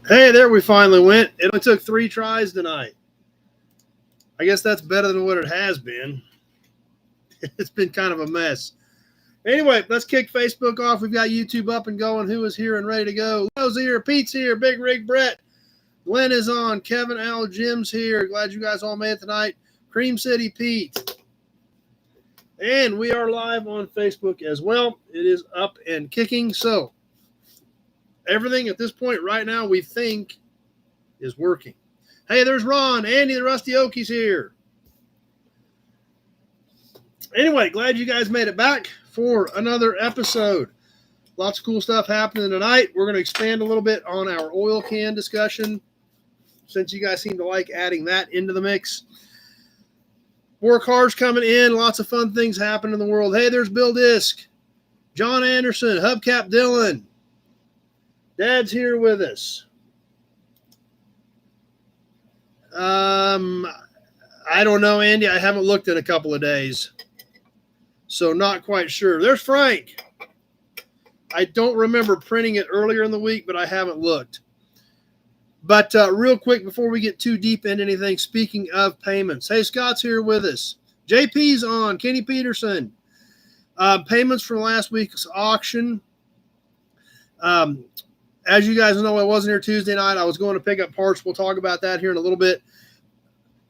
Hey, there we finally went. It only took 3 tries tonight. I guess that's better than what it has been. It's been kind of a mess. Anyway, let's kick Facebook off. We've got YouTube up and going. Who is here and ready to go? Leo's here. Pete's here. Big Rig Brett. Glenn is on. Kevin, Al, Jim's here. Glad you guys all made it tonight. Cream City Pete. And we are live on Facebook as well. It is up and kicking. So everything at this point right now we think is working. Hey, there's Ron. Andy the Rusty Okie's here. Anyway, glad you guys made it back for another episode. Lots of cool stuff happening tonight. We're going to expand a little bit on our oil can discussion since you guys seem to like adding that into the mix. More cars coming in. Lots of fun things happening in the world. Hey, there's Bill Disk. John Anderson. Hubcap Dylan. Dad's here with us. I don't know, Andy. I haven't looked in a couple of days, so not quite sure. There's Frank. I don't remember printing it earlier in the week, but I haven't looked. But real quick, before we get too deep into anything, speaking of payments, hey, Scott's here with us. JP's on. Kenny Peterson. Payments from last week's auction. As you guys know, I wasn't here Tuesday night. I was going to pick up parts. We'll talk about that here in a little bit.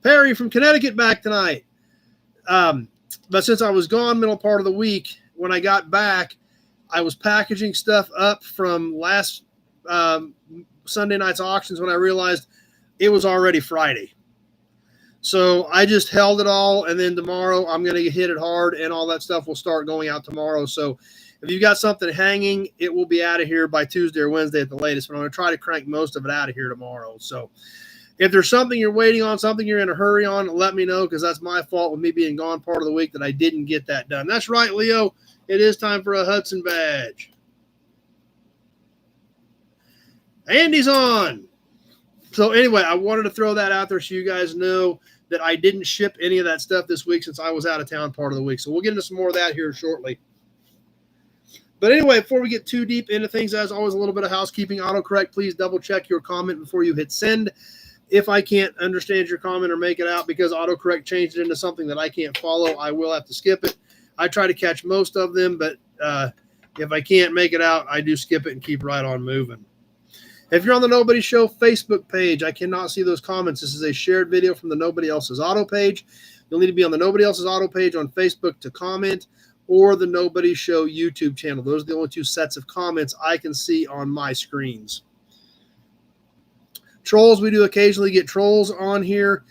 Perry from Connecticut back tonight. But since I was gone middle part of the week, when I got back, I was packaging stuff up from last Sunday night's auctions when I realized it was already Friday. So I just held it all, and then tomorrow I'm going to hit it hard, and all that stuff will start going out tomorrow. So if you've got something hanging, it will be out of here by Tuesday or Wednesday at the latest, but I'm going to try to crank most of it out of here tomorrow. So if there's something you're waiting on, something you're in a hurry on, let me know, because that's my fault with me being gone part of the week that I didn't get that done. That's right, Leo. It is time for a Hudson badge. Andy's on. So anyway, I wanted to throw that out there so you guys know that I didn't ship any of that stuff this week since I was out of town part of the week. So we'll get into some more of that here shortly. But anyway, before we get too deep into things, as always, a little bit of housekeeping. Autocorrect, please double check your comment before you hit send. If I can't understand your comment or make it out because autocorrect changed it into something that I can't follow, I will have to skip it. I try to catch most of them, but if I can't make it out, I do skip it and keep right on moving. If you're on the Nobody Show Facebook page, I cannot see those comments. This is a shared video from the Nobody Else's Auto page. You'll need to be on the Nobody Else's Auto page on Facebook to comment, or the Nobody Show YouTube channel. Those are the only two sets of comments I can see on my screens. Trolls, we do occasionally get trolls on here.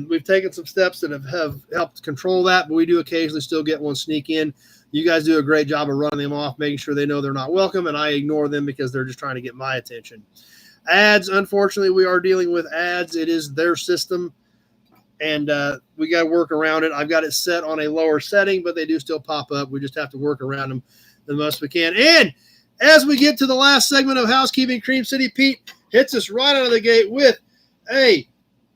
We've taken some steps that have helped control that, but we do occasionally still get one sneak in. You guys do a great job of running them off, making sure they know they're not welcome, and I ignore them because they're just trying to get my attention. Ads, unfortunately, we are dealing with ads. It is their system, and we got to work around it. I've got it set on a lower setting, but they do still pop up. We just have to work around them the most we can. And as we get to the last segment of housekeeping, Cream City Pete hits us right out of the gate with a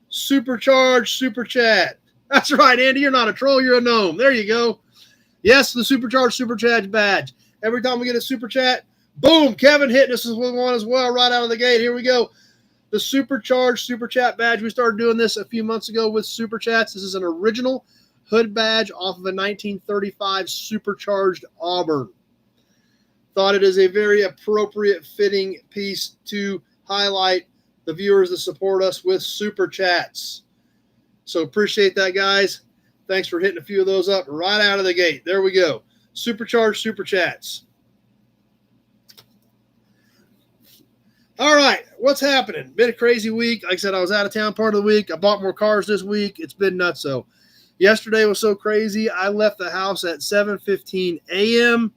supercharged super chat. That's right, Andy. You're not a troll. You're a gnome. There you go. Yes, the supercharged super chat badge. Every time we get a super chat, boom, Kevin hitting us with one as well right out of the gate. Here we go. The supercharged super chat badge. We started doing this a few months ago with super chats. This is an original hood badge off of a 1935 supercharged Auburn. Thought it is a very appropriate fitting piece to highlight the viewers that support us with super chats. So appreciate that, guys. Thanks for hitting a few of those up right out of the gate. There we go. Supercharged super chats. All right, what's happening? Been a crazy week. Like I said, I was out of town part of the week. I bought more cars this week. It's been nuts. So yesterday was so crazy. I left the house at 7:15 a.m.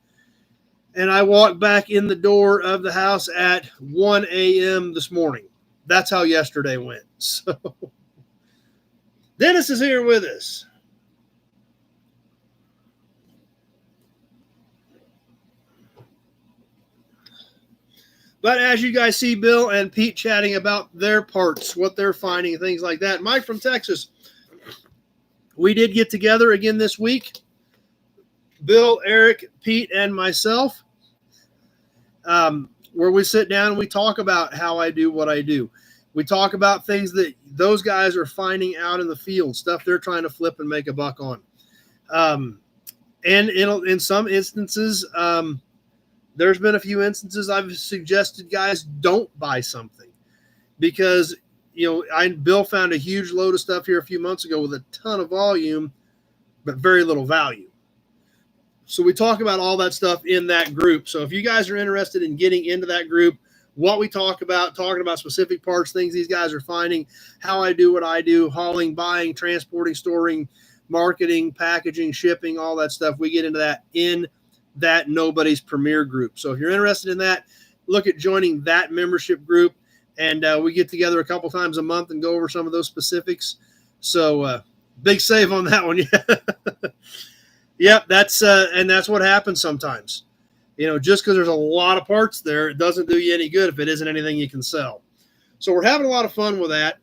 and I walked back in the door of the house at 1 a.m. this morning. That's how yesterday went. So Dennis is here with us. But as you guys see Bill and Pete chatting about their parts, what they're finding, things like that. Mike from Texas, we did get together again this week. Bill, Eric, Pete, and myself. where we sit down and we talk about how I do what I do. We talk about things that those guys are finding out in the field, stuff they're trying to flip and make a buck on. And in some instances, there's been a few instances I've suggested guys don't buy something because, Bill found a huge load of stuff here a few months ago with a ton of volume, but very little value. So we talk about all that stuff in that group. So if you guys are interested in getting into that group, what we talk about, talking about specific parts, things these guys are finding, how I do what I do, hauling, buying, transporting, storing, marketing, packaging, shipping, all that stuff, we get into that in that Nobody's Premier group. So if you're interested in that, look at joining that membership group, and we get together a couple times a month and go over some of those specifics. So big save on that one. Yep, that's what happens sometimes. Just because there's a lot of parts there, it doesn't do you any good if it isn't anything you can sell. So we're having a lot of fun with that.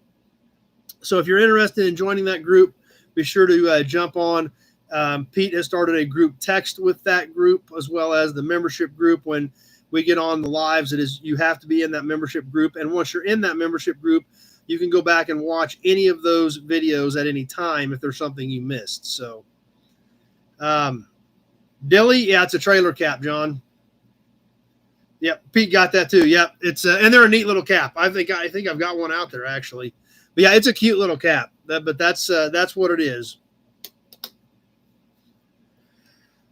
So if you're interested in joining that group, be sure to jump on. Pete has started a group text with that group as well as the membership group. When we get on the lives, you have to be in that membership group. And once you're in that membership group, you can go back and watch any of those videos at any time if there's something you missed. So. Dilly, yeah, it's a trailer cap, John. Yep, Pete got that too. Yep, it's and they're a neat little cap. I think I've got one out there actually. But yeah, it's a cute little cap. But that's what it is.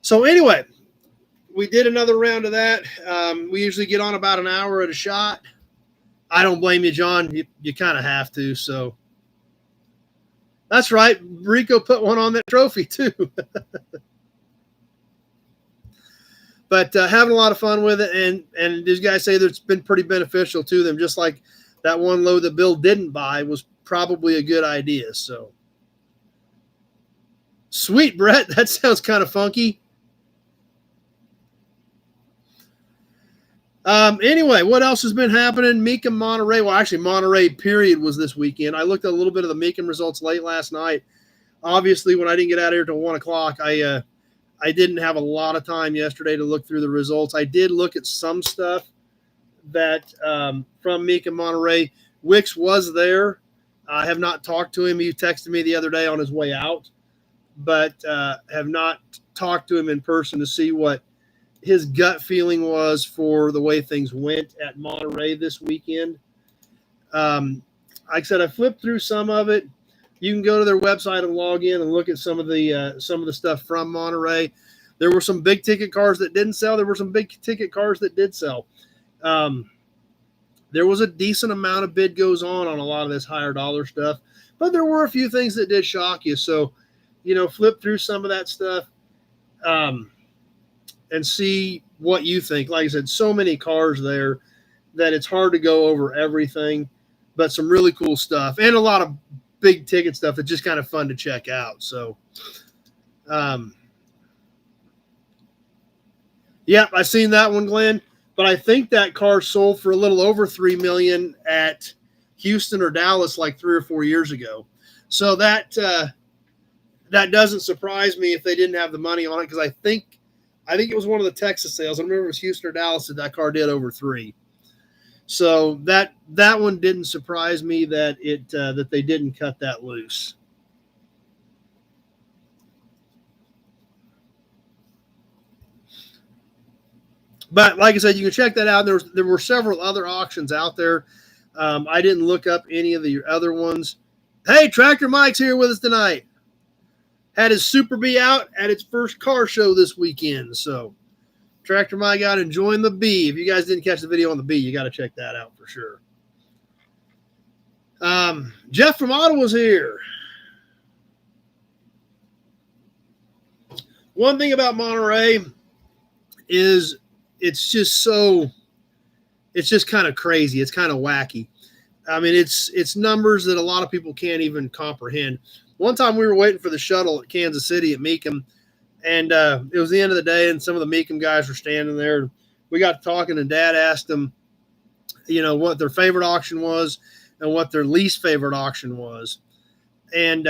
So anyway, we did another round of that. We usually get on about an hour at a shot. I don't blame you, John. You kind of have to. So that's right. Rico put one on that trophy too. But having a lot of fun with it, and these guys say that it's been pretty beneficial to them, just like that one load that Bill didn't buy was probably a good idea. So sweet, Brett. That sounds kind of funky. Anyway, what else has been happening? Mecum Monterey. Well, actually, Monterey period was this weekend. I looked at a little bit of the Mecum results late last night. Obviously, when I didn't get out of here till 1 o'clock, I didn't have a lot of time yesterday to look through the results. I did look at some stuff that from Mecum Monterey. Wicks was there. I have not talked to him. He texted me the other day on his way out, but have not talked to him in person to see what his gut feeling was for the way things went at Monterey this weekend. Like I said, I flipped through some of it. You can go to their website and log in and look at some of the stuff from Monterey. There were some big ticket cars that didn't sell. There were some big ticket cars that did sell. There was a decent amount of bid goes on a lot of this higher dollar stuff, but there were a few things that did shock you. So, flip through some of that stuff and see what you think. Like I said, so many cars there that it's hard to go over everything, but some really cool stuff and a lot of big ticket stuff that's just kind of fun to check out. So, yeah, I've seen that one, Glenn, but I think that car sold for a little over $3 million at Houston or Dallas like 3 or 4 years ago. So that doesn't surprise me if they didn't have the money on it, because I think it was one of the Texas sales. I remember it was Houston or Dallas that car did over 3. So that one didn't surprise me that that they didn't cut that loose. But like I said, you can check that out. There were several other auctions out there. I didn't look up any of the other ones. Hey, Tractor Mike's here with us tonight. Had his Super Bee out at its first car show this weekend. So Tractor Mike out enjoying the Bee. If you guys didn't catch the video on the Bee, you got to check that out for sure. Jeff from Ottawa's here. One thing about Monterey is it's just kind of crazy. It's kind of wacky. I mean, it's numbers that a lot of people can't even comprehend. One time we were waiting for the shuttle at Kansas City at Mecum, and it was the end of the day, and some of the Mecum guys were standing there. We got to talking, and Dad asked them, what their favorite auction was and what their least favorite auction was. And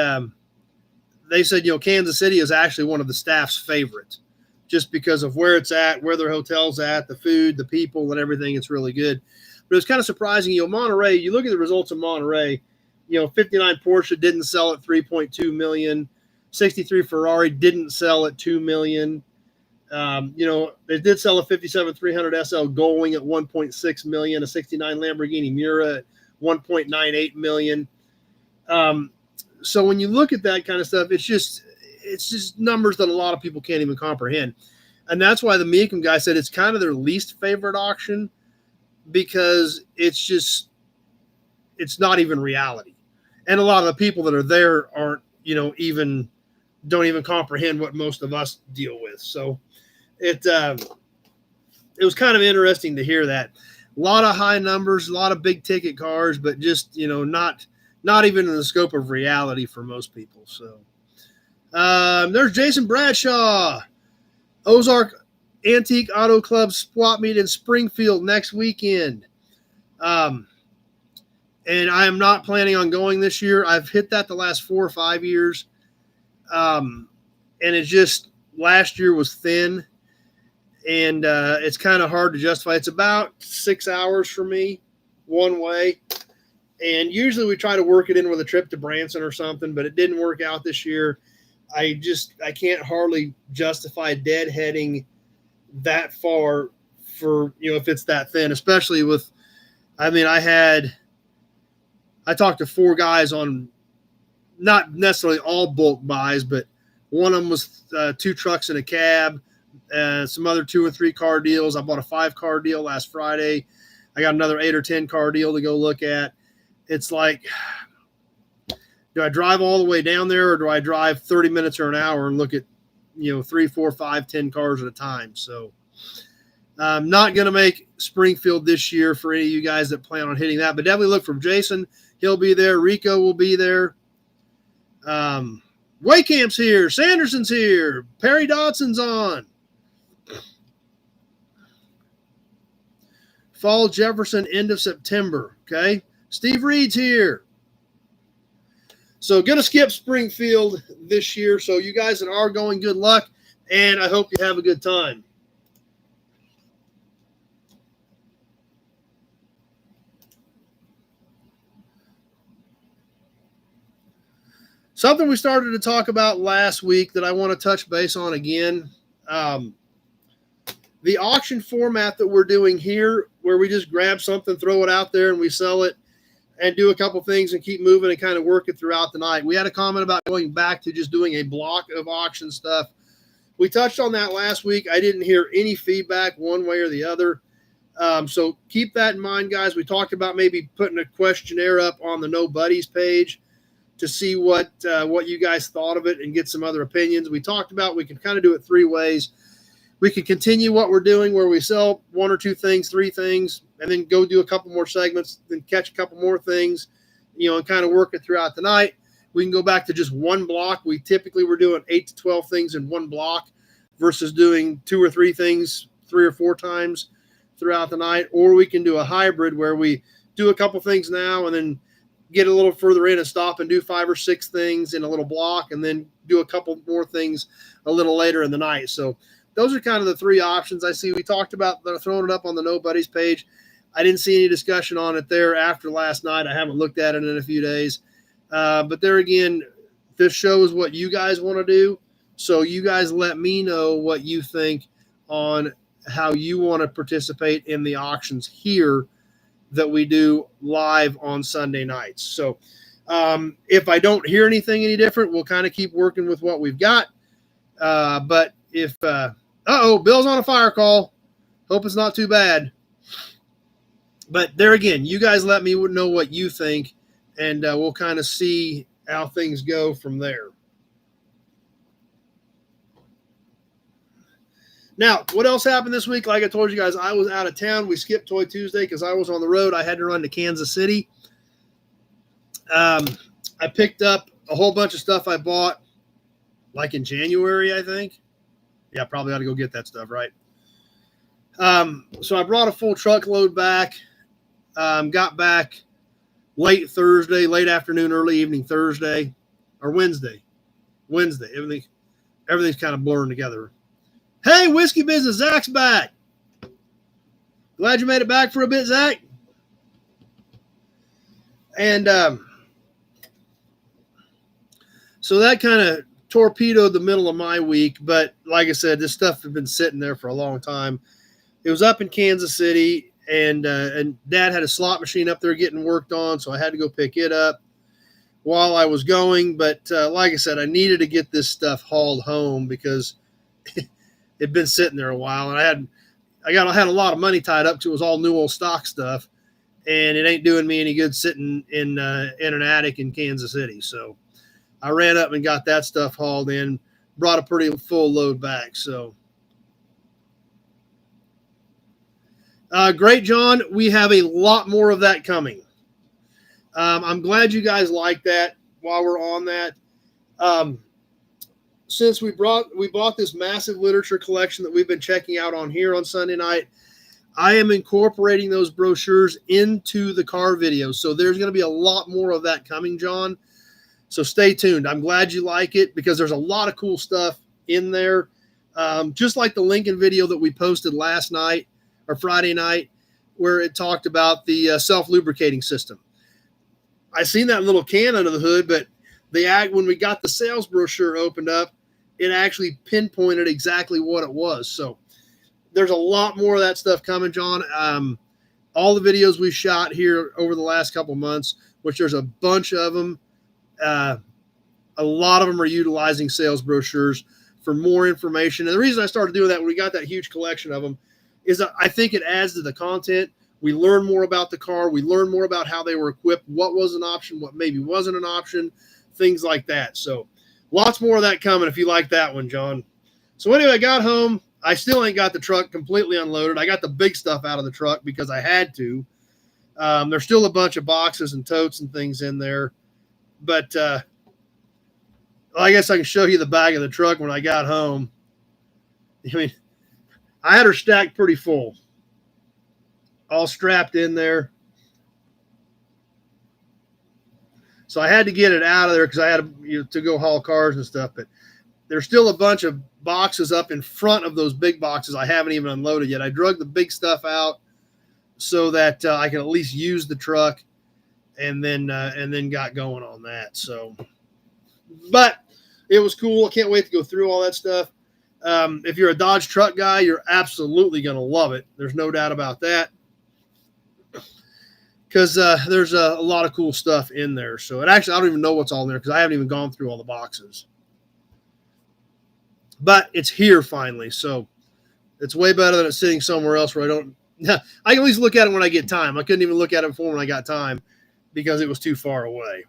they said, Kansas City is actually one of the staff's favorites. just because of where it's at, where their hotel's at, the food, the people, and everything. It's really good. But it's kind of surprising. Monterey, you look at the results of Monterey, 59 Porsche didn't sell at 3.2 million. 63 Ferrari didn't sell at 2 million. They did sell a 57 300 SL going at 1.6 million, a 69 Lamborghini Miura at 1.98 million. So when you look at that kind of stuff, it's just numbers that a lot of people can't even comprehend. And that's why the Mecum guy said it's kind of their least favorite auction, because it's not even reality. And a lot of the people that are there aren't, don't even comprehend what most of us deal with. So it was kind of interesting to hear that. A lot of high numbers, a lot of big ticket cars, but just, not even in the scope of reality for most people. So there's Jason Bradshaw, Ozark Antique Auto Club swap meet in Springfield next weekend. And I am not planning on going this year. I've hit that the last 4 or 5 years. And it's just, last year was thin, and it's kind of hard to justify. It's about 6 hours for me one way. And usually we try to work it in with a trip to Branson or something, but it didn't work out this year. I can't hardly justify deadheading that far for, if it's that thin, especially with, I talked to 4 guys on not necessarily all bulk buys, but one of them was 2 trucks and a cab, some other 2 or 3 car deals. I bought a 5-car deal last Friday. I got another 8 or 10 car deal to go look at. It's like, do I drive all the way down there, or do I drive 30 minutes or an hour and look at, 3, 4, 5, 10 cars at a time? So I'm not going to make Springfield this year for any of you guys that plan on hitting that, but definitely look for Jason. He'll be there. Rico will be there. Waycamp's here. Sanderson's here. Perry Dodson's on. Fall Jefferson, end of September. Okay. Steve Reed's here. So going to skip Springfield this year. So you guys that are going, good luck, and I hope you have a good time. Something we started to talk about last week that I want to touch base on again. The auction format that we're doing here, where we just grab something, throw it out there, and we sell it and do a couple things and keep moving and kind of work it throughout the night. We had a comment about going back to just doing a block of auction stuff. We touched on that last week. I didn't hear any feedback one way or the other. So keep that in mind, guys. We talked about maybe putting a questionnaire up on the No Buddies page to see what you guys thought of it and get some other opinions. We talked about we can kind of do it 3 ways. We can continue what we're doing, where we sell 1 or 2 things, 3 things, and then go do a couple more segments, then catch a couple more things, and kind of work it throughout the night. We can go back to just 1 block. We typically were doing 8 to 12 things in 1 block versus doing 2 or 3 things 3 or 4 times throughout the night. Or we can do a hybrid where we do a couple things now and then get a little further in and stop and do 5 or 6 things in a little block, and then do a couple more things a little later in the night. So those are kind of the 3 options I see. We talked about throwing it up on the No Buddies page. I didn't see any discussion on it there after last night. I haven't looked at it in a few days. But there again, this shows what you guys want to do. So you guys let me know what you think on how you want to participate in the auctions here that we do live on Sunday nights. So if I don't hear anything any different, we'll kind of keep working with what we've got. But if Bill's on a fire call. Hope it's not too bad. But there again, you guys let me know what you think, and we'll kind of see how things go from there. Now, what else happened this week? Like I told you guys, I was out of town. We skipped Toy Tuesday because I was on the road. I had to run to Kansas City. I picked up a whole bunch of stuff I bought like in January, I think. Yeah, probably ought to go get that stuff, right? So I brought a full truckload back. Got back late Thursday, late afternoon, early evening Thursday, or Wednesday. Everything's kind of blurring together. Hey, Whiskey Business, Zach's back. Glad you made it back for a bit, Zach. And so that kind of torpedoed the middle of my week. But like I said, this stuff had been sitting there for a long time. It was up in Kansas City, and Dad had a slot machine up there getting worked on, so I had to go pick it up while I was going. But like I said, I needed to get this stuff hauled home because it'd been sitting there a while, and I had a lot of money tied up to it. It was all new old stock stuff, and it ain't doing me any good sitting in an attic in Kansas City. So I ran up and got that stuff hauled in, brought a pretty full load back. So great, John. We have a lot more of that coming. I'm glad you guys like that. While we're on that, since we bought this massive literature collection that we've been checking out on here on Sunday night, I am incorporating those brochures into the car videos. So there's going to be a lot more of that coming, John. So stay tuned. I'm glad you like it because there's a lot of cool stuff in there. Just like the Lincoln video that we posted last night or Friday night, where it talked about the self-lubricating system. I seen that little can under the hood, but when we got the sales brochure opened up, it actually pinpointed exactly what it was. So there's a lot more of that stuff coming, John. All the videos we shot here over the last couple months, which there's a bunch of them, a lot of them are utilizing sales brochures for more information. And the reason I started doing that when we got that huge collection of them is that I think it adds to the content. We learn more about the car. We learn more about how they were equipped, what was an option, what maybe wasn't an option, things like that. So lots more of that coming if you like that one, John. So anyway, I got home. I still ain't got the truck completely unloaded. I got the big stuff out of the truck because I had to. There's still a bunch of boxes and totes and things in there. But I guess I can show you the back of the truck when I got home. I mean, I had her stacked pretty full, all strapped in there. So I had to get it out of there because I had to go haul cars and stuff. But there's still a bunch of boxes up in front of those big boxes I haven't even unloaded yet. I drug the big stuff out so that I can at least use the truck, and then got going on that. So, but it was cool. I can't wait to go through all that stuff. If you're a Dodge truck guy, you're absolutely going to love it. There's no doubt about that. Because there's a lot of cool stuff in there. So I don't even know what's all in there because I haven't even gone through all the boxes. But it's here finally. So it's way better than it's sitting somewhere else where I can at least look at it when I get time. I couldn't even look at it before when I got time because it was too far away.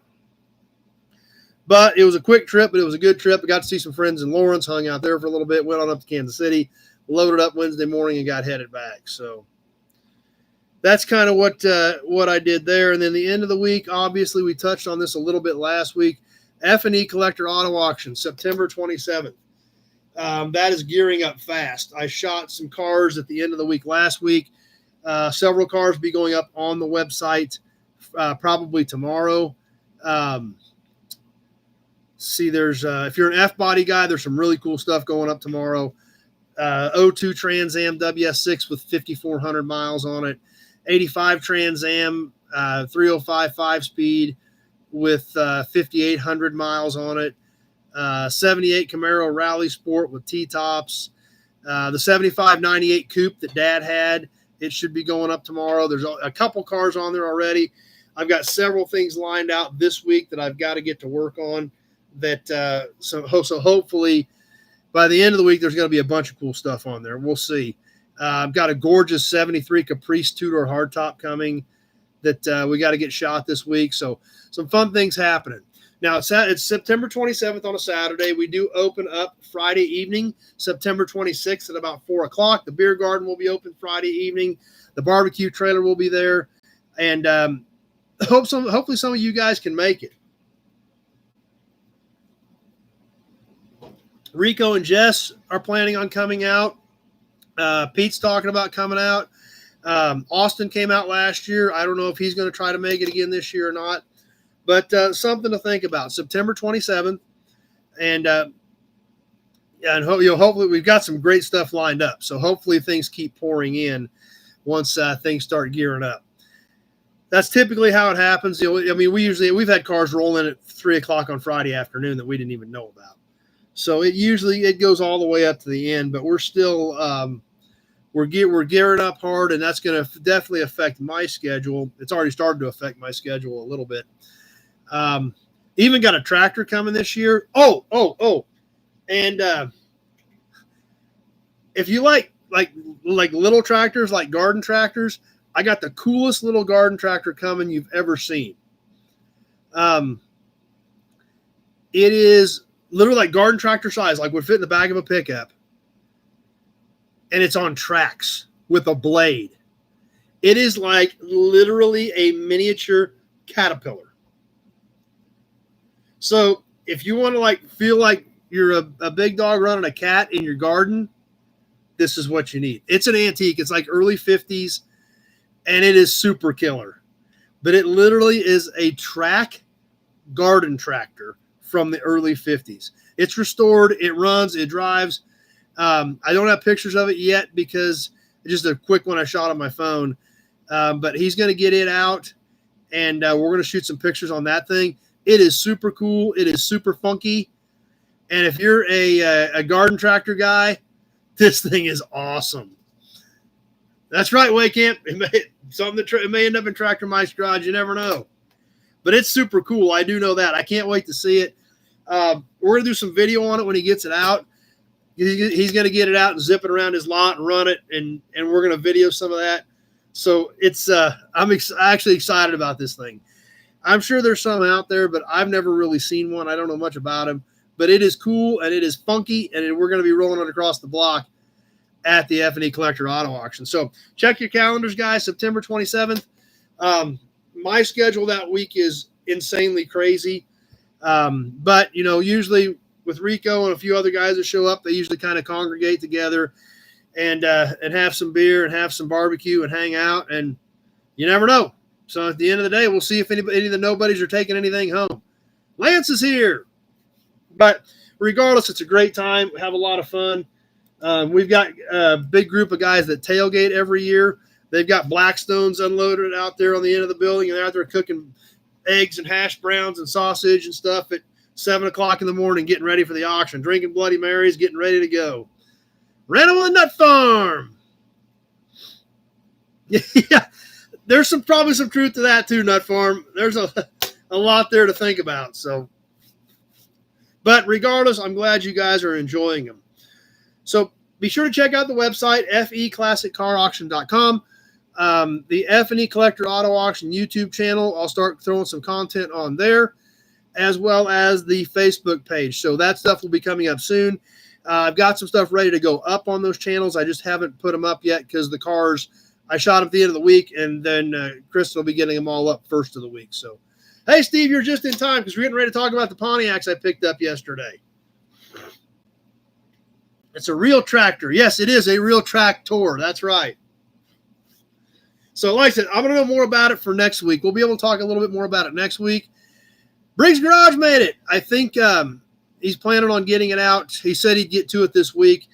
But it was a quick trip, but it was a good trip. I got to see some friends in Lawrence, hung out there for a little bit, went on up to Kansas City, loaded up Wednesday morning, and got headed back. So that's kind of what I did there. And then the end of the week, obviously, we touched on this a little bit last week. F&E Collector Auto Auction, September 27th. That is gearing up fast. I shot some cars at the end of the week last week. Several cars will be going up on the website probably tomorrow. See, there's if you're an F-body guy, there's some really cool stuff going up tomorrow. 02 Trans Am WS6 with 5,400 miles on it. 85 Trans Am 305 5-speed with 5,800 miles on it. 78 Camaro Rally Sport with T-tops. The 75 98 Coupe that Dad had, it should be going up tomorrow. There's a couple cars on there already. I've got several things lined out this week that I've got to get to work on. So hopefully by the end of the week, there's going to be a bunch of cool stuff on there. We'll see. I've got a gorgeous 73 Caprice two-door hardtop coming that we got to get shot this week. So some fun things happening. Now, it's September 27th on a Saturday. We do open up Friday evening, September 26th at about 4 o'clock. The beer garden will be open Friday evening. The barbecue trailer will be there. And hopefully some of you guys can make it. Rico and Jess are planning on coming out. Pete's talking about coming out. Austin came out last year. I don't know if he's going to try to make it again this year or not. But something to think about. September 27th. And Yeah, and hopefully we've got some great stuff lined up. So hopefully things keep pouring in once things start gearing up. That's typically how it happens. I mean, we've had cars roll in at 3:00 on Friday afternoon that we didn't even know about. So it goes all the way up to the end, but we're still we're gearing up hard, and that's going to definitely affect my schedule. It's already started to affect my schedule a little bit. Even got a tractor coming this year. And if you like little tractors, like garden tractors, I got the coolest little garden tractor coming you've ever seen. It is literally like garden tractor size, like would fit in the back of a pickup. And it's on tracks with a blade. It is like literally a miniature Caterpillar. So if you want to feel like you're a big dog running a cat in your garden, this is what you need. It's an antique. It's like early 50s, and it is super killer. But it literally is a track garden tractor from the early 50s. It's restored. It runs. It drives. I don't have pictures of it yet because just a quick one I shot on my phone. But he's going to get it out, and we're going to shoot some pictures on that thing. It is super cool. It is super funky. And if you're a garden tractor guy, this thing is awesome. That's right, Waycamp. It may end up in Tractor Mike's garage. You never know. But it's super cool. I do know that. I can't wait to see it. We're going to do some video on it when he gets it out. He's going to get it out and zip it around his lot and run it, and we're going to video some of that. So it's I'm actually excited about this thing. I'm sure there's some out there, but I've never really seen one. I don't know much about him. But it is cool, and it is funky, and we're going to be rolling it across the block at the F&E Collector Auto Auction. So check your calendars, guys, September 27th. My schedule that week is insanely crazy. But, usually with Rico and a few other guys that show up, they usually kind of congregate together and have some beer and have some barbecue and hang out, and you never know. So at the end of the day, we'll see if any of the nobodies are taking anything home. Lance is here. But regardless, it's a great time. We have a lot of fun. We've got a big group of guys that tailgate every year. They've got Blackstones unloaded out there on the end of the building, and they're out there cooking eggs and hash browns and sausage and stuff at 7 o'clock in the morning, getting ready for the auction, drinking Bloody Marys, getting ready to go. Rental and Nut Farm. Yeah, there's probably some truth to that too, Nut Farm. There's a lot there to think about. So. But regardless, I'm glad you guys are enjoying them. So be sure to check out the website, feclassiccarauction.com. The F&E Collector Auto Auction YouTube channel, I'll start throwing some content on there, as well as the Facebook page. So that stuff will be coming up soon. I've got some stuff ready to go up on those channels. I just haven't put them up yet because the cars, I shot them at the end of the week, and then Kristen will be getting them all up first of the week. So. Hey, Steve, you're just in time because we're getting ready to talk about the Pontiacs I picked up yesterday. It's a real tractor. Yes, it is a real tractor. That's right. So like I said, I'm going to know more about it for next week. We'll be able to talk a little bit more about it next week. Briggs Garage made it. I think he's planning on getting it out. He said he'd get to it this week,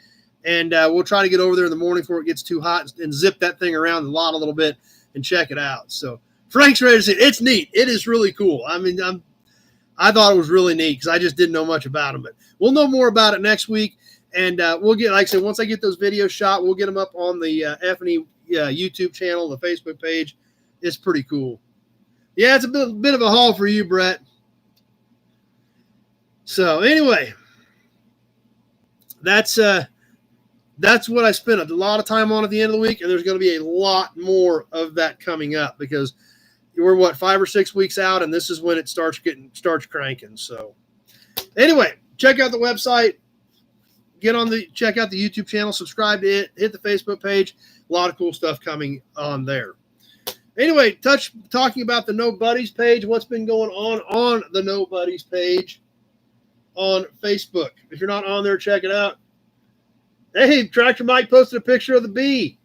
and we'll try to get over there in the morning before it gets too hot and zip that thing around the lot a little bit and check it out. So Frank's ready to see it. It's neat. It is really cool. I mean, I thought it was really neat because I just didn't know much about them. But we'll know more about it next week, and we'll get, like I said, once I get those videos shot, we'll get them up on the F&E YouTube channel, the Facebook page. It's pretty cool. Yeah, it's a bit of a haul for you, Brett. So anyway, that's what I spent a lot of time on at the end of the week, and there's going to be a lot more of that coming up because we're 5 or 6 weeks out, and this is when it starts cranking. So anyway, check out the website, check out the YouTube channel, subscribe to it, hit the Facebook page. A lot of cool stuff coming on there. Anyway, talking about the No Buddies page, what's been going on the No Buddies page on Facebook. If you're not on there, check it out. Hey, Tractor Mike posted a picture of the bee,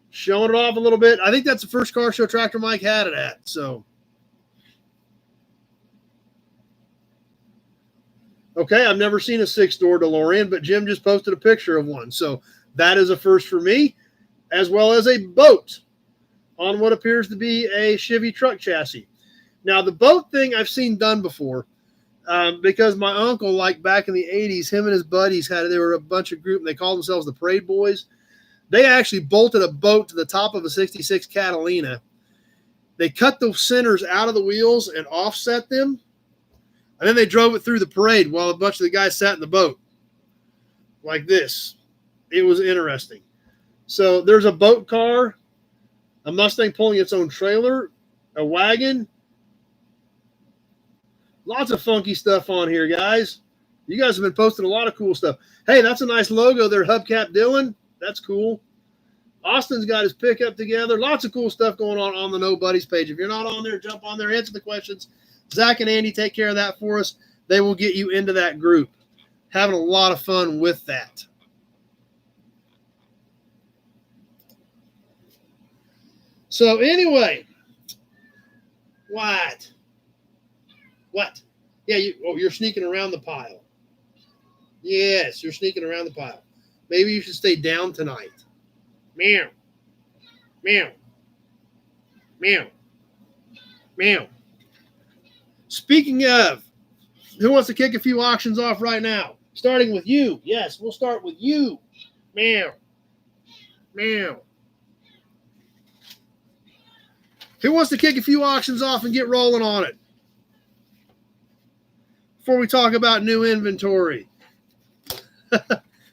showing it off a little bit. I think that's the first car show Tractor Mike had it at. So, Okay, I've never seen a 6-door DeLorean, but Jim just posted a picture of one. So that is a first for me, as well as a boat on what appears to be a Chevy truck chassis. Now, the boat thing I've seen done before because my uncle, like back in the 80s, him and his buddies they were a bunch of group, and they called themselves the Parade Boys. They actually bolted a boat to the top of a 66 Catalina. They cut the centers out of the wheels and offset them, and then they drove it through the parade while a bunch of the guys sat in the boat like this. It was interesting. So there's a boat car, a Mustang pulling its own trailer, a wagon. Lots of funky stuff on here, guys. You guys have been posting a lot of cool stuff. Hey, that's a nice logo there, Hubcap Dylan. That's cool. Austin's got his pickup together. Lots of cool stuff going on the No Buddies page. If you're not on there, jump on there, answer the questions. Zach and Andy take care of that for us. They will get you into that group. Having a lot of fun with that. So anyway, what? Yeah, you're sneaking around the pile. Yes, you're sneaking around the pile. Maybe you should stay down tonight. Meow. Meow. Meow. Meow. Speaking of, who wants to kick a few auctions off right now? Starting with you. Yes, we'll start with you. Meow. Meow. Who wants to kick a few auctions off and get rolling on it? Before we talk about new inventory.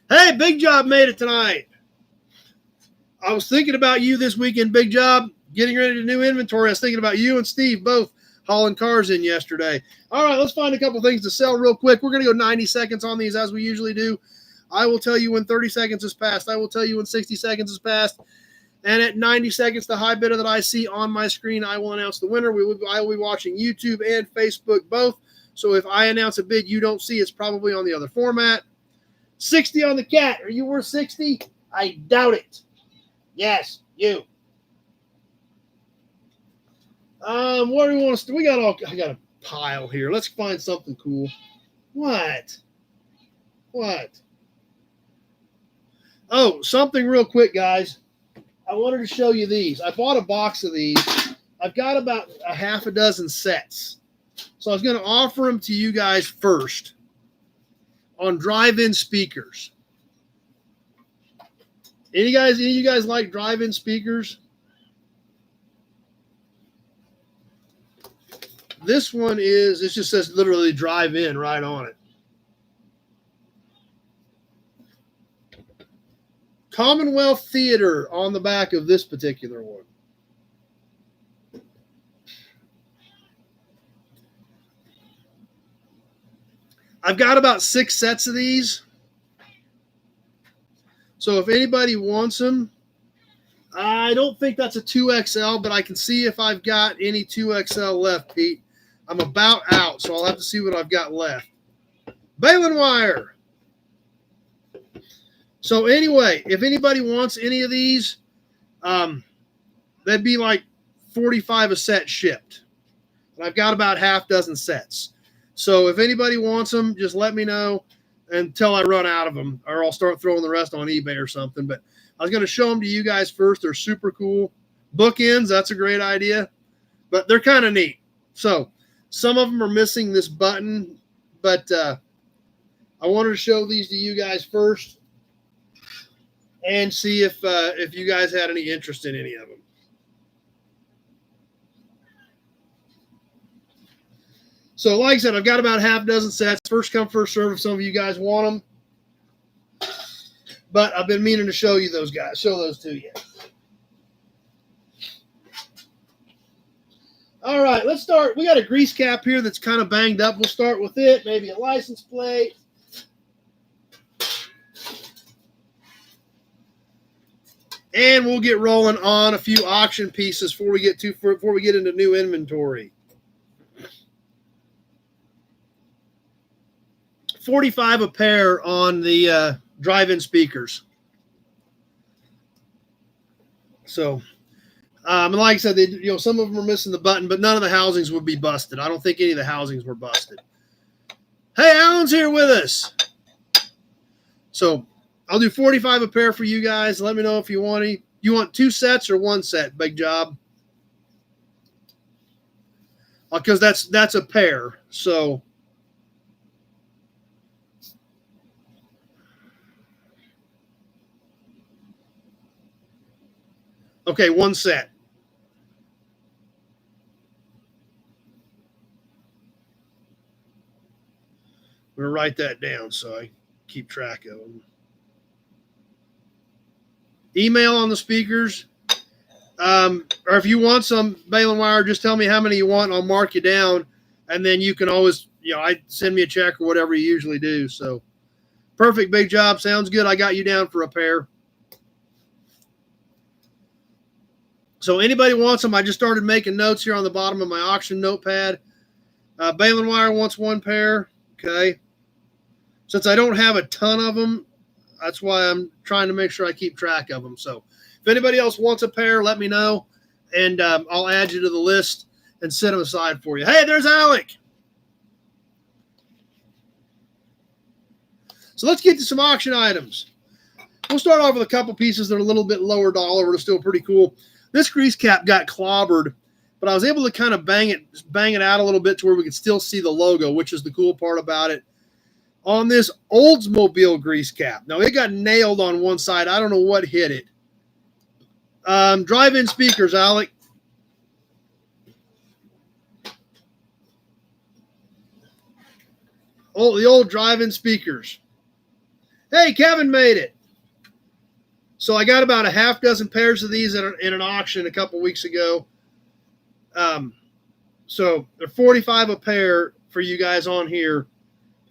Hey, Big Job made it tonight. I was thinking about you this weekend, Big Job, getting ready to new inventory. I was thinking about you and Steve both hauling cars in yesterday. All right, let's find a couple things to sell real quick. We're going to go 90 seconds on these as we usually do. I will tell you when 30 seconds has passed. I will tell you when 60 seconds has passed. And at 90 seconds, the high bidder that I see on my screen, I will announce the winner. I will be watching YouTube and Facebook both. So if I announce a bid you don't see, it's probably on the other format. 60 on the cat. Are you worth 60? I doubt it. Yes, you. What do we want to do? I got a pile here. Let's find something cool. What? Oh, something real quick, guys. I wanted to show you these. I bought a box of these. I've got about a half a dozen sets. So I was going to offer them to you guys first on drive-in speakers. Any of you guys like drive-in speakers? This one it just says literally drive-in right on it. Commonwealth Theater on the back of this particular one. I've got about 6 sets of these. So if anybody wants them, I don't think that's a 2XL, but I can see if I've got any 2XL left, Pete. I'm about out, so I'll have to see what I've got left. Balin wire. So anyway, if anybody wants any of these, that'd be like 45 a set shipped. And I've got about half dozen sets. So if anybody wants them, just let me know until I run out of them, or I'll start throwing the rest on eBay or something. But I was going to show them to you guys first. They're super cool. Bookends, that's a great idea. But they're kind of neat. So some of them are missing this button, but I wanted to show these to you guys first and see if you guys had any interest in any of them. So like I said, I've got about half a dozen sets. First come, first serve if some of you guys want them. But I've been meaning to show those to you. All right, let's start. We got a grease cap here that's kind of banged up. We'll start with it. Maybe a license plate. And we'll get rolling on a few auction pieces before we get into new inventory. 45 a pair on the drive-in speakers. So, like I said, some of them are missing the button, but none of the housings would be busted. I don't think any of the housings were busted. Hey, Alan's here with us. So I'll do 45 a pair for you guys. Let me know if you want any. You want 2 sets or 1 set? Big job. Because that's a pair. So okay, 1 set. I'm going to write that down so I keep track of them. Email on the speakers. Or if you want some baling wire, just tell me how many you want and I'll mark you down. And then you can always, I send me a check or whatever you usually do. So perfect, big job. Sounds good. I got you down for a pair. So anybody wants them, I just started making notes here on the bottom of my auction notepad. Baling wire wants 1 pair. Okay. Since I don't have a ton of them, that's why I'm trying to make sure I keep track of them. So if anybody else wants a pair, let me know, and I'll add you to the list and set them aside for you. Hey, there's Alec. So let's get to some auction items. We'll start off with a couple pieces that are a little bit lower dollar, but are still pretty cool. This grease cap got clobbered, but I was able to kind of bang it out a little bit to where we could still see the logo, which is the cool part about it. On this Oldsmobile grease cap. Now, it got nailed on one side. I don't know what hit it. Drive-in speakers, Alec. Oh, the old drive-in speakers. Hey, Kevin made it. So I got about a half dozen pairs of these in an auction a couple weeks ago. So they're 45 a pair for you guys on here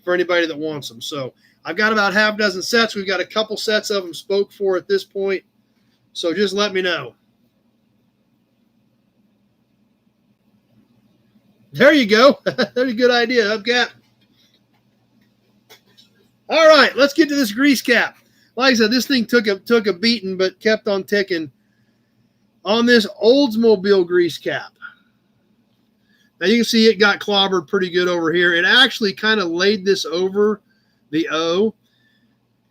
for anybody that wants them. So I've got about half dozen sets. We've got a couple sets of them spoke for at this point. So just let me know. There you go. That's a good idea, Hubcap. All right, let's get to this grease cap. Like I said, this thing took a beating, but kept on ticking. On this Oldsmobile grease cap. Now you can see it got clobbered pretty good over here. It actually kind of laid this over the O,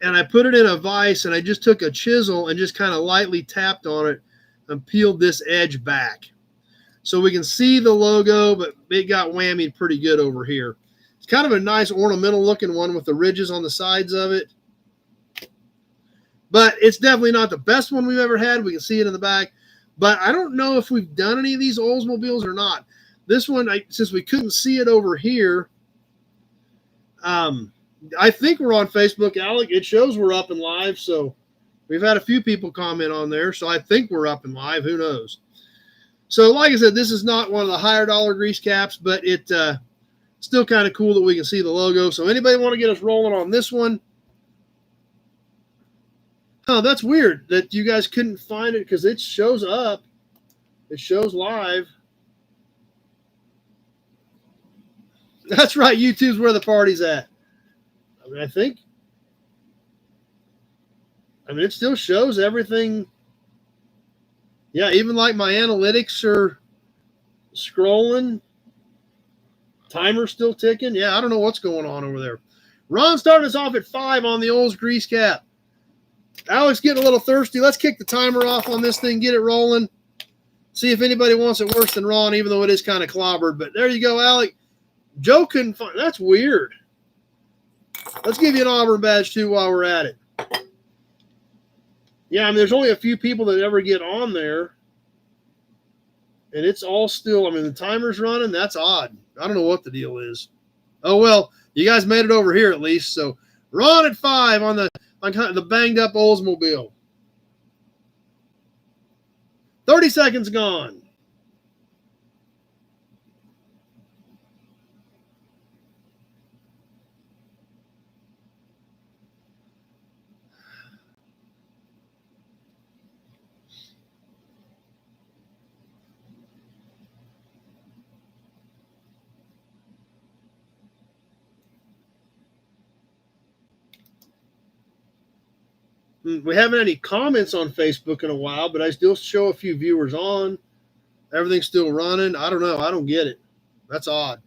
and I put it in a vise, and I just took a chisel and just kind of lightly tapped on it and peeled this edge back. So we can see the logo, but it got whammied pretty good over here. It's kind of a nice ornamental looking one with the ridges on the sides of it. But it's definitely not the best one we've ever had. We can see it in the back. But I don't know if we've done any of these Oldsmobiles or not. This one, since we couldn't see it over here, I think we're on Facebook, Alec. It shows we're up and live, so we've had a few people comment on there, so I think we're up and live. Who knows? So like I said, this is not one of the higher dollar grease caps, but it's still kind of cool that we can see the logo. So anybody want to get us rolling on this one? Oh, that's weird that you guys couldn't find it because it shows up. It shows live. That's right. YouTube's where the party's at. I mean, it still shows everything. Yeah, even like my analytics are scrolling. Timer's still ticking. Yeah, I don't know what's going on over there. Ron started us off at 5 on the Olds grease cap. Alex getting a little thirsty. Let's kick the timer off on this thing, get it rolling. See if anybody wants it worse than Ron, even though it is kind of clobbered. But there you go, Alec. Joe couldn't find. That's weird. Let's give you an Auburn badge, too, while we're at it. Yeah, I mean, there's only a few people that ever get on there. And it's all still, I mean, the timer's running. That's odd. I don't know what the deal is. Oh, well, you guys made it over here at least. So, Ron at 5 on the banged-up Oldsmobile. 30 seconds gone. We haven't had any comments on Facebook in a while, but I still show a few viewers on. Everything's still running. I don't know. I don't get it. That's odd.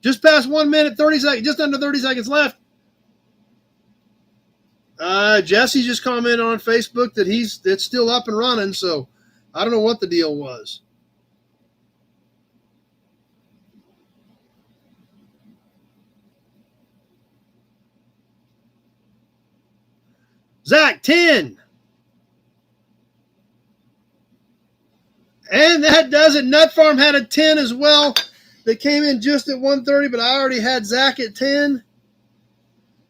Just past 1 minute, 30 seconds, just under 30 seconds left. Jesse just commented on Facebook that it's still up and running, so I don't know what the deal was. Zach, 10. And that does it. Nut Farm had a 10 as well. They came in just at 130, but I already had Zach at 10.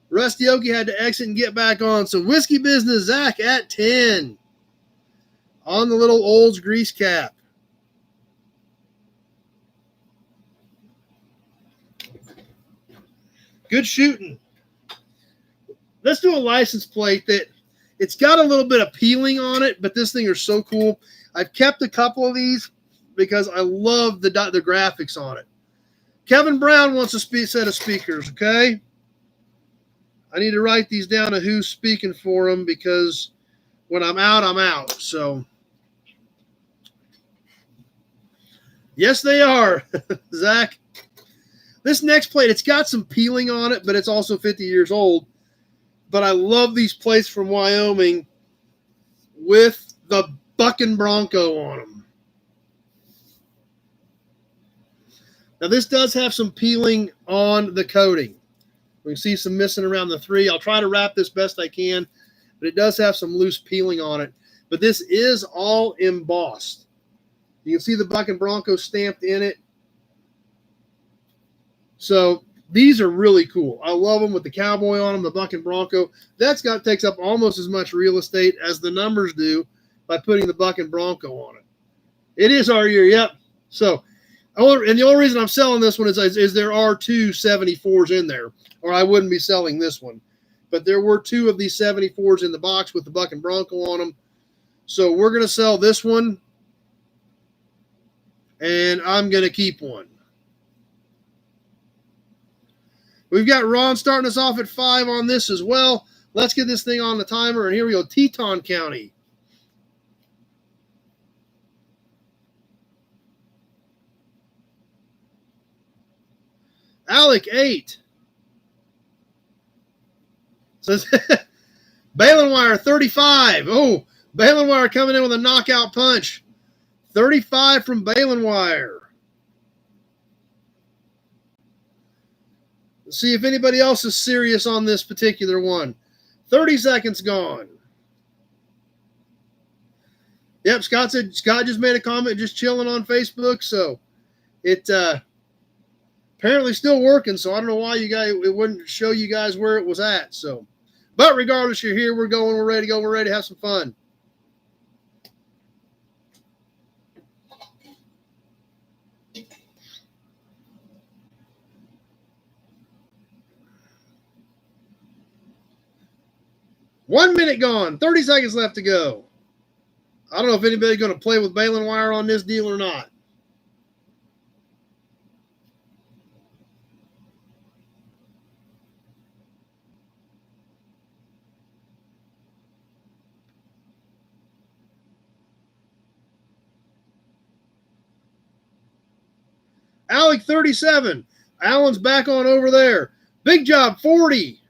Rusty Okie had to exit and get back on. So Whiskey Business, Zach at 10 on the little Olds grease cap. Good shooting. Let's do a license plate that it's got a little bit of peeling on it, but this thing is so cool. I've kept a couple of these because I love the graphics on it. Kevin Brown wants a set of speakers, okay? I need to write these down to who's speaking for them because when I'm out, I'm out. So, yes, they are, Zach. This next plate, it's got some peeling on it, but it's also 50 years old. But I love these plates from Wyoming with the Bucking Bronco on them. Now, this does have some peeling on the coating. We can see some missing around the 3. I'll try to wrap this best I can, but it does have some loose peeling on it. But this is all embossed. You can see the Bucking Bronco stamped in it. So these are really cool. I love them with the cowboy on them, the Bucking Bronco. Takes up almost as much real estate as the numbers do by putting the Bucking Bronco on it. It is our year, yep. So, and the only reason I'm selling this one is there are 2 74s in there, or I wouldn't be selling this one. But there were 2 of these 74s in the box with the Bucking Bronco on them. So we're going to sell this one, and I'm going to keep one. We've got Ron starting us off at 5 on this as well. Let's get this thing on the timer, and here we go, Teton County. Alec, 8. Says Balin Wire, 35. Oh, Balin Wire coming in with a knockout punch. 35 from Balin Wire. Let's see if anybody else is serious on this particular one. 30 seconds gone. Yep, Scott just made a comment, just chilling on Facebook, so it apparently still working, so I don't know why it wouldn't show you guys where it was at. So, but regardless, you're here, we're ready to go, we're ready to have some fun. One minute gone, 30 seconds left to go. I don't know if anybody's going to play with Balin Wire on this deal or not. Alec, 37. Allen's back on over there. Big Job, 40.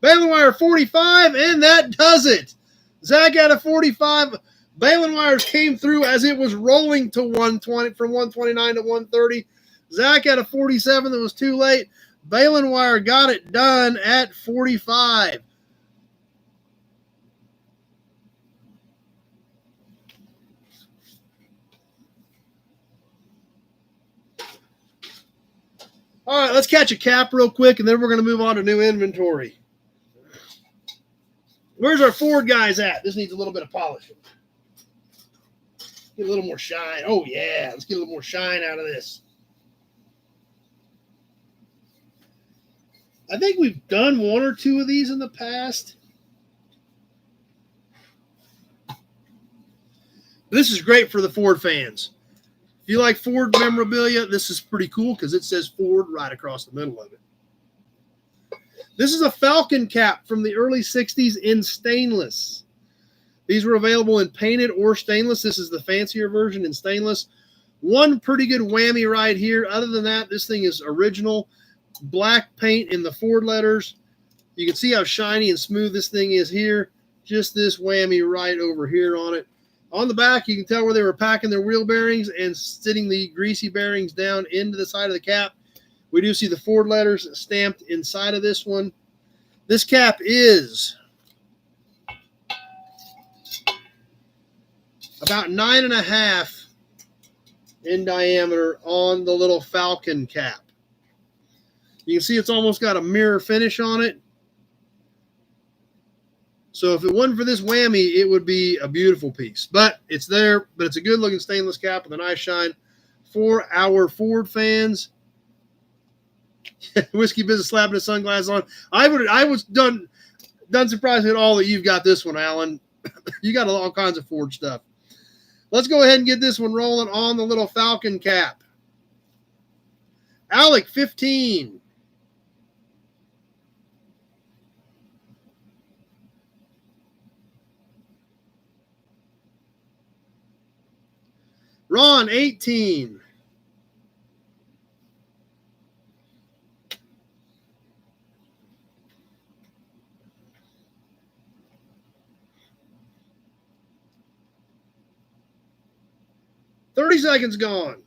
Balin Wire, 45, and that does it. Zach had a 45. Balin Wires came through as it was rolling to 120, from 129 to 130. Zach had a 47 that was too late. Balin Wire got it done at 45. All right, let's catch a cap real quick, and then we're going to move on to new inventory. Where's our Ford guys at? This needs a little bit of polishing. Get a little more shine. Oh, yeah. Let's get a little more shine out of this. I think we've done 1 or 2 of these in the past. This is great for the Ford fans. If you like Ford memorabilia, this is pretty cool because it says Ford right across the middle of it. This is a Falcon cap from the early 60s in stainless. These were available in painted or stainless. This is the fancier version in stainless. One pretty good whammy right here. Other than that, this thing is original. Black paint in the Ford letters. You can see how shiny and smooth this thing is here. Just this whammy right over here on it. On the back, you can tell where they were packing their wheel bearings and sitting the greasy bearings down into the side of the cap. We do see the Ford letters stamped inside of this one. This cap is about 9.5 in diameter on the little Falcon cap. You can see it's almost got a mirror finish on it. So if it wasn't for this whammy, it would be a beautiful piece. But it's there, but it's a good looking stainless cap with a nice shine for our Ford fans. Whiskey Business slapping his sunglasses on. I was done surprised at all that you've got this one, Alan. You got all kinds of Ford stuff. Let's go ahead and get this one rolling on the little Falcon cap. Alec 15. Ron 18. $30 gone.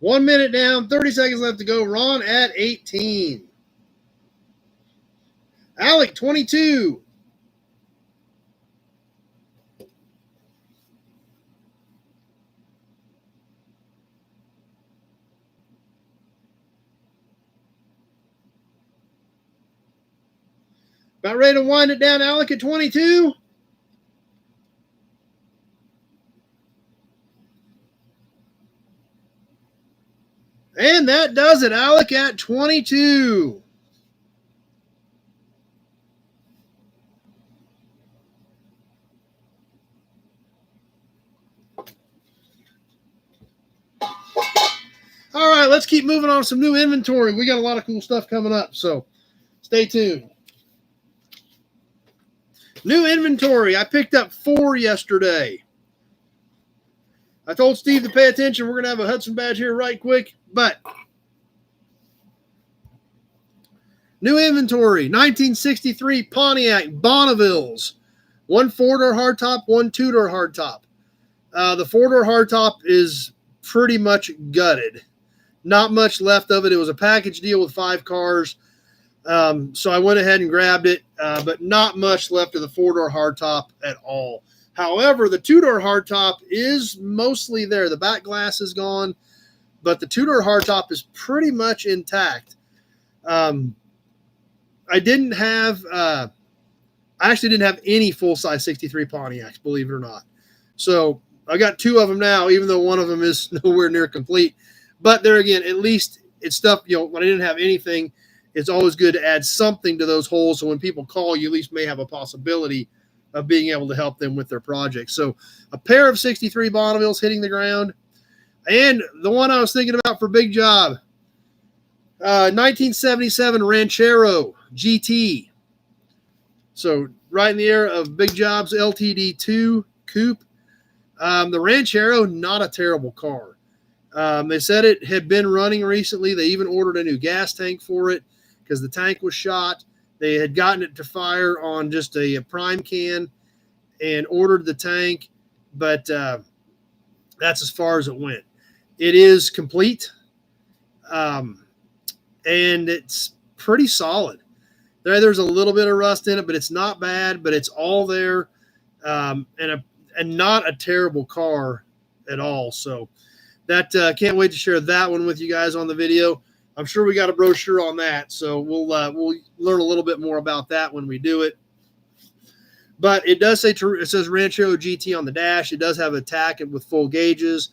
One minute down, 30 seconds left to go. Ron at 18. Alec 22. About ready to wind it down. Alec at 22. And that does it. Alec at 22. All right, let's keep moving on to some new inventory. We got a lot of cool stuff coming up, so stay tuned. New inventory. I picked up 4 yesterday. I told Steve to pay attention. We're going to have a Hudson badge here right quick, but new inventory. 1963 Pontiac Bonnevilles. 1 4-door hardtop, 1 2-door hardtop. The 4-door hardtop is pretty much gutted. Not much left of it. It was a package deal with 5 cars. So I went ahead and grabbed it, but not much left of the 4-door hardtop at all. However, the 2-door hardtop is mostly there. The back glass is gone, but the 2-door hardtop is pretty much intact. I actually didn't have any full-size 63 Pontiacs, believe it or not. So I got 2 of them now, even though one of them is nowhere near complete. But there again, at least it's stuff, when I didn't have anything, it's always good to add something to those holes. So when people call, you at least may have a possibility of being able to help them with their project. So a pair of 63 Bonnevilles hitting the ground. And the one I was thinking about for Big Job, 1977 Ranchero GT. So right in the air of Big Job's LTD2 coupe. The Ranchero, not a terrible car. They said it had been running recently. They even ordered a new gas tank for it because the tank was shot. They had gotten it to fire on just a prime can and ordered the tank, but that's as far as it went. It is complete, and it's pretty solid. There's a little bit of rust in it, but it's not bad, but it's all there, and not a terrible car at all. So that can't wait to share that one with you guys on the video. I'm sure we got a brochure on that, so we'll learn a little bit more about that when we do it. But it does say, it says Ranchero GT on the dash. It does have a tack with full gauges.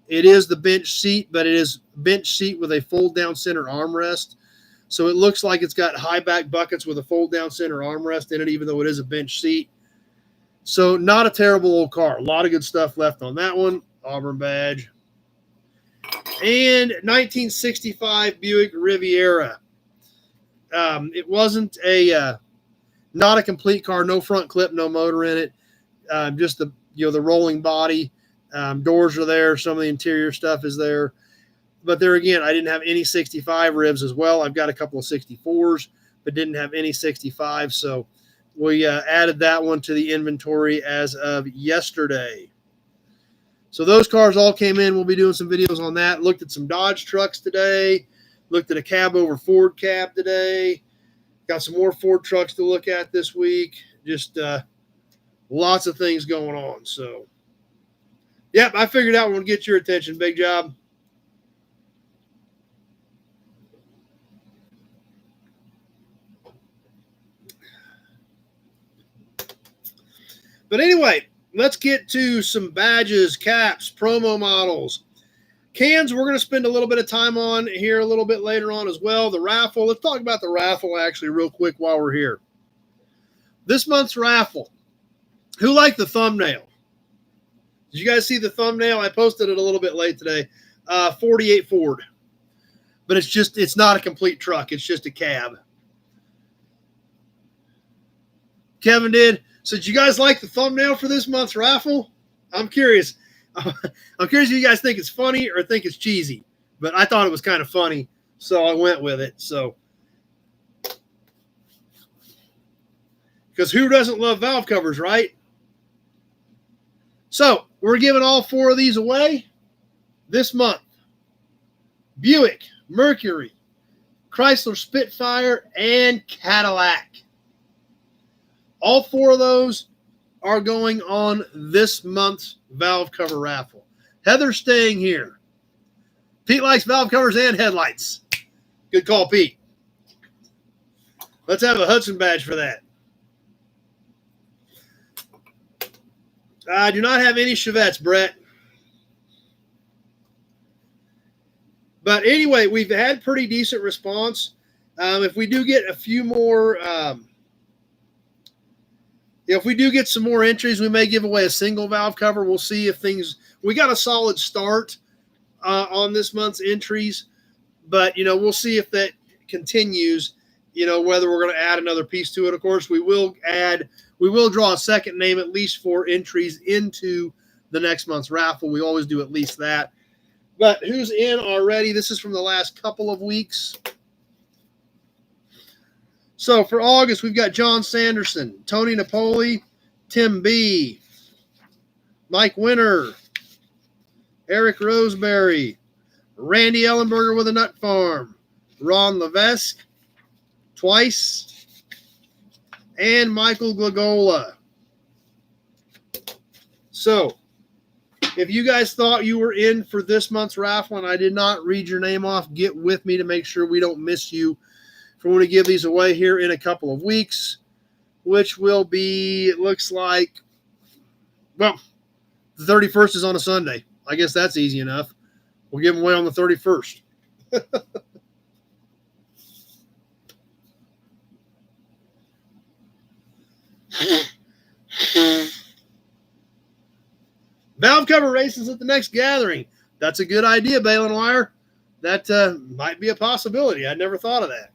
It is the bench seat, but it is bench seat with a fold down center armrest. So it looks like it's got high back buckets with a fold down center armrest in it, even though it is a bench seat. So not a terrible old car. A lot of good stuff left on that one. Auburn badge. And 1965 Buick Riviera. It wasn't not a complete car. No front clip, no motor in it. Just the rolling body. Doors are there. Some of the interior stuff is there. But there again, I didn't have any 65 ribs as well. I've got a couple of 64s, but didn't have any 65. So we added that one to the inventory as of yesterday. So those cars all came in. We'll be doing some videos on that. Looked at some Dodge trucks today. Looked at a cab over Ford cab today. Got some more Ford trucks to look at this week. Just lots of things going on. So, yep, I figured out what would get your attention. Big job. But anyway, let's get to some badges, caps, promo models. Cans, we're going to spend a little bit of time on here a little bit later on as well. The raffle, let's talk about the raffle actually real quick while we're here. This month's raffle, who liked the thumbnail? Did you guys see the thumbnail? I posted it a little bit late today. 48 Ford. But it's not a complete truck. It's just a cab. Kevin did. So did you guys like the thumbnail for this month's raffle? I'm curious. I'm curious if you guys think it's funny or think it's cheesy. But I thought it was kind of funny, so I went with it. So, because who doesn't love valve covers, right? So we're giving all 4 of these away this month. Buick, Mercury, Chrysler Spitfire, and Cadillac. All 4 of those are going on this month's valve cover raffle. Heather's staying here. Pete likes valve covers and headlights. Good call, Pete. Let's have a Hudson badge for that. I do not have any Chevettes, Brett. But anyway, we've had pretty decent response. If we do get a few more... if we do get some more entries, we may give away a single valve cover. We'll see if things... We got a solid start on this month's entries, but, we'll see if that continues, whether we're going to add another piece to it. Of course, we will draw a second name at least for entries into the next month's raffle. We always do at least that. But who's in already? This is from the last couple of weeks. So for August, we've got John Sanderson, Tony Napoli, Tim B., Mike Winter, Eric Roseberry, Randy Ellenberger with a Nut Farm, Ron Levesque, twice, and Michael Glagola. So if you guys thought you were in for this month's raffle and I did not read your name off, get with me to make sure we don't miss you. We're going to give these away here in a couple of weeks, which will be, it looks like, well, the 31st is on a Sunday. I guess that's easy enough. We'll give them away on the 31st. Valve cover races at the next gathering. That's a good idea, Balin Wire. That might be a possibility. I never thought of that.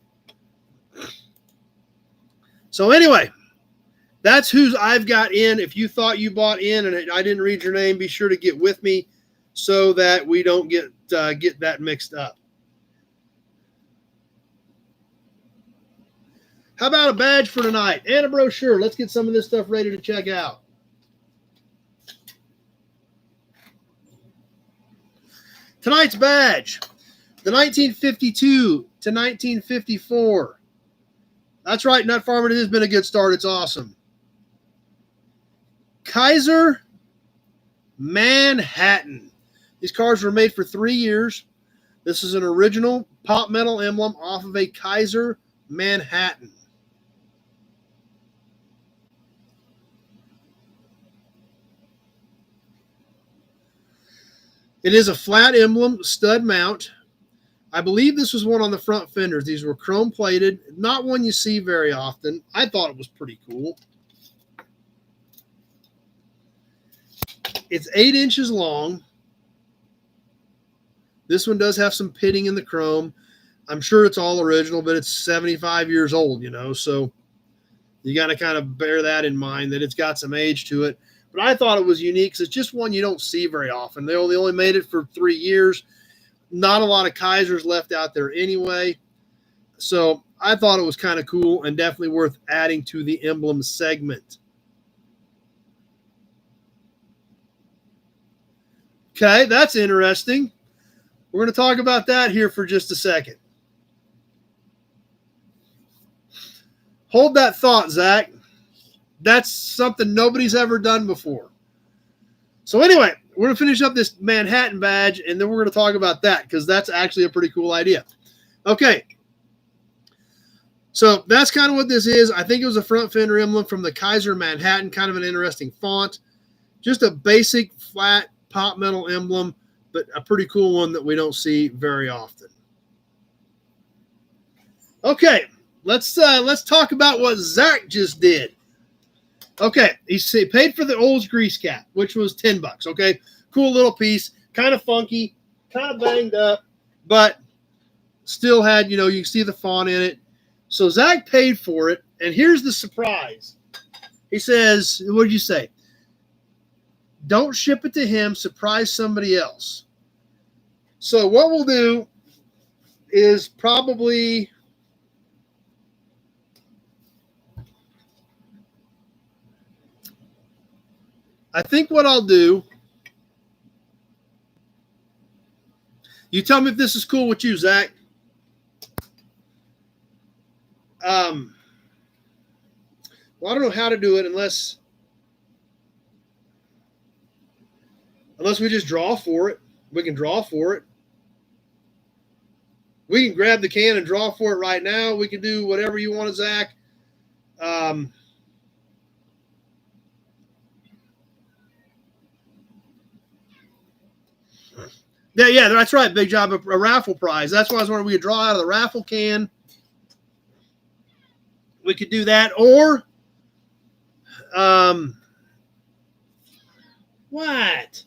So anyway, that's who I've got in. If you thought you bought in and I didn't read your name, be sure to get with me so that we don't get that mixed up. How about a badge for tonight and a brochure? Let's get some of this stuff ready to check out. Tonight's badge, the 1952 to 1954. That's right, Nut Farmer. It has been a good start. It's awesome. Kaiser Manhattan. These cars were made for 3 years. This is an original pop metal emblem off of a Kaiser Manhattan. It is a flat emblem stud mount. I believe this was one on the front fenders. These were chrome plated, not one you see very often. I thought it was pretty cool. It's 8 inches long. This one does have some pitting in the chrome. I'm sure it's all original, but it's 75 years old, you know, so you got to kind of bear that in mind that it's got some age to it. But I thought it was unique because it's just one you don't see very often. They only made it for 3 years. Not a lot of Kaisers left out there anyway. So I thought it was kind of cool and definitely worth adding to the emblem segment. Okay, that's interesting. We're going to talk about that here for just a second. Hold that thought, Zach. That's something nobody's ever done before. So anyway, we're going to finish up this Manhattan badge, and then we're going to talk about that because that's actually a pretty cool idea. Okay. So that's kind of what this is. I think it was a front fender emblem from the Kaiser Manhattan, kind of an interesting font. Just a basic flat pop metal emblem, but a pretty cool one that we don't see very often. Okay, let's talk about what Zach just did. Okay, he paid for the Olds grease cap, which was $10. Okay, cool little piece, kind of funky, kind of banged up, but still had, you know, you can see the font in it. So Zach paid for it, and here's the surprise. He says, what did you say? Don't ship it to him, surprise somebody else. So what we'll do is probably I think what I'll do, you tell me if this is cool with you, Zach. Well, I don't know how to do it unless we just draw for it. We can draw for it. We can grab the can and draw for it right now. We can do whatever you want, Zach. Yeah, that's right. Big job. A raffle prize. That's why I was wondering we could draw out of the raffle can. We could do that, or what?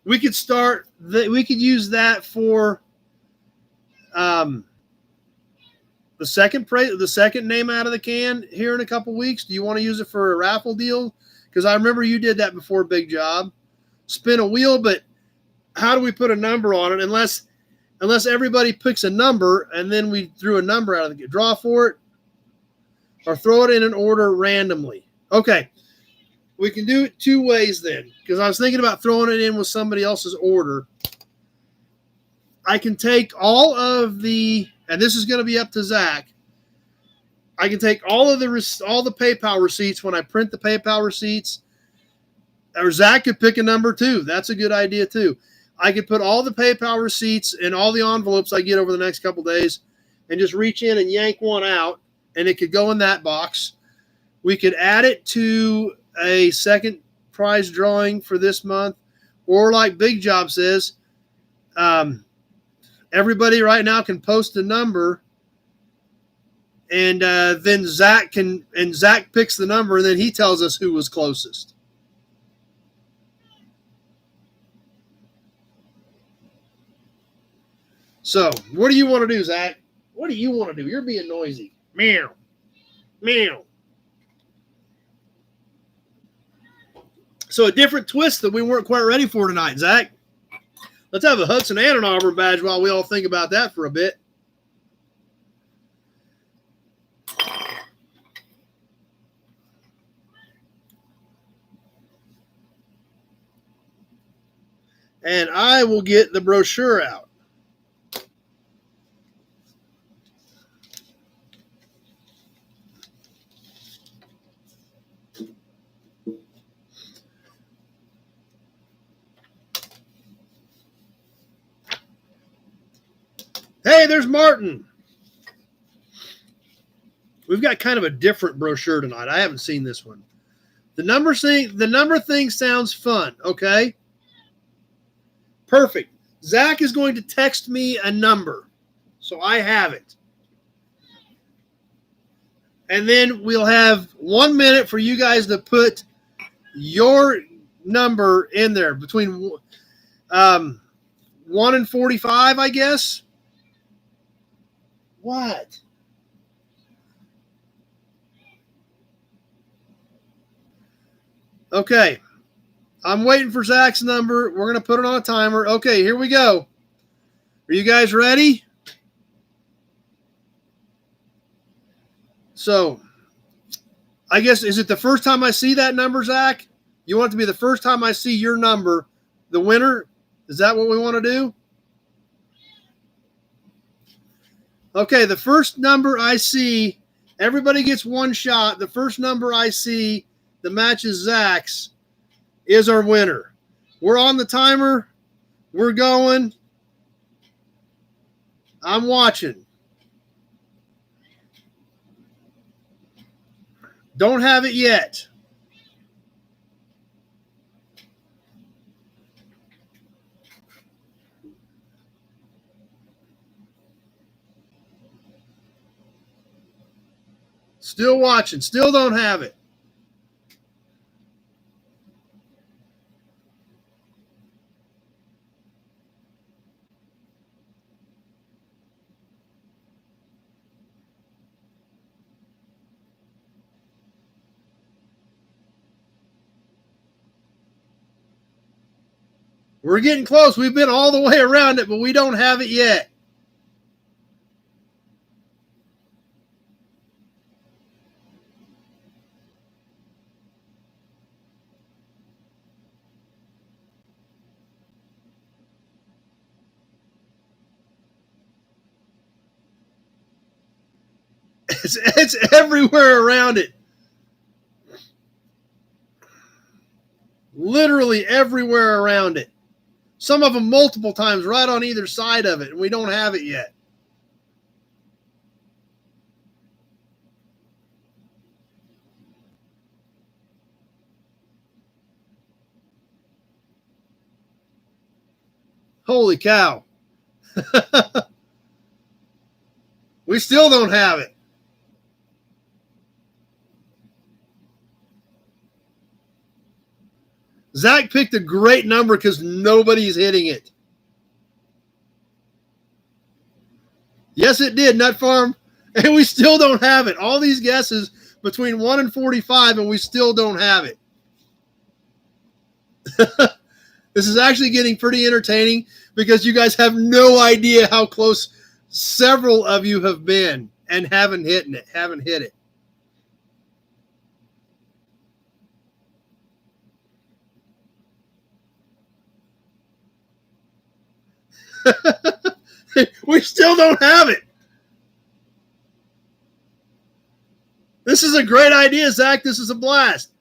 We could start. We could use that for the second name out of the can here in a couple weeks. Do you want to use it for a raffle deal? Because I remember you did that before. Big job. Spin a wheel, but how do we put a number on it? Unless everybody picks a number and then we threw a number out of the draw for it, or throw it in an order randomly. Okay, we can do it 2 ways then. Because I was thinking about throwing it in with somebody else's order. I can take all of the, and this is going to be up to Zach. I can take all the PayPal receipts when I print the PayPal receipts. Or Zach could pick a number too. That's a good idea too. I could put all the PayPal receipts in all the envelopes I get over the next couple days and just reach in and yank one out, and it could go in that box. We could add it to a second prize drawing for this month, or like Big Job says, everybody right now can post a number, and then Zach picks the number, and then he tells us who was closest. So, what do you want to do, Zach? What do you want to do? You're being noisy. Meow. Meow. So, a different twist that we weren't quite ready for tonight, Zach. Let's have a Hudson and an Auburn badge while we all think about that for a bit. And I will get the brochure out. Hey, there's Martin. We've got kind of a different brochure tonight. I haven't seen this one. The number thing sounds fun, okay? Perfect. Zach is going to text me a number, so I have it. And then we'll have 1 minute for you guys to put your number in there between 1 and 45, I guess. What? Okay. I'm waiting for Zach's number. We're going to put it on a timer. Okay, here we go. Are you guys ready? So, I guess, is it the first time I see that number, Zach? You want it to be the first time I see your number, the winner? Is that what we want to do? Okay, the first number I see, everybody gets one shot. The first number I see, the match is Zach's, is our winner. We're on the timer. We're going. I'm watching. Don't have it yet. Still watching. Still don't have it. We're getting close. We've been all the way around it, but we don't have it yet. It's everywhere around it. Literally everywhere around it. Some of them multiple times right on either side of it, and we don't have it yet. Holy cow. We still don't have it. Zach picked a great number because nobody's hitting it. Yes, it did, Nut Farm. And we still don't have it. All these guesses between 1 and 45, and we still don't have it. This is actually getting pretty entertaining because you guys have no idea how close several of you have been and haven't hit it. We still don't have it. This is a great idea, Zach. This is a blast.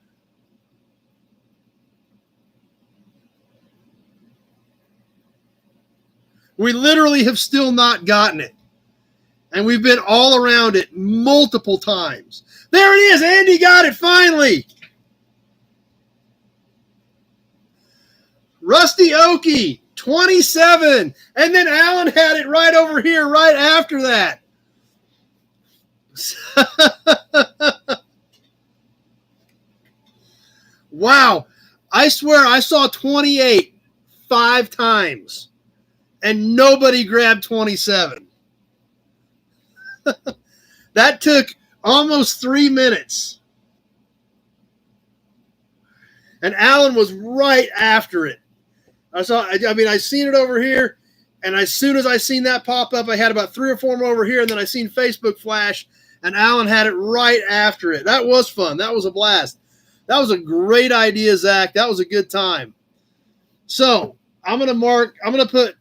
We literally have still not gotten it. And we've been all around it multiple times. There it is. Andy got it finally. Rusty Okie, 27. And then Alan had it right over here right after that. Wow. I swear I saw 28 5 times. And nobody grabbed 27. That took almost 3 minutes. And Alan was right after it. I seen it over here, and as soon as I seen that pop up, I had about 3 or 4 more over here, and then I seen Facebook flash, and Alan had it right after it. That was fun. That was a blast. That was a great idea, Zach. That was a good time. So I'm going to put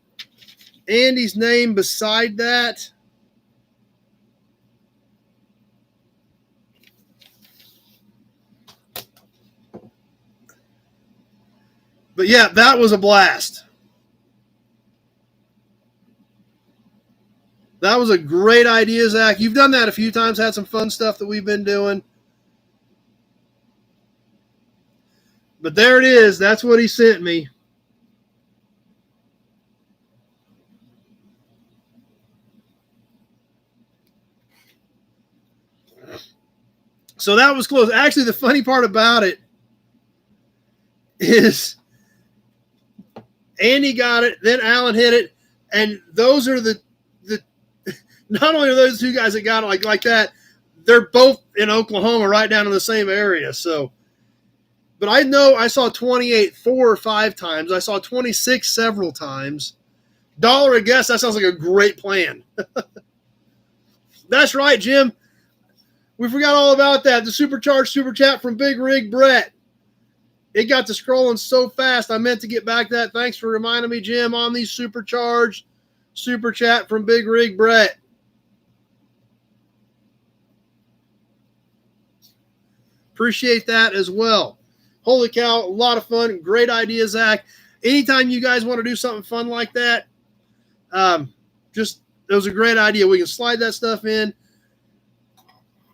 Andy's name beside that. But yeah, that was a blast. That was a great idea, Zach. You've done that a few times, had some fun stuff that we've been doing. But there it is. That's what he sent me. So that was close. Actually, the funny part about it is Andy got it, then Alan hit it, and those are the not only are those two guys that got it like that, they're both in Oklahoma, right down in the same area. So, but I know I saw 28 4 or 5 times. I saw 26 several times. $1 a guess. That sounds like a great plan. That's right, Jim. We forgot all about that. The supercharged super chat from Big Rig Brett. It got to scrolling so fast. I meant to get back to that. Thanks for reminding me, Jim, on the supercharged super chat from Big Rig Brett. Appreciate that as well. Holy cow, a lot of fun. Great idea, Zach. Anytime you guys want to do something fun like that, it was a great idea. We can slide that stuff in.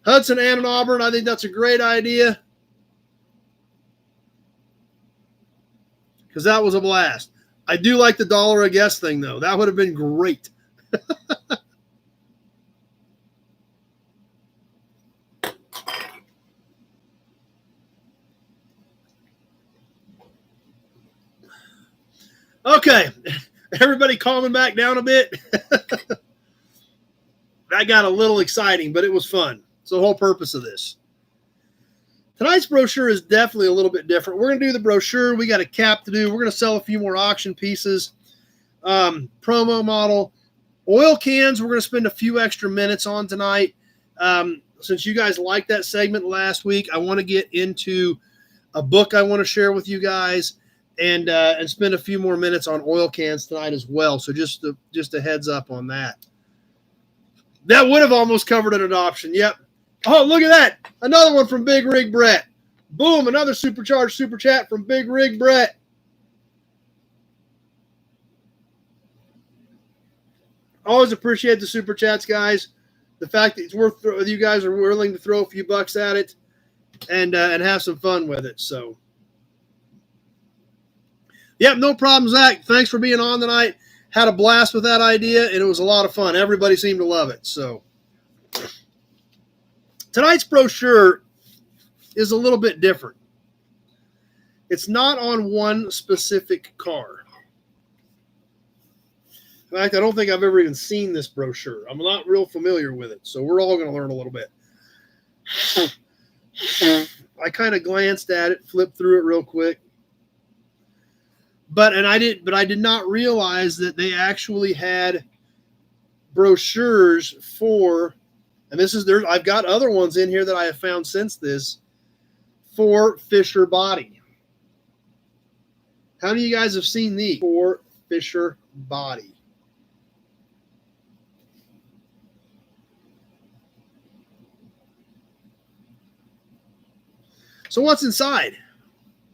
Hudson, Ann, and Auburn, I think that's a great idea. Because that was a blast. I do like the $1 a guess thing, though. That would have been great. Okay. Everybody calming back down a bit. That got a little exciting, but it was fun. It's the whole purpose of this. Tonight's brochure is definitely a little bit different. We're going to do the brochure. We got a cap to do. We're going to sell a few more auction pieces. Promo model. Oil cans, we're going to spend a few extra minutes on tonight. Since you guys liked that segment last week, I want to get into a book I want to share with you guys and spend a few more minutes on oil cans tonight as well. So just a heads up on that. That would have almost covered an adoption. Yep. Oh, look at that. Another one from Big Rig Brett. Boom, another supercharged super chat from Big Rig Brett. Always appreciate the super chats, guys. The fact that it's worth you guys are willing to throw a few bucks at it and have some fun with it. So, yep, no problem, Zach. Thanks for being on tonight. Had a blast with that idea, and it was a lot of fun. Everybody seemed to love it. So, tonight's brochure is a little bit different. It's not on one specific car. In fact, I don't think I've ever even seen this brochure. I'm not real familiar with it, so we're all going to learn a little bit. I kind of glanced at it, flipped through it real quick. But I did not realize that they actually had brochures for, and this is there. I've got other ones in here that I have found since this for Fisher Body. How many of you guys have seen these for Fisher Body? So what's inside?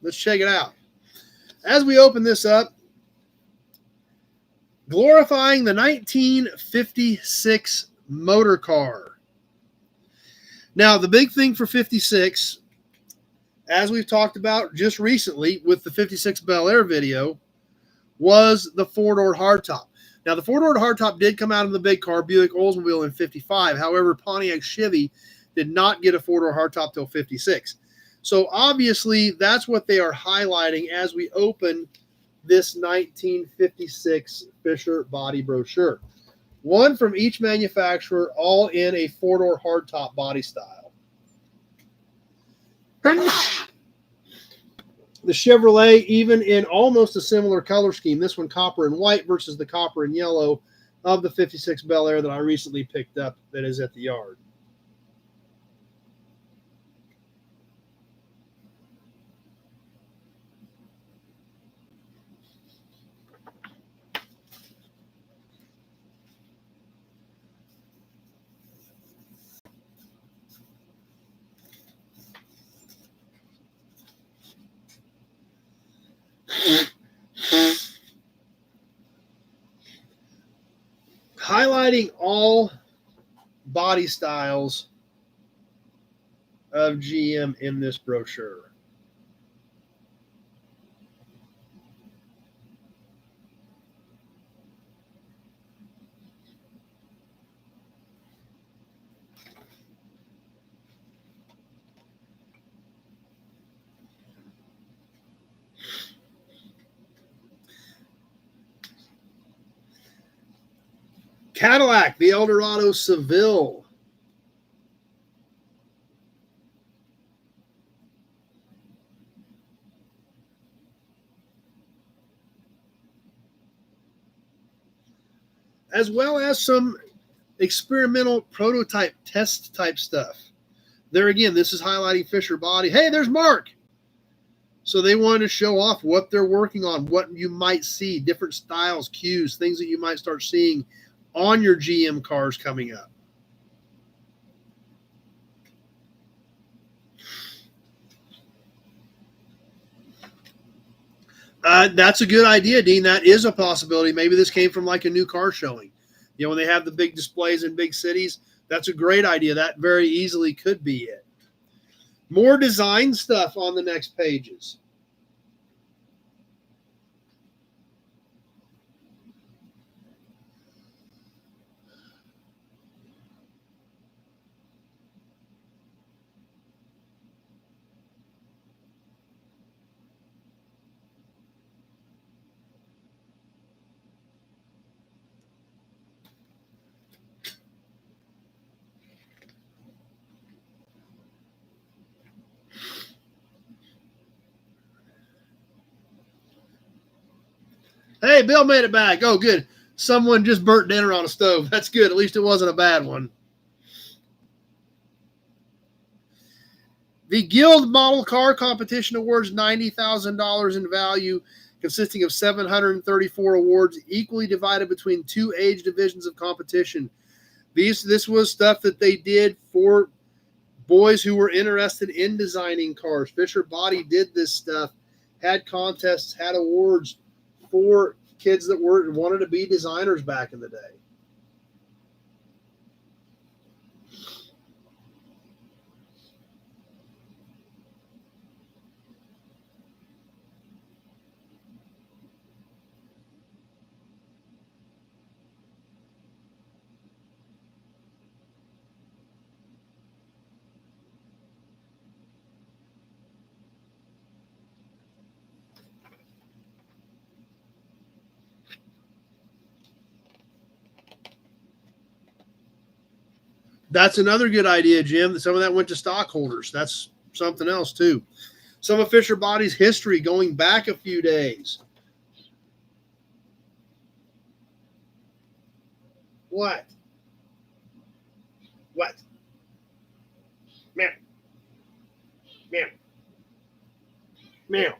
Let's check it out. As we open this up, glorifying the 1956 motor car. Now, the big thing for 56, as we've talked about just recently with the 56 Bel Air video, was the four-door hardtop. Now, the four-door hardtop did come out of the big car, Buick Oldsmobile, in 55. However, Pontiac Chevy did not get a four-door hardtop till 56. So obviously, that's what they are highlighting as we open this 1956 Fisher Body brochure. One from each manufacturer, all in a four-door hardtop body style. The Chevrolet, even in almost a similar color scheme, this one copper and white versus the copper and yellow of the 56 Bel Air that I recently picked up that is at the yard. Highlighting all body styles of GM in this brochure. Cadillac, the Eldorado Seville. As well as some experimental prototype test type stuff. There again, this is highlighting Fisher Body. Hey, there's Mark. So they wanted to show off what they're working on, what you might see, different styles, cues, things that you might start seeing on your GM cars coming up. That's a good idea, Dean. That is a possibility. Maybe this came from like a new car showing. You know, when they have the big displays in big cities, that's a great idea. That very easily could be it. More design stuff on the next pages. Hey, Bill made it back. Oh, good. Someone just burnt dinner on a stove. That's good. At least it wasn't a bad one. The Guild Model Car Competition awards $90,000 in value, consisting of 734 awards, equally divided between 2 age divisions of competition. This was stuff that they did for boys who were interested in designing cars. Fisher Body did this stuff, had contests, had awards for kids that wanted to be designers back in the day. That's another good idea, Jim. Some of that went to stockholders. That's something else, too. Some of Fisher Body's history going back a few days. What? What? Meow. Meow. Meow.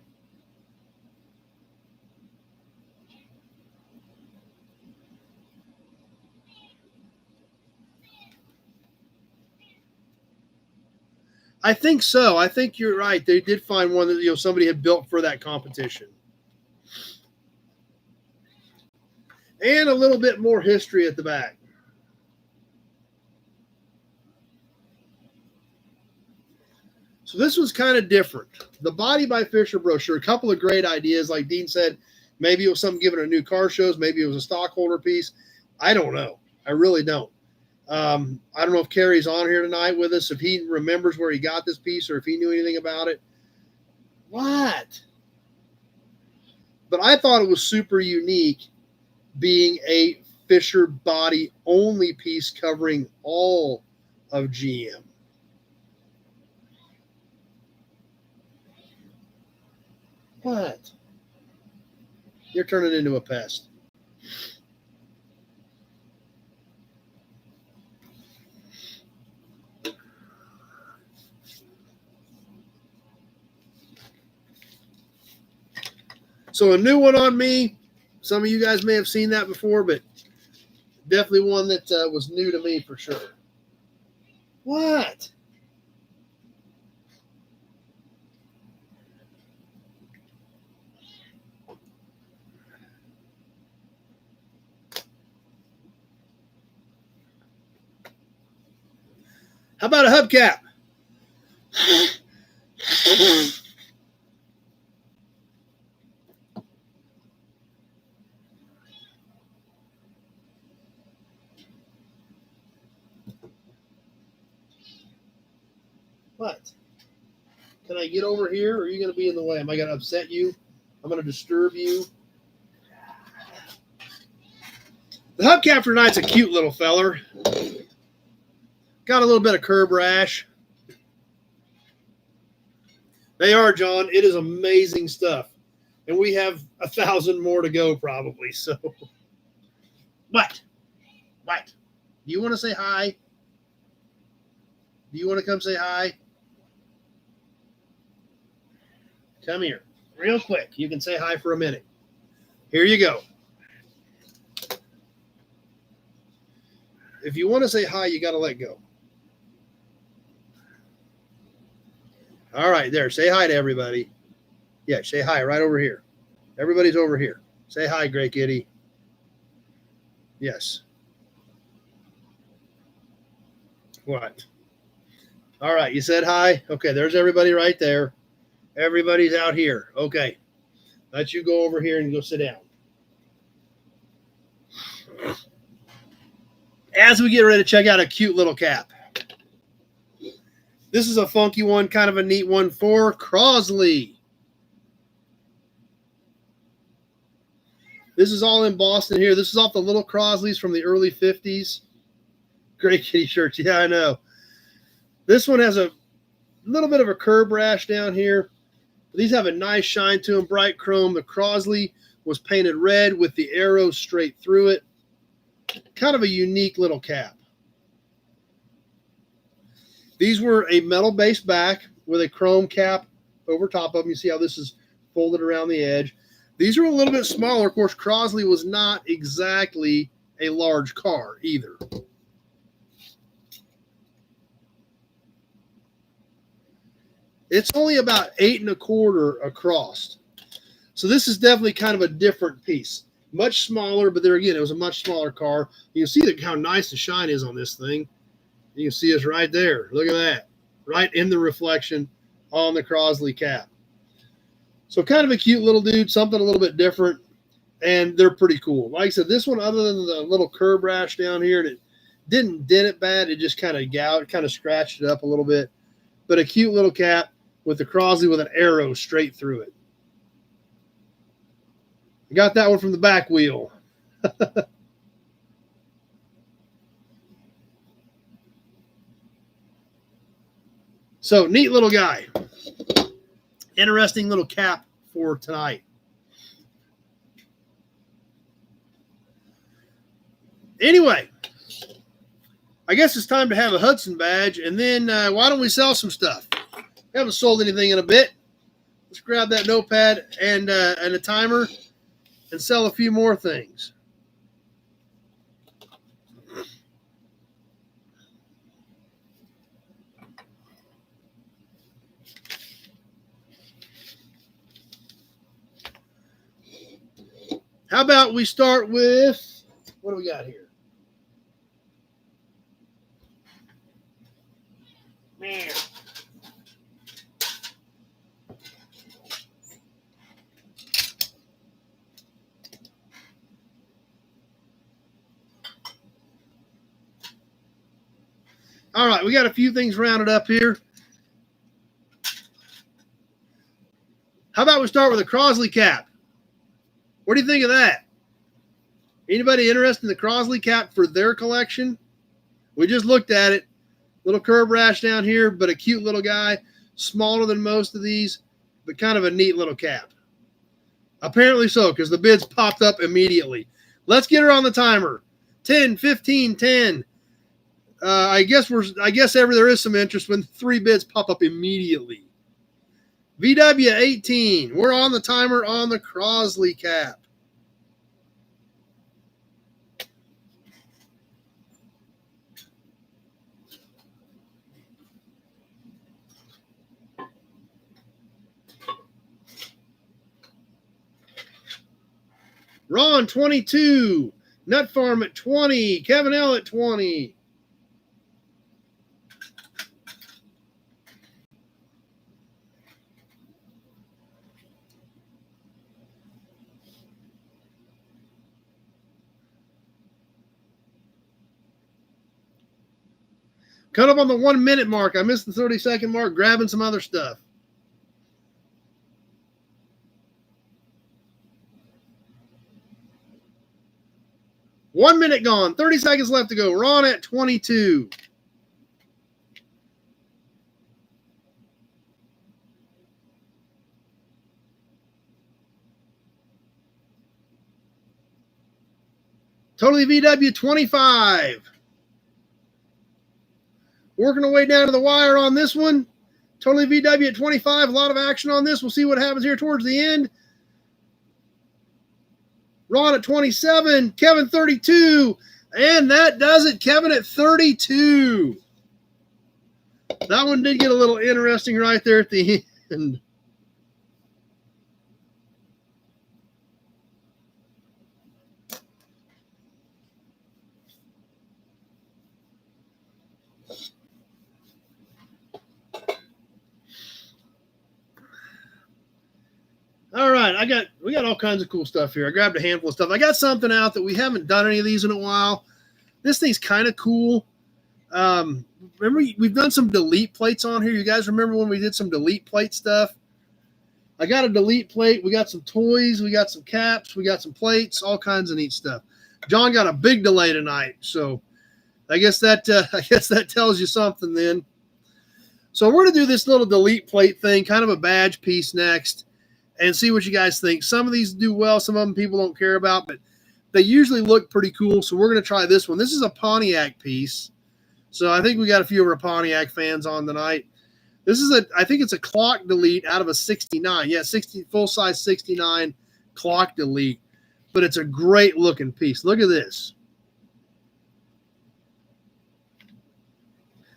I think so. I think you're right. They did find one that somebody had built for that competition. And a little bit more history at the back. So this was kind of different. The Body by Fisher brochure, a couple of great ideas. Like Dean said, maybe it was something given a new car shows. Maybe it was a stockholder piece. I don't know. I really don't. I don't know if Kerry's on here tonight with us, if he remembers where he got this piece or if he knew anything about it. What? But I thought it was super unique being a Fisher Body only piece covering all of GM. What? You're turning into a pest. So a new one on me. Some of you guys may have seen that before, but definitely one that was new to me for sure. What? How about a hubcap? What? Can I get over here, or are you going to be in the way? Am I going to upset you? I'm going to disturb you. The hubcap tonight's a cute little feller. Got a little bit of curb rash. They are, John. It is amazing stuff. And we have 1,000 more to go probably. So, what? What? Do you want to say hi? Do you want to come say hi? Come here. Real quick. You can say hi for a minute. Here you go. If you want to say hi, you got to let go. All right, there. Say hi to everybody. Yeah, say hi right over here. Everybody's over here. Say hi, Gray Kitty. Yes. What? All right, you said hi. Okay, there's everybody right there. Everybody's out here. Okay. Let you go over here and go sit down. As we get ready to check out a cute little cap. This is a funky one, kind of a neat one for Crosley. This is all in Boston here. This is off the little Crosleys from the early 50s. Great kitty shirts. Yeah, I know. This one has a little bit of a curb rash down here. These have a nice shine to them, bright chrome. The Crosley was painted red with the arrow straight through it. Kind of a unique little cap. These were a metal-based back with a chrome cap over top of them. You see how this is folded around the edge. These are a little bit smaller. Of course, Crosley was not exactly a large car either. It's only about 8 1/4 across. So this is definitely kind of a different piece. Much smaller, but there again, it was a much smaller car. You can see how nice the shine is on this thing. You can see us right there. Look at that. Right in the reflection on the Crosley cap. So kind of a cute little dude, something a little bit different, and they're pretty cool. Like I said, this one, other than the little curb rash down here, it didn't dent it bad. It just kind of gouged, kind of scratched it up a little bit. But a cute little cap with the Crosley with an arrow straight through it. I got that one from the back wheel. So, neat little guy. Interesting little cap for tonight. Anyway, I guess it's time to have a Hudson badge, and then why don't we sell some stuff? We haven't sold anything in a bit. Let's grab that notepad and a timer and sell a few more things. How about we start with, what do we got here? Man. All right, we got a few things rounded up here. How about we start with a Crosley cap? What do you think of that? Anybody interested in the Crosley cap for their collection? We just looked at it. Little curb rash down here, but a cute little guy. Smaller than most of these, but kind of a neat little cap. Apparently so, because the bids popped up immediately. Let's get her on the timer. 10, 15, 10. I guess there is some interest when 3 bids pop up immediately. VW 18. We're on the timer on the Crosley cap. Ron 22. Nut Farm at 20. Kevin L at 20. Cut up on the 1 minute mark. I missed the 30-second mark, grabbing some other stuff. 1 minute gone. 30 seconds left to go. Ron at 22. Totally VW 25. Working our way down to the wire on this one. Totally VW at 25. A lot of action on this. We'll see what happens here towards the end. Ron at 27. Kevin 32. And that does it. Kevin at 32. That one did get a little interesting right there at the end. All right, we got all kinds of cool stuff here. I grabbed a handful of stuff. I got something out that we haven't done any of these in a while. This thing's kind of cool. Remember, we've done some delete plates on here. You guys remember when we did some delete plate stuff? I got a delete plate. We got some toys. We got some caps. We got some plates. All kinds of neat stuff. John got a big delay tonight, so I guess that tells you something then. So we're gonna do this little delete plate thing, kind of a badge piece next, and see what you guys think. Some of these do well. Some of them people don't care about, but they usually look pretty cool. So we're gonna try this one. This is a Pontiac piece. So I think we got a few of our Pontiac fans on tonight. This is I think it's a clock delete out of a 69. Yeah, 60 full-size 69 clock delete. But it's a great looking piece. Look at this.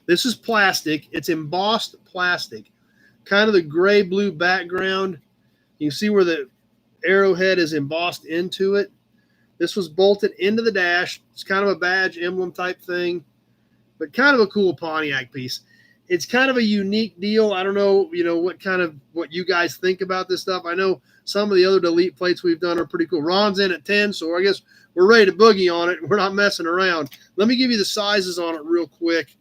This is plastic. It's embossed plastic. Kind of the gray-blue background. You can see where the arrowhead is embossed into it. This was bolted into the dash. It's kind of a badge emblem type thing. But kind of a cool Pontiac piece. It's kind of a unique deal. I don't know, what you guys think about this stuff. I know some of the other delete plates we've done are pretty cool. Ron's in at 10, so I guess we're ready to boogie on it. We're not messing around. Let me give you the sizes on it real quick.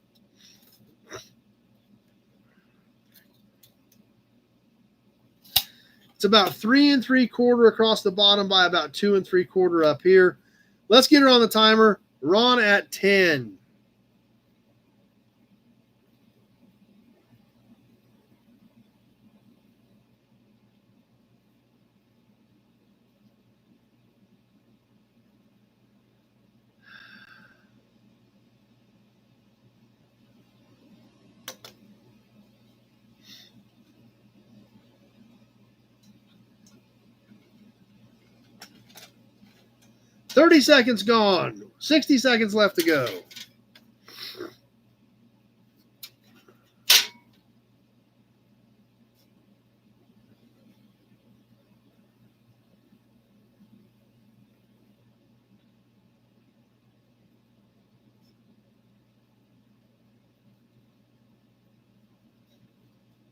It's about 3 3/4 across the bottom by about 2 3/4 up here. Let's get her on the timer. Ron at 10. $30 seconds gone. 60 seconds left to go.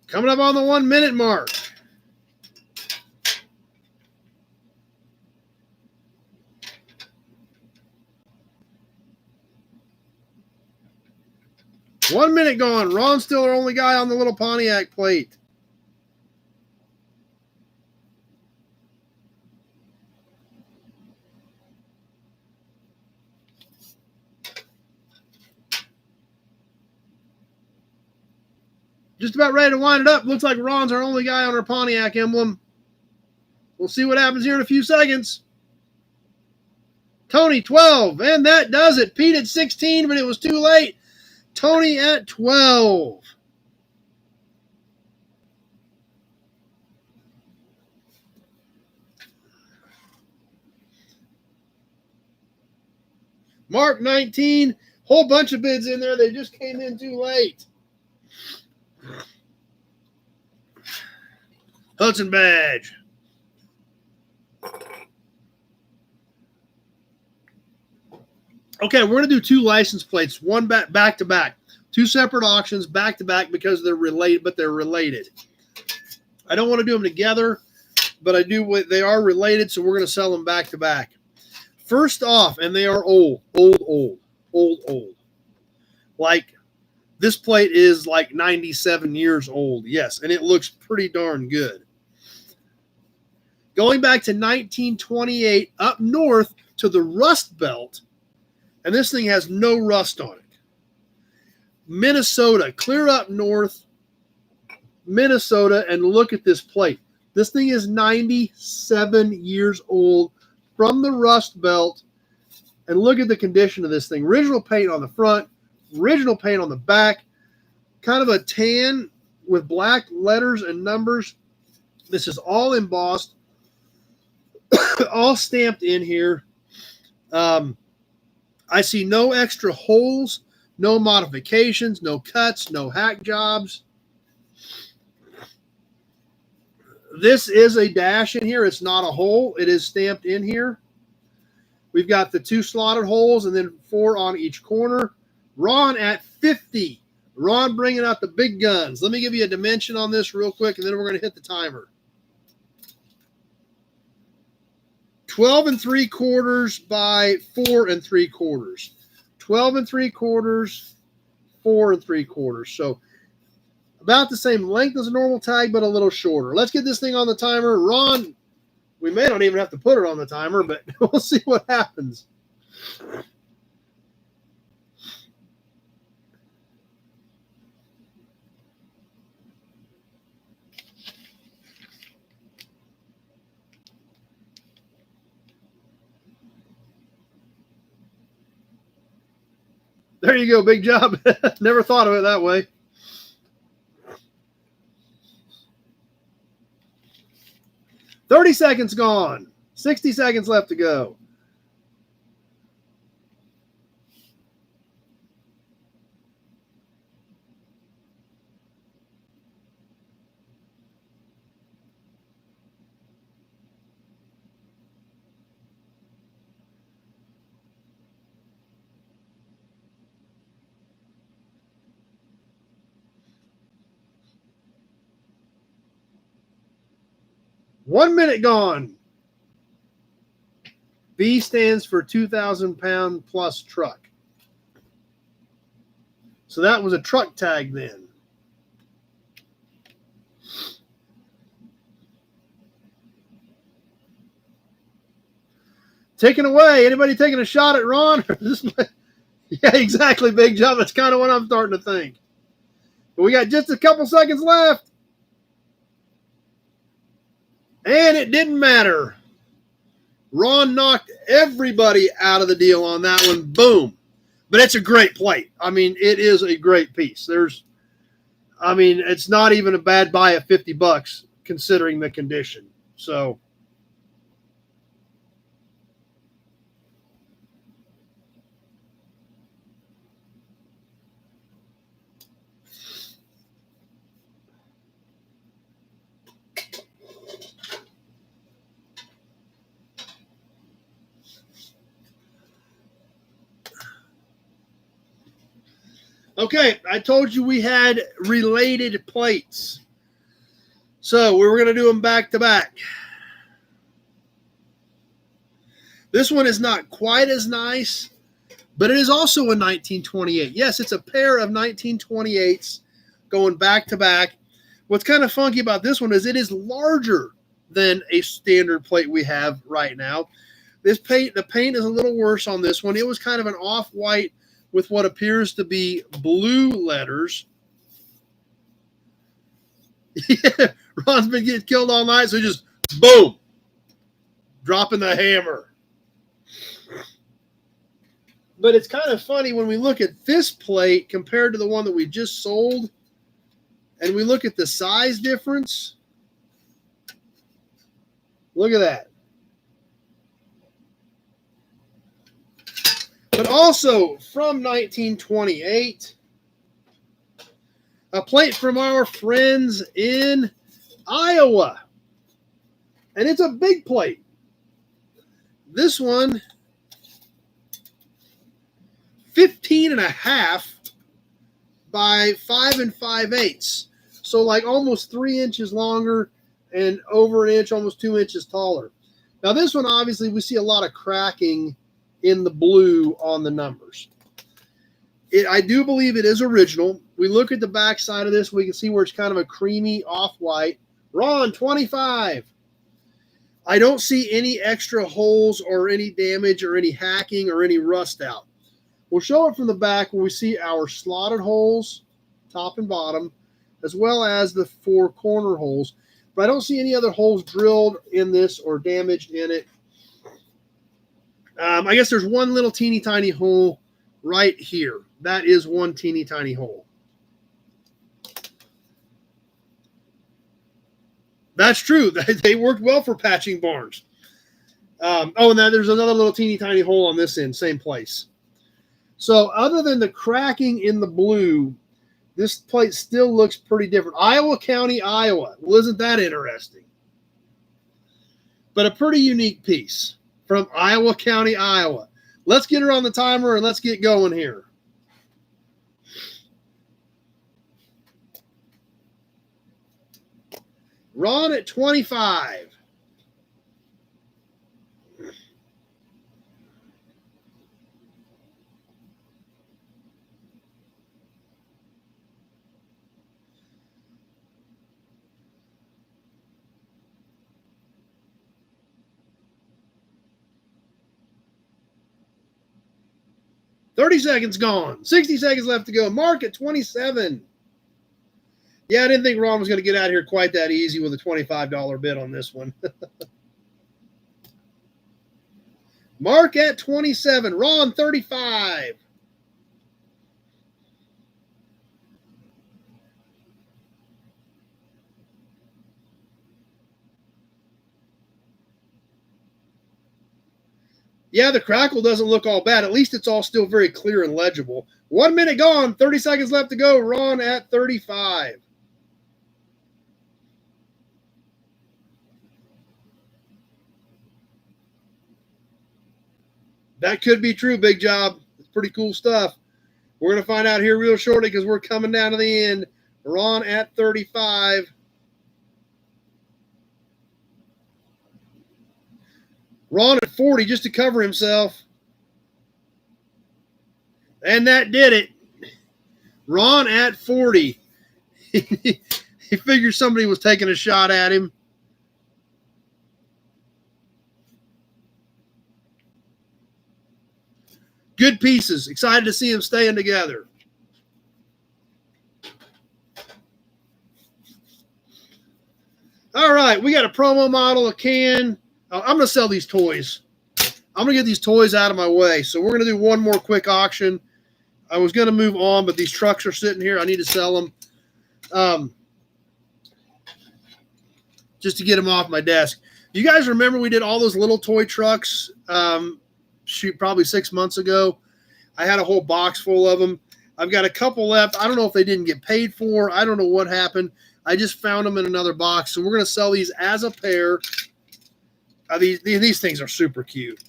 Coming up on the 1 minute mark. One minute gone. Ron's still our only guy on the little Pontiac plate. Just about ready to wind it up. Looks like Ron's our only guy on our Pontiac emblem. We'll see what happens here in a few seconds. Tony, 12. And that does it. Pete at 16, but it was too late. Tony at 12. Mark, 19. Whole bunch of bids in there. They just came in too late. Hudson badge. Okay, we're going to do 2 license plates, one back to back. 2 separate auctions back to back because they're related, but they're related. I don't want to do them together, but they are related, so we're going to sell them back to back. First off, and they are old. Like, this plate is like 97 years old, yes, and it looks pretty darn good. Going back to 1928, up north to the Rust Belt, And this thing has no rust on it. Minnesota, clear up north, Minnesota, and look at this plate. This thing is 97 years old from the Rust Belt. And look at the condition of this thing. Original paint on the front, original paint on the back, kind of a tan with black letters and numbers. This is all embossed, all stamped in here. I see no extra holes, no modifications, no cuts, no hack jobs. This is a dash in here. It's not a hole. It is stamped in here. We've got the 2 slotted holes and then 4 on each corner. Ron at 50. Ron bringing out the big guns. Let me give you a dimension on this real quick, and then we're going to hit the timer. 12 3/4 by 4 3/4. 12 3/4, 4 3/4. So about the same length as a normal tag, but a little shorter. Let's get this thing on the timer. Ron, we may not even have to put it on the timer, but we'll see what happens. There you go. Big job. Never thought of it that way. $30 seconds gone. 60 seconds left to go. One minute gone. B stands for 2,000-pound plus truck. So that was a truck tag then. Taking away. Anybody taking a shot at Ron? Yeah, exactly, Big Job. That's kind of what I'm starting to think. But we got just a couple seconds left. And it didn't matter. Ron knocked everybody out of the deal on that one. Boom. But it's a great plate. I mean, it is a great piece. It's not even a bad buy at $50 considering the condition. So okay, I told you we had related plates. So we were going to do them back to back. This one is not quite as nice, but it is also a 1928. Yes, it's a pair of 1928s going back to back. What's kind of funky about this one is it is larger than a standard plate we have right now. The paint is a little worse on this one. It was kind of an off-white with what appears to be blue letters. Yeah, Ron's been getting killed all night, so just boom, dropping the hammer. But it's kind of funny when we look at this plate compared to the one that we just sold, and we look at the size difference. Look at that. But also from 1928, a plate from our friends in Iowa. And it's a big plate. This one, 15.5 by 5 5/8. So like almost 3 inches longer and over an inch, almost 2 inches taller. Now this one, obviously, we see a lot of cracking in the blue on the numbers. I do believe it is original. We look at the back side of this, we can see where it's kind of a creamy off-white. Ron, 25. I don't see any extra holes or any damage or any hacking or any rust out. We'll show it from the back when we see our slotted holes, top and bottom, as well as the 4 corner holes. But I don't see any other holes drilled in this or damaged in it. I guess there's one little teeny tiny hole right here. That is one teeny tiny hole. That's true. They worked well for patching barns. Oh, and then there's another little teeny tiny hole on this end, same place. So other than the cracking in the blue, this plate still looks pretty different. Iowa County, Iowa. Well, isn't that interesting? But a pretty unique piece from Iowa County, Iowa. Let's get her on the timer and let's get going here. Ron at 25. $30 seconds gone. 60 seconds left to go. Mark at 27. Yeah, I didn't think Ron was going to get out here quite that easy with a $25 bid on this one. Mark at 27. Ron, 35. Yeah, the crackle doesn't look all bad. At least it's all still very clear and legible. 1 minute gone. 30 seconds left to go. Ron at 35. That could be true, Big Job. It's pretty cool stuff. We're going to find out here real shortly because we're coming down to the end. Ron at 35. Ron at 40 just to cover himself. And that did it. Ron at 40. He figured somebody was taking a shot at him. Good pieces. Excited to see them staying together. All right, we got a promo model, a can. I'm going to sell these toys. I'm going to get these toys out of my way. So we're going to do one more quick auction. I was going to move on, but these trucks are sitting here. I need to sell them just to get them off my desk. You guys remember we did all those little toy trucks probably 6 months ago? I had a whole box full of them. I've got a couple left. I don't know if they didn't get paid for. I don't know what happened. I just found them in another box. So we're going to sell these as a pair. These things are super cute.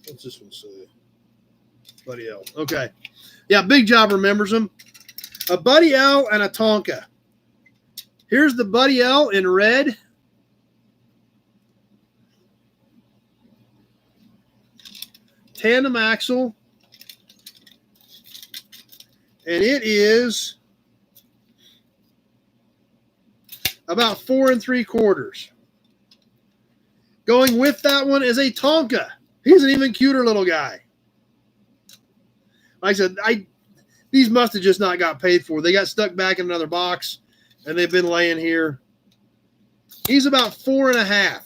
What's this one say? Buddy L. Okay. Yeah, Big Job remembers them. A Buddy L and a Tonka. Here's the Buddy L in red. Tandem axle. And it is about 4 3/4. Going with that one is a Tonka. He's an even cuter little guy. Like I said, these must have just not got paid for. They got stuck back in another box, and they've been laying here. He's about 4 1/2.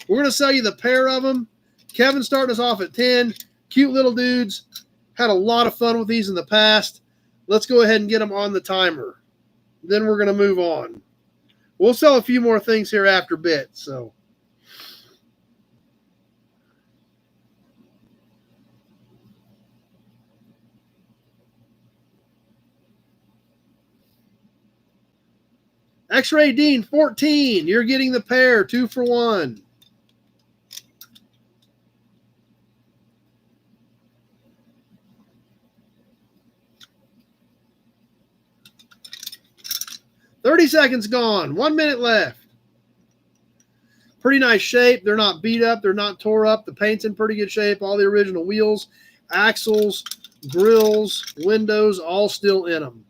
We're going to sell you the pair of them. Kevin's starting us off at 10. Cute little dudes. Had a lot of fun with these in the past. Let's go ahead and get them on the timer. Then we're going to move on. We'll sell a few more things here after bit. So. X-Ray Dean, 14. You're getting the pair, 2 for 1. $30 seconds gone. 1 minute left. Pretty nice shape. They're not beat up. They're not tore up. The paint's in pretty good shape. All the original wheels, axles, grills, windows, all still in them.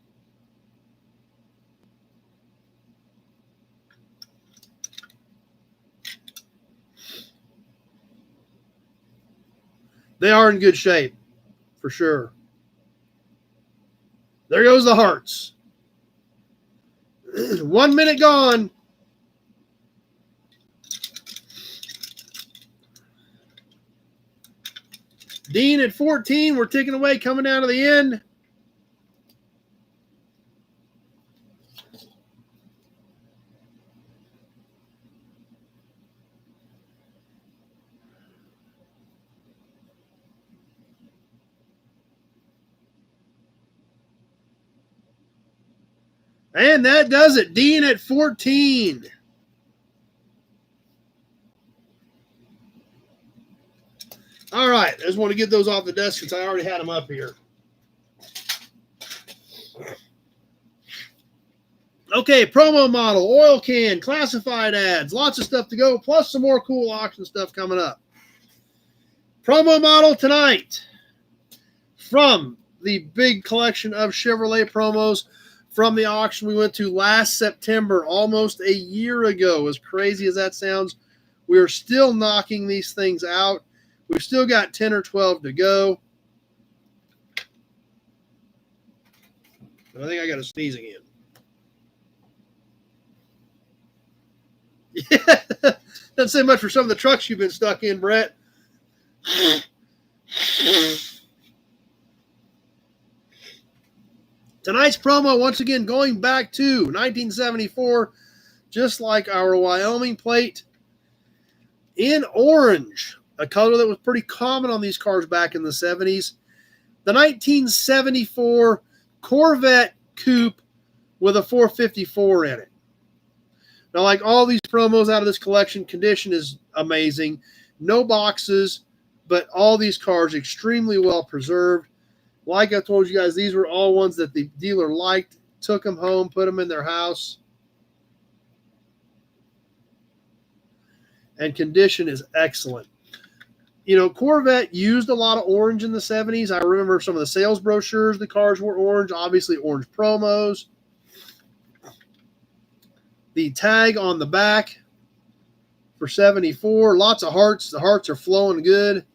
They are in good shape, for sure. There goes the hearts. 1 minute gone. Dean at 14. We're ticking away, coming down to the end. And that does it. Dean at 14. All right. I just want to get those off the desk since I already had them up here. Okay, promo model, oil can, classified ads, lots of stuff to go, plus some more cool auction stuff coming up. Promo model tonight from the big collection of Chevrolet promos from the auction we went to last September, almost a year ago. As crazy as that sounds, we are still knocking these things out. We've still got 10 or 12 to go. I think I got to sneeze again. Yeah, doesn't say much for some of the trucks you've been stuck in, Brett. Tonight's promo, once again, going back to 1974, just like our Wyoming plate, in orange, a color that was pretty common on these cars back in the 70s. The 1974 Corvette Coupe with a 454 in it. Now, like all these promos out of this collection, condition is amazing. No boxes, but all these cars extremely well preserved. Like I told you guys, these were all ones that the dealer liked, took them home, put them in their house. And condition is excellent. You know, Corvette used a lot of orange in the 70s. I remember some of the sales brochures, the cars were orange, obviously orange promos. The tag on the back for 74. Lots of hearts. The hearts are flowing good.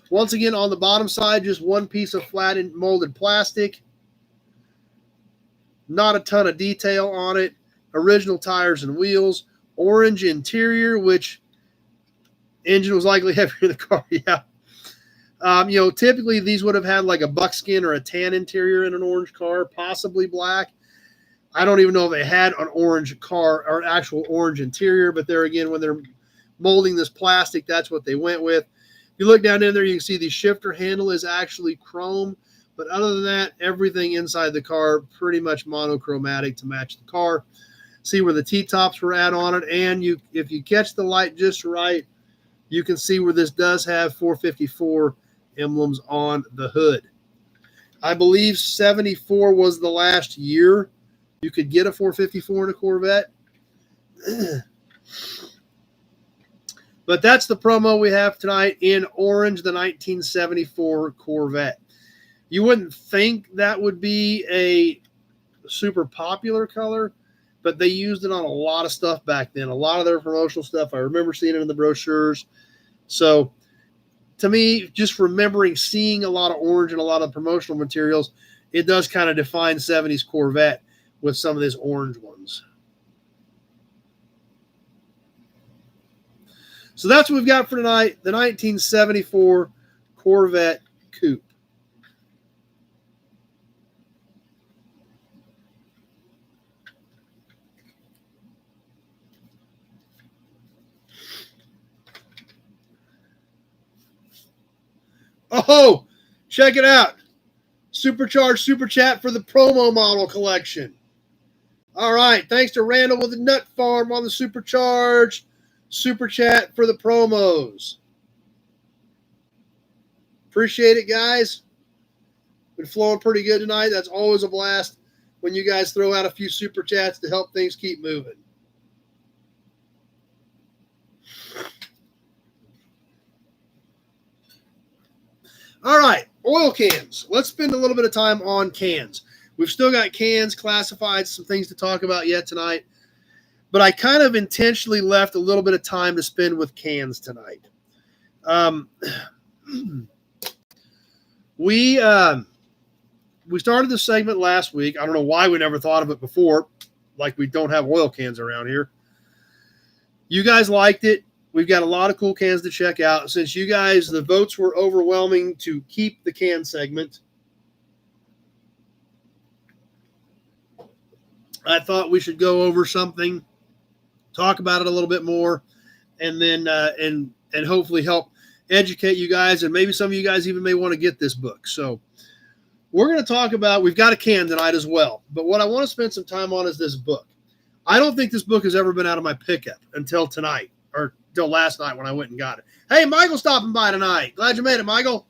Once again, on the bottom side, just one piece of flat molded plastic. Not a ton of detail on it. Original tires and wheels. Orange interior, which engine was likely heavier in the car. Yeah. You know, typically these would have had like a buckskin or a tan interior in an orange car, possibly black. I don't even know if they had an orange car or an actual orange interior, but there again, when they're molding this plastic, that's what they went with. If you look down in there, you can see the shifter handle is actually chrome, but other than that, everything inside the car pretty much monochromatic to match the car. See where the T-tops were at on it, and if you catch the light just right, you can see where this does have 454 emblems on the hood. I believe 74 was the last year you could get a 454 in a Corvette. But that's the promo we have tonight in orange, the 1974 Corvette. You wouldn't think that would be a super popular color, but they used it on a lot of stuff back then. A lot of their promotional stuff. I remember seeing it in the brochures. So to me, just remembering seeing a lot of orange and a lot of promotional materials, it does kind of define 70s Corvette with some of these orange ones. So that's what we've got for tonight, the 1974 Corvette Coupe. Oh, check it out. Supercharged Super Chat for the promo model collection. All right. Thanks to Randall with the Nut Farm on the Supercharged Super Chat for the promos. Appreciate it, guys. Been flowing pretty good tonight. That's always a blast when you guys throw out a few Super Chats to help things keep moving. All right, oil cans. Let's spend a little bit of time on cans. We've still got cans, classified, some things to talk about yet tonight. But I kind of intentionally left a little bit of time to spend with cans tonight. Um, we started this segment last week. I don't know why we never thought of it before, like we don't have oil cans around here. You guys liked it. We've got a lot of cool cans to check out. Since you guys, the votes were overwhelming to keep the can segment, I thought we should go over something, talk about it a little bit more, and then and hopefully help educate you guys. And maybe some of you guys even may want to get this book. So we're going to talk about, we've got a can tonight as well. But what I want to spend some time on is this book. I don't think this book has ever been out of my pickup until tonight, or till last night when I went and got it. Hey, Michael's stopping by tonight. Glad you made it, Michael.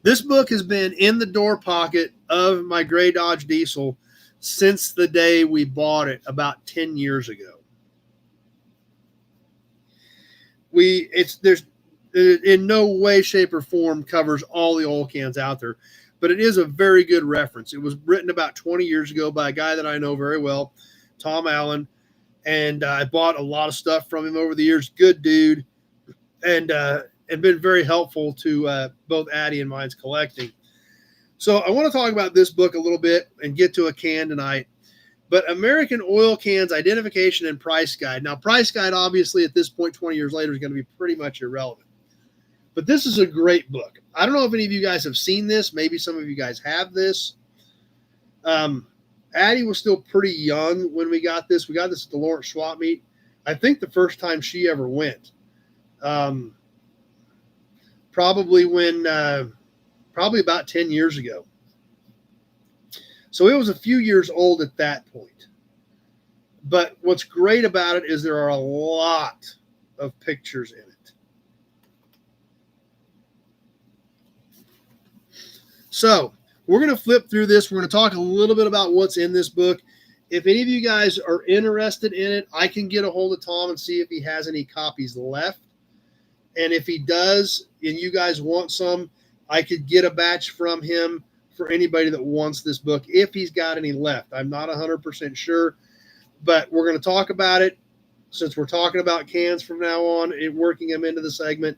This book has been in the door pocket of my gray Dodge Diesel since the day we bought it about 10 years ago. There's in no way, shape, or form covers all the oil cans out there, but it is a very good reference. It was written about 20 years ago by a guy that I know very well, Tom Allen, and I bought a lot of stuff from him over the years. Good dude, and been very helpful to both Addie and mine's collecting. So I want to talk about this book a little bit and get to a can tonight. But American Oil Cans Identification and Price Guide. Now, Price Guide, obviously, at this point, 20 years later, is going to be pretty much irrelevant. But this is a great book. I don't know if any of you guys have seen this. Maybe some of you guys have this. Addie was still pretty young when we got this. We got this at the Lawrence Swap Meet. I think the first time she ever went. Probably about 10 years ago. So it was a few years old at that point. But what's great about it is there are a lot of pictures in it. So we're going to flip through this. We're going to talk a little bit about what's in this book. If any of you guys are interested in it, I can get a hold of Tom and see if he has any copies left. And if he does, and you guys want some, I could get a batch from him for anybody that wants this book, if he's got any left. I'm not 100% sure, but we're going to talk about it since we're talking about cans from now on and working them into the segment.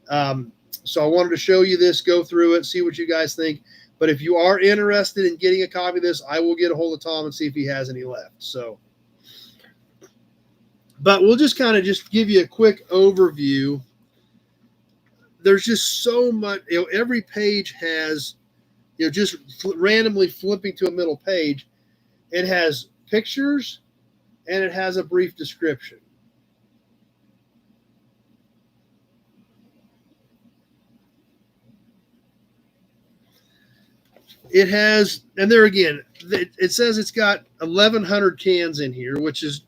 So I wanted to show you this, go through it, see what you guys think. But if you are interested in getting a copy of this, I will get a hold of Tom and see if he has any left. So, but we'll just kind of just give you a quick overview. There's just so much, every page has, just randomly flipping to a middle page, it has pictures and it has a brief description. It has, and there again, it says it's got 1,100 cans in here, which is,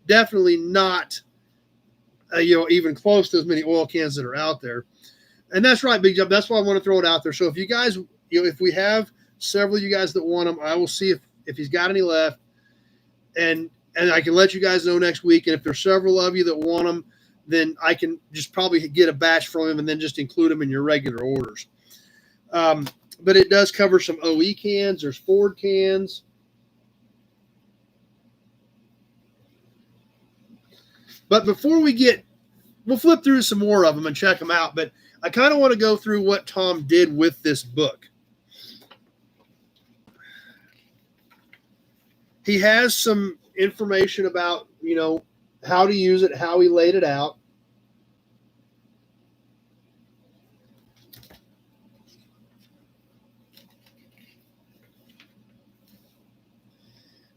definitely not, even close to as many oil cans that are out there. And that's right, Big Jump. That's why I want to throw it out there. So if you guys, if we have several of you guys that want them, I will see if he's got any left, and I can let you guys know next week. And if there's several of you that want them, then I can just probably get a batch from him and then just include them in your regular orders. But it does cover some OE cans. There's Ford cans. But before we'll flip through some more of them and check them out. But I kind of want to go through what Tom did with this book. He has some information about, how to use it, how he laid it out.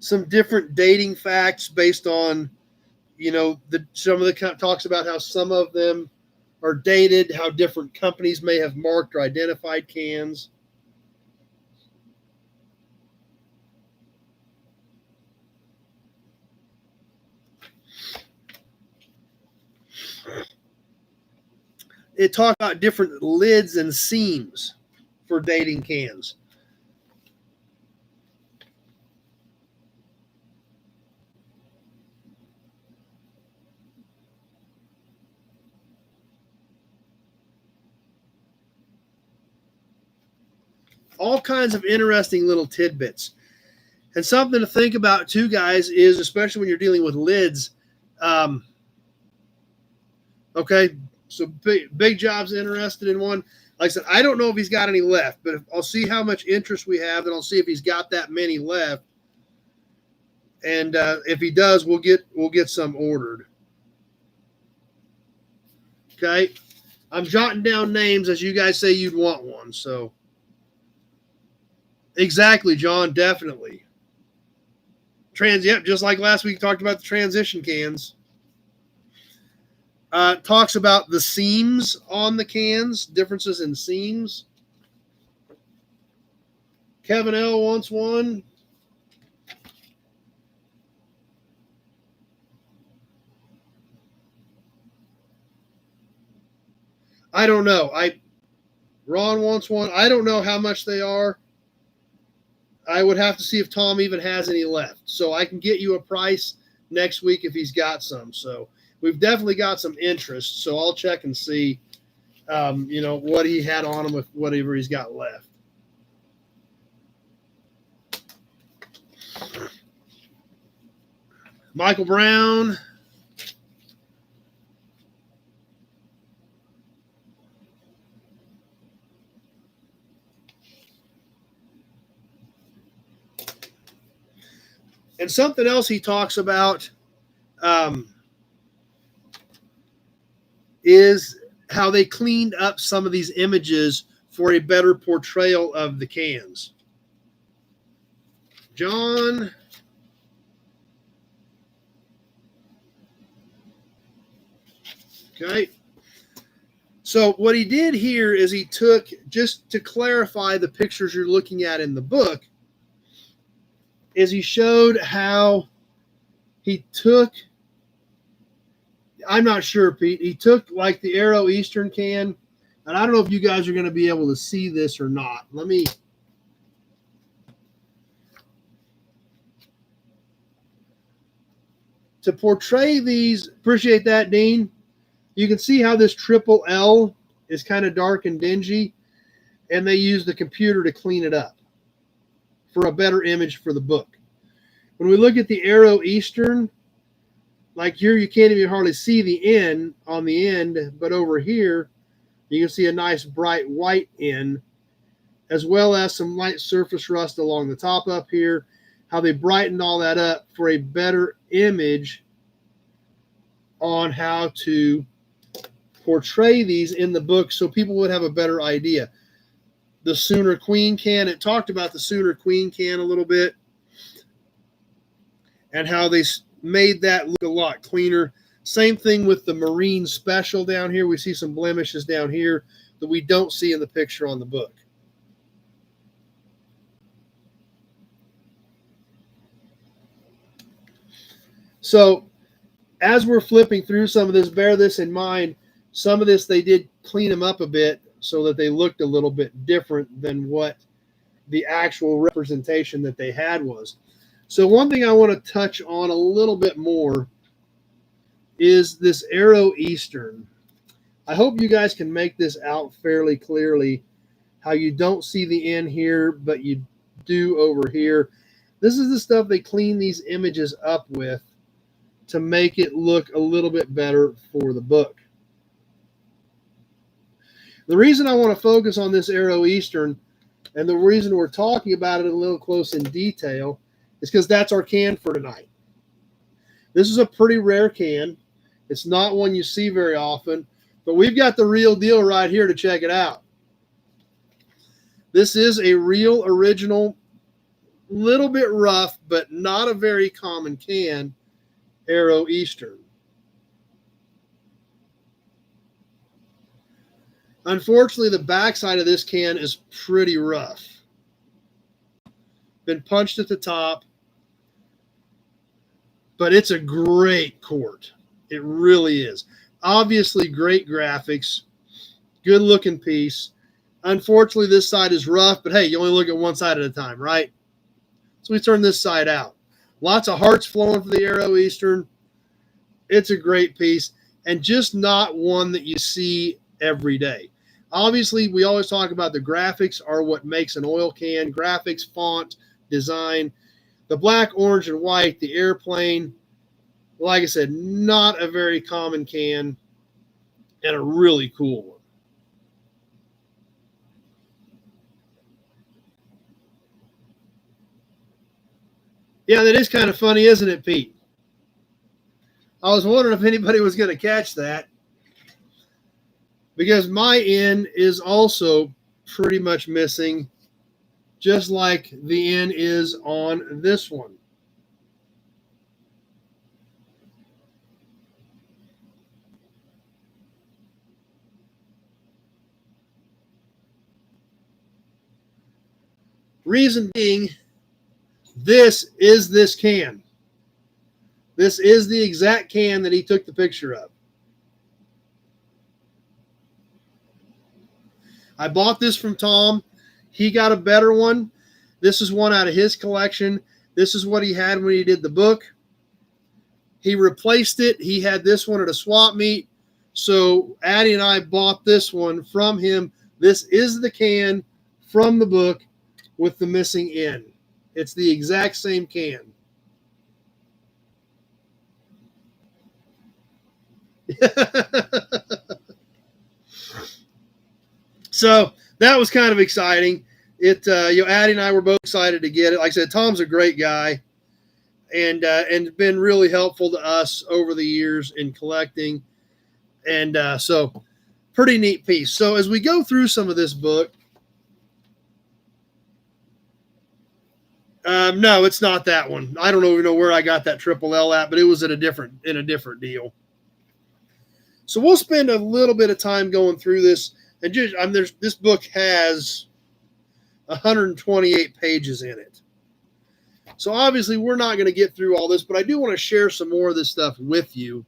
Some different dating facts based on, some of the talks about how some of them are dated, how different companies may have marked or identified cans. It talks about different lids and seams for dating cans. All kinds of interesting little tidbits. And something to think about too, guys, is especially when you're dealing with lids, Okay, so big Job's interested in one. Like I said, I don't know if he's got any left, but I'll see how much interest we have, and I'll see if he's got that many left. And if he does, we'll get some ordered. Okay, I'm jotting down names as you guys say you'd want one. So exactly, John, definitely. Yep, just like last week, talked about the transition cans. Talks about the seams on the cans, differences in seams. Kevin L wants one. I don't know. Ron wants one. I don't know how much they are. I would have to see if Tom even has any left. So I can get you a price next week if he's got some. So we've definitely got some interest. So I'll check and see, what he had on him with whatever he's got left. Michael Brown. And something else he talks about is how they cleaned up some of these images for a better portrayal of the cans. John. Okay. So what he did here is he took, just to clarify the pictures you're looking at in the book, is he showed how he took, I'm not sure, Pete, he took like the Aero Eastern can, and I don't know if you guys are going to be able to see this or not. Let me, to portray these, appreciate that, Dean. You can see how this triple L is kind of dark and dingy, and they use the computer to clean it up for a better image for the book. When we look at the Aero Eastern, like here, you can't even hardly see the N on the end, but over here, you can see a nice bright white N, as well as some light surface rust along the top up here, how they brightened all that up for a better image on how to portray these in the book so people would have a better idea. The Sooner Queen can, it talked about the Sooner Queen can a little bit and how they made that look a lot cleaner. Same thing with the Marine Special down here. We see some blemishes down here that we don't see in the picture on the book. So as we're flipping through some of this, bear this in mind. Some of this, they did clean them up a bit so that they looked a little bit different than what the actual representation that they had was. So one thing I want to touch on a little bit more is this Aero Eastern. I hope you guys can make this out fairly clearly, how you don't see the N here, but you do over here. This is the stuff they clean these images up with to make it look a little bit better for the book. The reason I want to focus on this Aero Eastern, and the reason we're talking about it a little close in detail, is because that's our can for tonight. This is a pretty rare can. It's not one you see very often, but we've got the real deal right here to check it out. This is a real original, little bit rough, but not a very common can, Aero Eastern. Unfortunately, the backside of this can is pretty rough. Been punched at the top, but it's a great quart. It really is. Obviously, great graphics, good looking piece. Unfortunately, this side is rough, but hey, you only look at one side at a time, right? So we turn this side out. Lots of hearts flowing for the Aero Eastern. It's a great piece, and just not one that you see every day. Obviously, we always talk about the graphics are what makes an oil can. Graphics, font, design. The black, orange, and white, the airplane, like I said, not a very common can. and a really cool one. Yeah, that is kind of funny, isn't it, Pete? I was wondering if anybody was going to catch that, because my N is also pretty much missing, just like the N is on this one. Reason being, this is this can. This is the exact can that he took the picture of. I bought this from Tom. He got a better one. This is one out of his collection. This is what he had when he did the book. He replaced it. He had this one at a swap meet. So Addie and I bought this one from him. This is the can from the book with the missing N. It's the exact same can. So that was kind of exciting. Addie and I were both excited to get it. Like I said, Tom's a great guy, and been really helpful to us over the years in collecting, and so pretty neat piece. So as we go through some of this book, no, it's not that one. I don't even know where I got that triple L at, but it was in a different deal. So we'll spend a little bit of time going through this, and this book has 128 pages in it. So obviously we're not going to get through all this, but I do want to share some more of this stuff with you.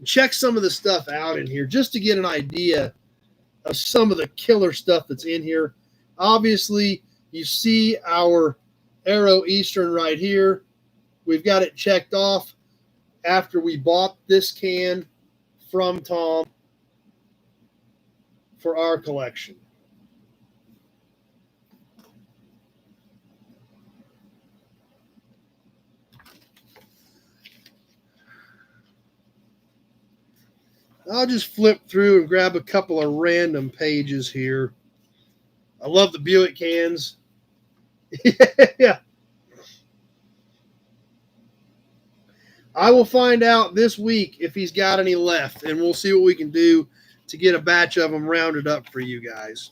Check some of the stuff out in here just to get an idea of some of the killer stuff that's in here. Obviously, you see our Aero Eastern right here. We've got it checked off after we bought this can from Tom for our collection. I'll just flip through and grab a couple of random pages here. I love the Buick cans. Yeah. I will find out this week if he's got any left, and we'll see what we can do to get a batch of them rounded up for you guys.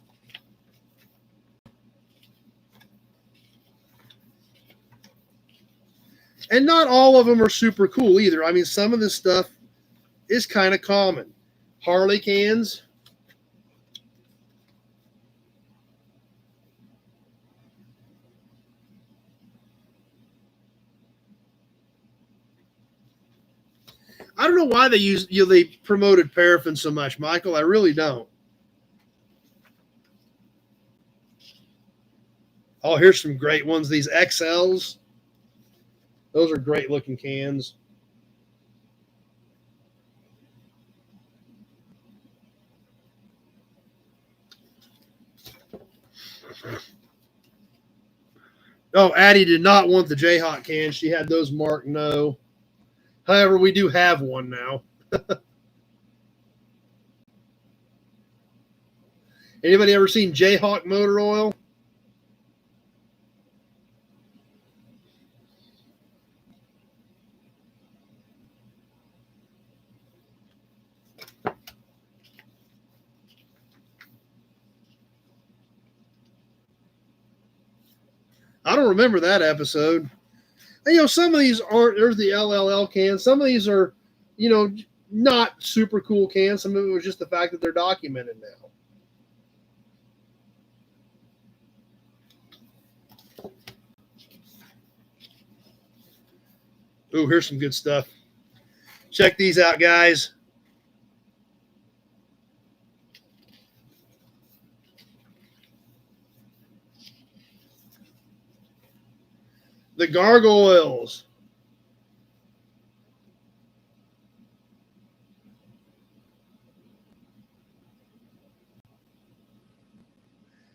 And not all of them are super cool either. I mean, some of this stuff is kind of common. Harley cans. I don't know why they promoted paraffin so much, Michael. I really don't. Oh, here's some great ones. These XLs. Those are great looking cans. Oh, Addie did not want the Jayhawk cans. She had those marked no. However, we do have one now. Anybody ever seen Jayhawk motor oil? I don't remember that episode. And, some of these aren't, there's the LLL cans. Some of these are, not super cool cans. Some of it was just the fact that they're documented now. Ooh, here's some good stuff. Check these out, guys. The gargoyles.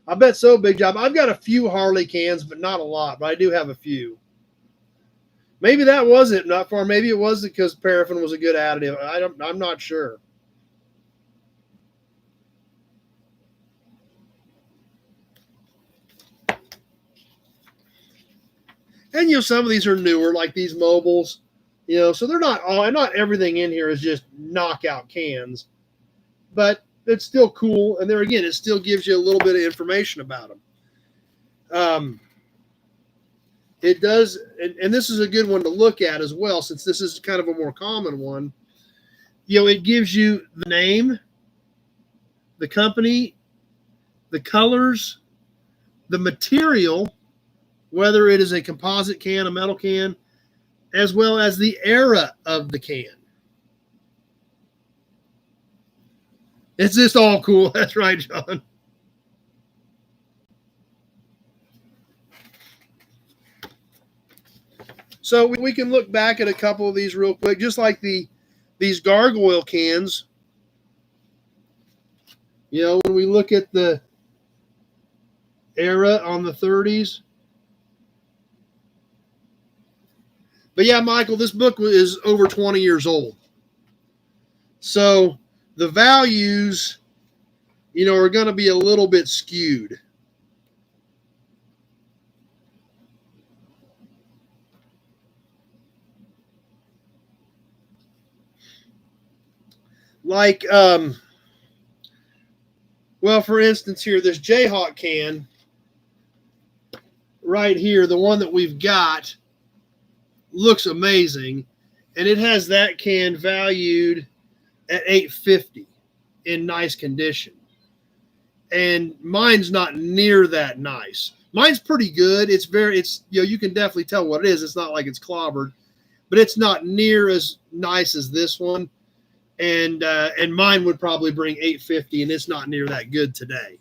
I bet so, Big Job. I've got a few Harley cans, but not a lot, but I do have a few. Maybe that was it, not far. Maybe it was because paraffin was a good additive. I'm not sure. And some of these are newer, like these mobiles. So they're not all. Not everything in here is just knockout cans, but it's still cool. And there again, it still gives you a little bit of information about them. It does, and this is a good one to look at as well, since this is kind of a more common one. It gives you the name, the company, the colors, the material, whether it is a composite can, a metal can, as well as the era of the can. It's just all cool. That's right, John. So we can look back at a couple of these real quick, just like these gargoyle cans. When we look at the era on the 30s. But yeah, Michael, this book is over 20 years old. So the values, are going to be a little bit skewed. Like, well, for instance, here, this Jayhawk can right here, the one that we've got, looks amazing. And it has that can valued at $850 in nice condition. And mine's not near that nice. Mine's pretty good. It's you can definitely tell what it is. It's not like it's clobbered, but it's not near as nice as this one. And mine would probably bring $850, and it's not near that good today.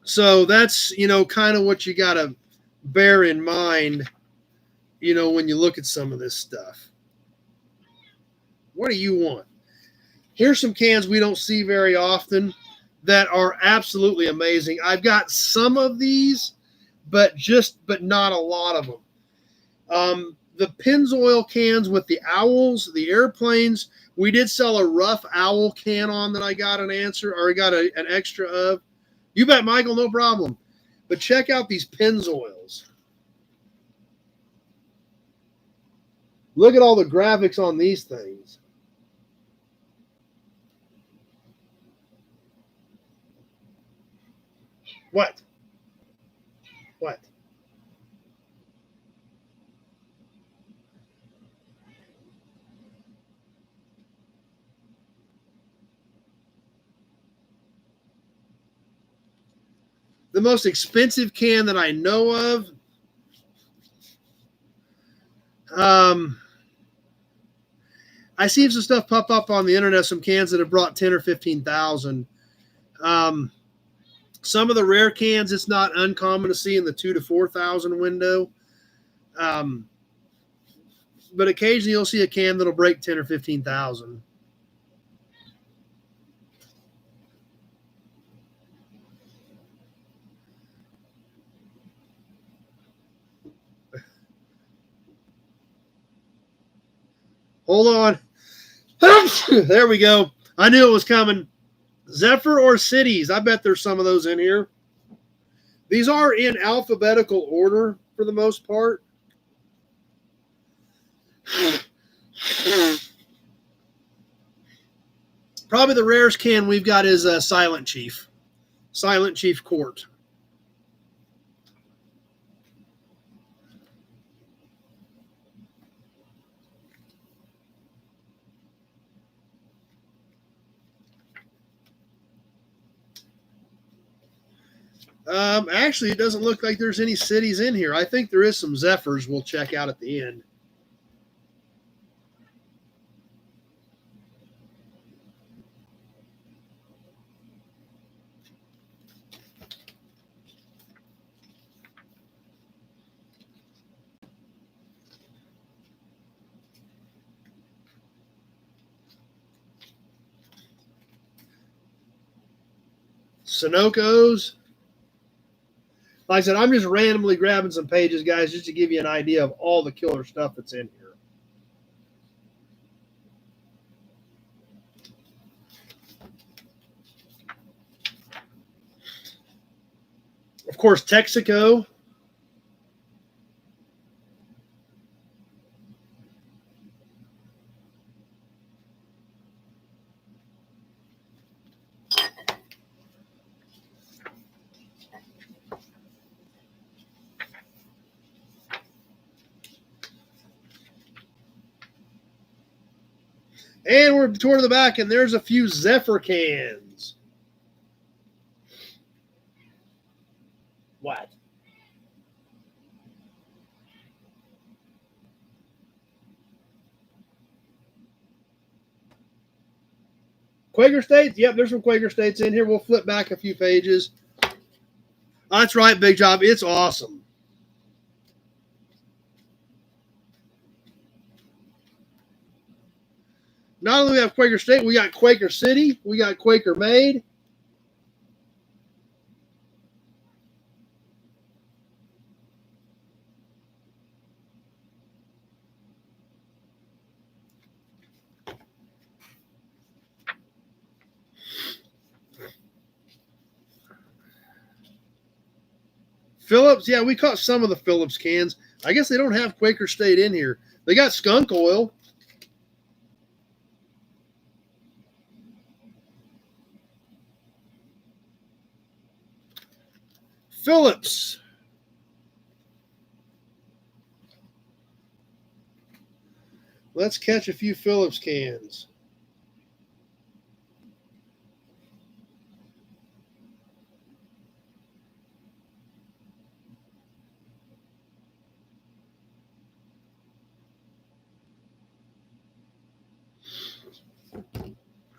So that's, kind of what you got to bear in mind, when you look at some of this stuff. What do you want? Here's some cans we don't see very often that are absolutely amazing. I've got some of these, but not a lot of them. The Pennzoil cans with the owls, the airplanes. We did sell a rough owl can on that I got an extra of. You bet, Michael, no problem. But check out these Pennzoils. Look at all the graphics on these things. What? The most expensive can that I know of, I see some stuff pop up on the internet, some cans that have brought 10 or 15,000. Some of the rare cans, it's not uncommon to see in the 2,000 to 4,000 window. But occasionally you'll see a can that'll break 10 or 15,000. Hold on. There we go. I knew it was coming. Zephyr or Cities. I bet there's some of those in here. These are in alphabetical order for the most part. Probably the rarest can we've got is Silent Chief. Silent Chief Court. Actually, it doesn't look like there's any cities in here. I think there is some Zephyrs we'll check out at the end. Sunoco's. Like I said, I'm just randomly grabbing some pages, guys, just to give you an idea of all the killer stuff that's in here. Of course, Texaco. And we're toward the back, and there's a few Zephyr cans. What? Quaker States? Yep, there's some Quaker States in here. We'll flip back a few pages. That's right, Big Job. It's awesome. Not only do we have Quaker State, we got Quaker City, we got Quaker Made. Phillips, yeah, we caught some of the Phillips cans. I guess they don't have Quaker State in here. They got skunk oil. Phillips. Let's catch a few Phillips cans.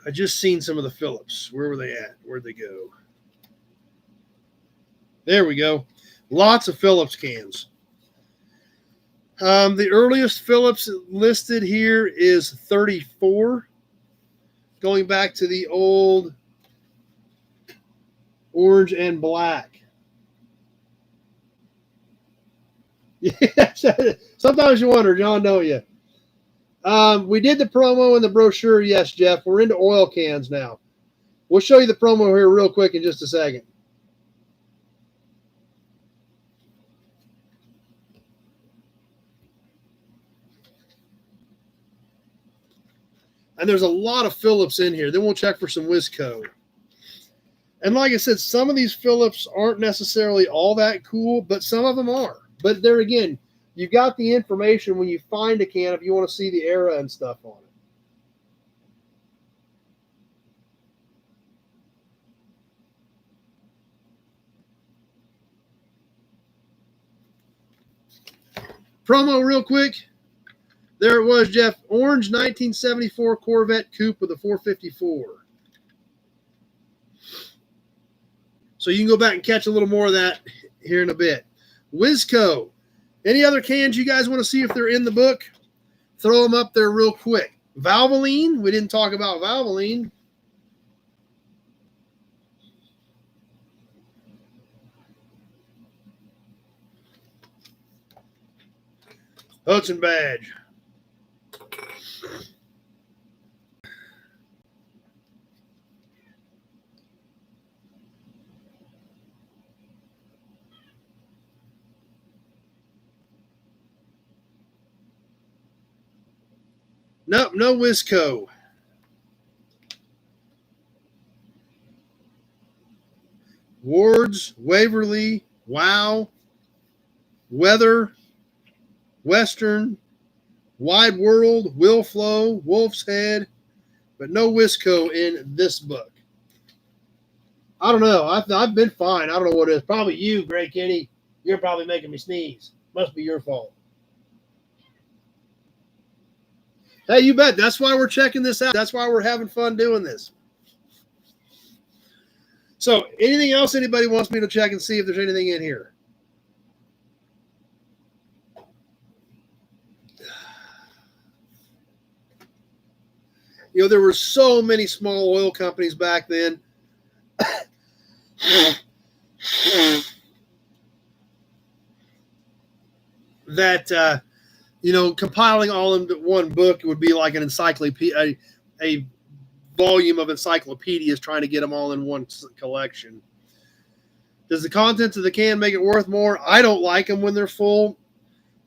I just seen some of the Phillips. Where were they at? Where'd they go? There we go. Lots of Phillips cans. The earliest Phillips listed here is 34. Going back to the old orange and black. Yeah, sometimes you wonder, John, don't you? We did the promo and the brochure. Yes, Jeff. We're into oil cans now. We'll show you the promo here real quick in just a second. And there's a lot of Phillips in here. Then we'll check for some Wisco. And like I said, some of these Phillips aren't necessarily all that cool, but some of them are. But there again, you got the information when you find a can if you want to see the era and stuff on it. Promo real quick. There it was, Jeff. Orange 1974 Corvette Coupe with a 454. So you can go back and catch a little more of that here in a bit. Wisco. Any other cans you guys want to see if they're in the book? Throw them up there real quick. Valvoline. We didn't talk about Valvoline. Hudson Badge. Nope, no Wisco. Wards, Waverly, Wow, Weather, Western, Wide World, Will Flow, Wolf's Head, but no Wisco in this book. I don't know. I've been fine. I don't know what it is. Probably you, Gray Kitty. You're probably making me sneeze. Must be your fault. Hey, you bet. That's why we're checking this out. That's why we're having fun doing this. So, anything else anybody wants me to check and see if there's anything in here? You know, there were so many small oil companies back then. that compiling all into one book would be like an encyclopedia, a volume of encyclopedias trying to get them all in one collection. Does the contents of the can make it worth more? I don't like them when they're full.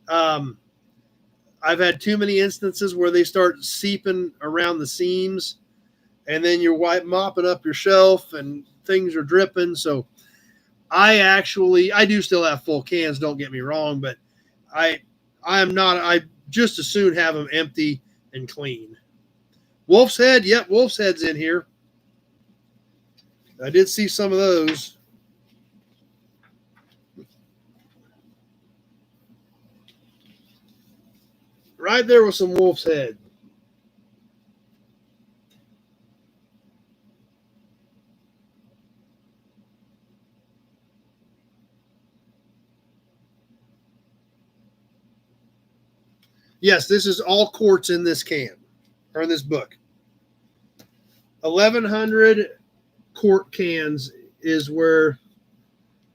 I've had too many instances where they start seeping around the seams, and then you're mopping up your shelf and things are dripping. So I do still have full cans, don't get me wrong, but I just as soon have them empty and clean. Wolf's Head, yep, Wolf's Head's in here. I did see some of those. Right there with some Wolf's Head. Yes, this is all quartz in this can, or in this book. 1,100 quart cans is where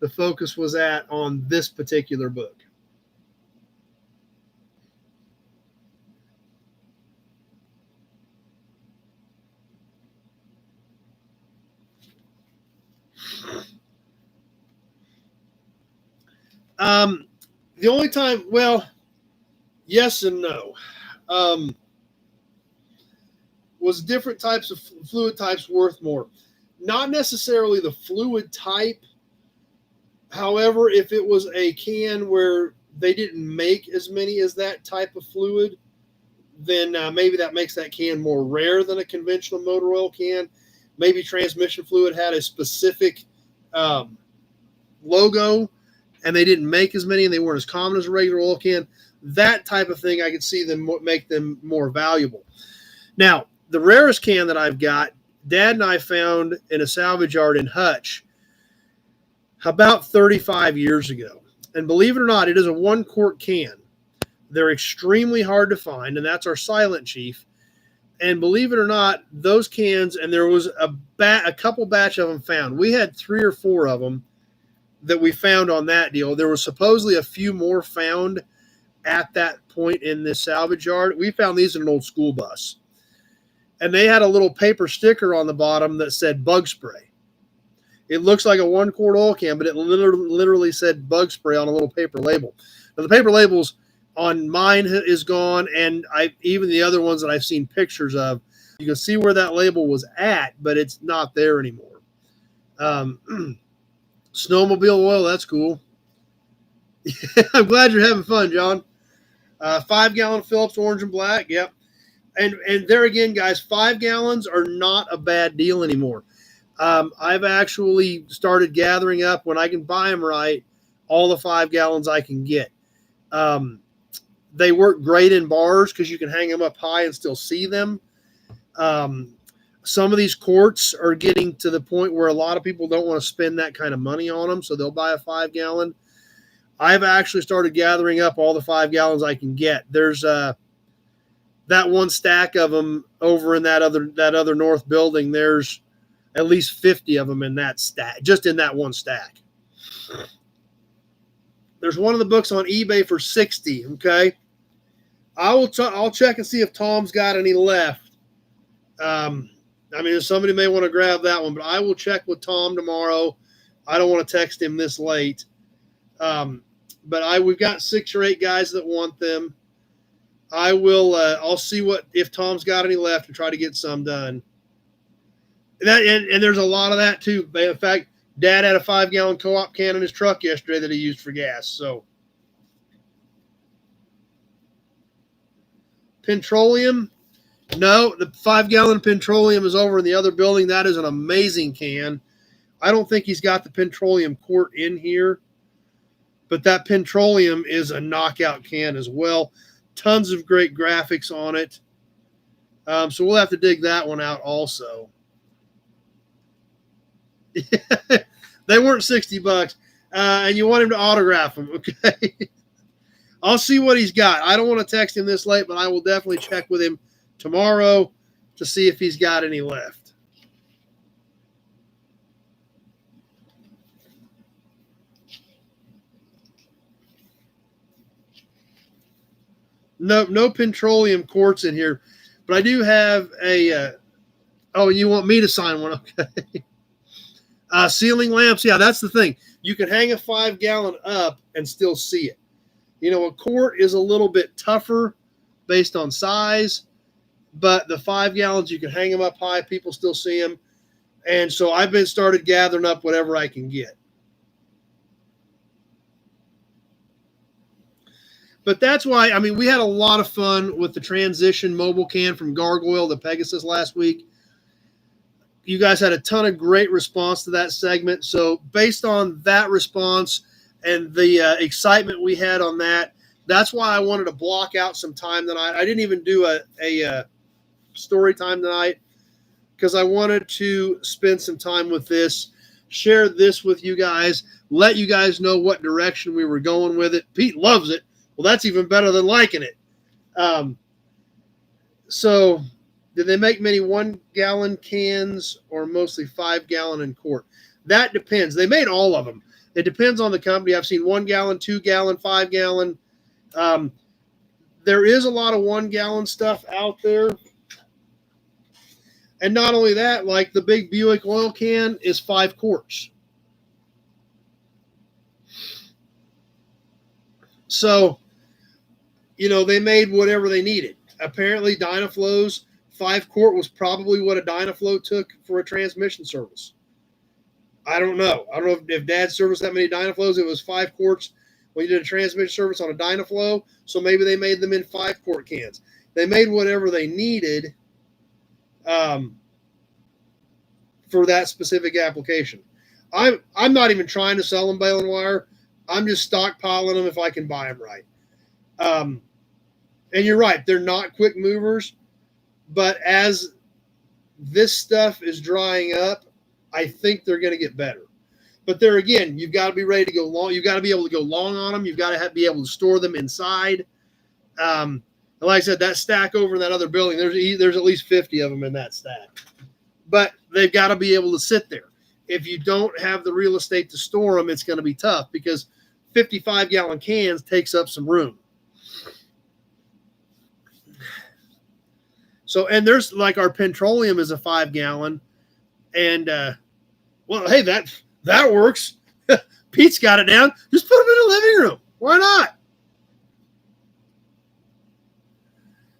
the focus was at on this particular book. The only time, well, yes and no. Was different types of fluid types worth more? Not necessarily the fluid type. However, if it was a can where they didn't make as many as that type of fluid, then maybe that makes that can more rare than a conventional motor oil can. Maybe transmission fluid had a specific logo and they didn't make as many and they weren't as common as a regular oil can. That type of thing, I could see them make them more valuable. Now, the rarest can that I've got, Dad and I found in a salvage yard in Hutch about 35 years ago. And believe it or not, it is a 1 quart can. They're extremely hard to find, and that's our Silent Chief. And believe it or not, those cans, and there was a couple batch of them found. We had 3 or 4 of them that we found on that deal. There was supposedly a few more found at that point in this salvage yard. We found these in an old school bus. And they had a little paper sticker on the bottom that said bug spray. It looks like a 1 quart oil can, but it literally said bug spray on a little paper label. Now, the paper labels on mine is gone, and even the other ones that I've seen pictures of, you can see where that label was at, but it's not there anymore. Snowmobile oil, that's cool. I'm glad you're having fun, John. 5-gallon Phillips Orange and Black, yep. And there again, guys, 5 gallons are not a bad deal anymore. I've actually started gathering up, when I can buy them right, all the 5 gallons I can get. They work great in bars because you can hang them up high and still see them. Some of these quarts are getting to the point where a lot of people don't want to spend that kind of money on them, so they'll buy a 5 gallon. I've actually started gathering up all the 5 gallons I can get. There's that one stack of them over in that other north building. There's at least 50 of them in that stack, just in that one stack. There's one of the books on eBay for $60. Okay, I'll check and see if Tom's got any left. Somebody may want to grab that one, but I will check with Tom tomorrow. I don't want to text him this late. But we've got 6 or 8 guys that want them. I'll see if Tom's got any left and try to get some done. And there's a lot of that too. In fact, Dad had a 5-gallon co-op can in his truck yesterday that he used for gas. So, Petroleum, no, the 5-gallon Petroleum is over in the other building. That is an amazing can. I don't think he's got the Petroleum quart in here, but that Petroleum is a knockout can as well. Tons of great graphics on it. So we'll have to dig that one out also. They weren't $60, and you want him to autograph them, okay? I'll see what he's got. I don't want to text him this late, but I will definitely check with him tomorrow to see if he's got any left. No petroleum quartz in here, but I do have a. Oh, you want me to sign one? Okay. Ceiling lamps. Yeah, that's the thing. You can hang a 5-gallon up and still see it. You know, a quart is a little bit tougher based on size, but the 5 gallons, you can hang them up high. People still see them. And so I've been started gathering up whatever I can get. But that's why, I mean, we had a lot of fun with the transition mobile can from Gargoyle to Pegasus last week. You guys had a ton of great response to that segment. So based on that response and the excitement we had on that, that's why I wanted to block out some time tonight. I didn't even do a story time tonight because I wanted to spend some time with this, share this with you guys, let you guys know what direction we were going with it. Pete loves it. Well, that's even better than liking it. So did they make many 1-gallon cans or mostly 5-gallon and quart? That depends. They made all of them. It depends on the company. I've seen 1-gallon, 2-gallon, 5-gallon. There is a lot of 1-gallon stuff out there. And not only that, like the big Buick oil can is 5 quarts. So, you know, they made whatever they needed. Apparently, Dynaflow's 5-quart was probably what a Dynaflow took for a transmission service. I don't know. I don't know if Dad serviced that many Dynaflows. It was 5 quarts when you did a transmission service on a Dynaflow. So maybe they made them in 5-quart cans. They made whatever they needed for that specific application. I'm not even trying to sell them bale and wire. I'm just stockpiling them if I can buy them right. And you're right, they're not quick movers, but as this stuff is drying up, I think they're going to get better. But there again, you've got to be ready to go long. You've got to be able to go long on them. You've got to be able to store them inside. And like I said, that stack over in that other building, there's at least 50 of them in that stack. But they've got to be able to sit there. If you don't have the real estate to store them, it's going to be tough because 55-gallon cans takes up some room. So, and there's like our petroleum is a 5-gallon, and well, hey, that works. Pete's got it down. Just put them in the living room. Why not?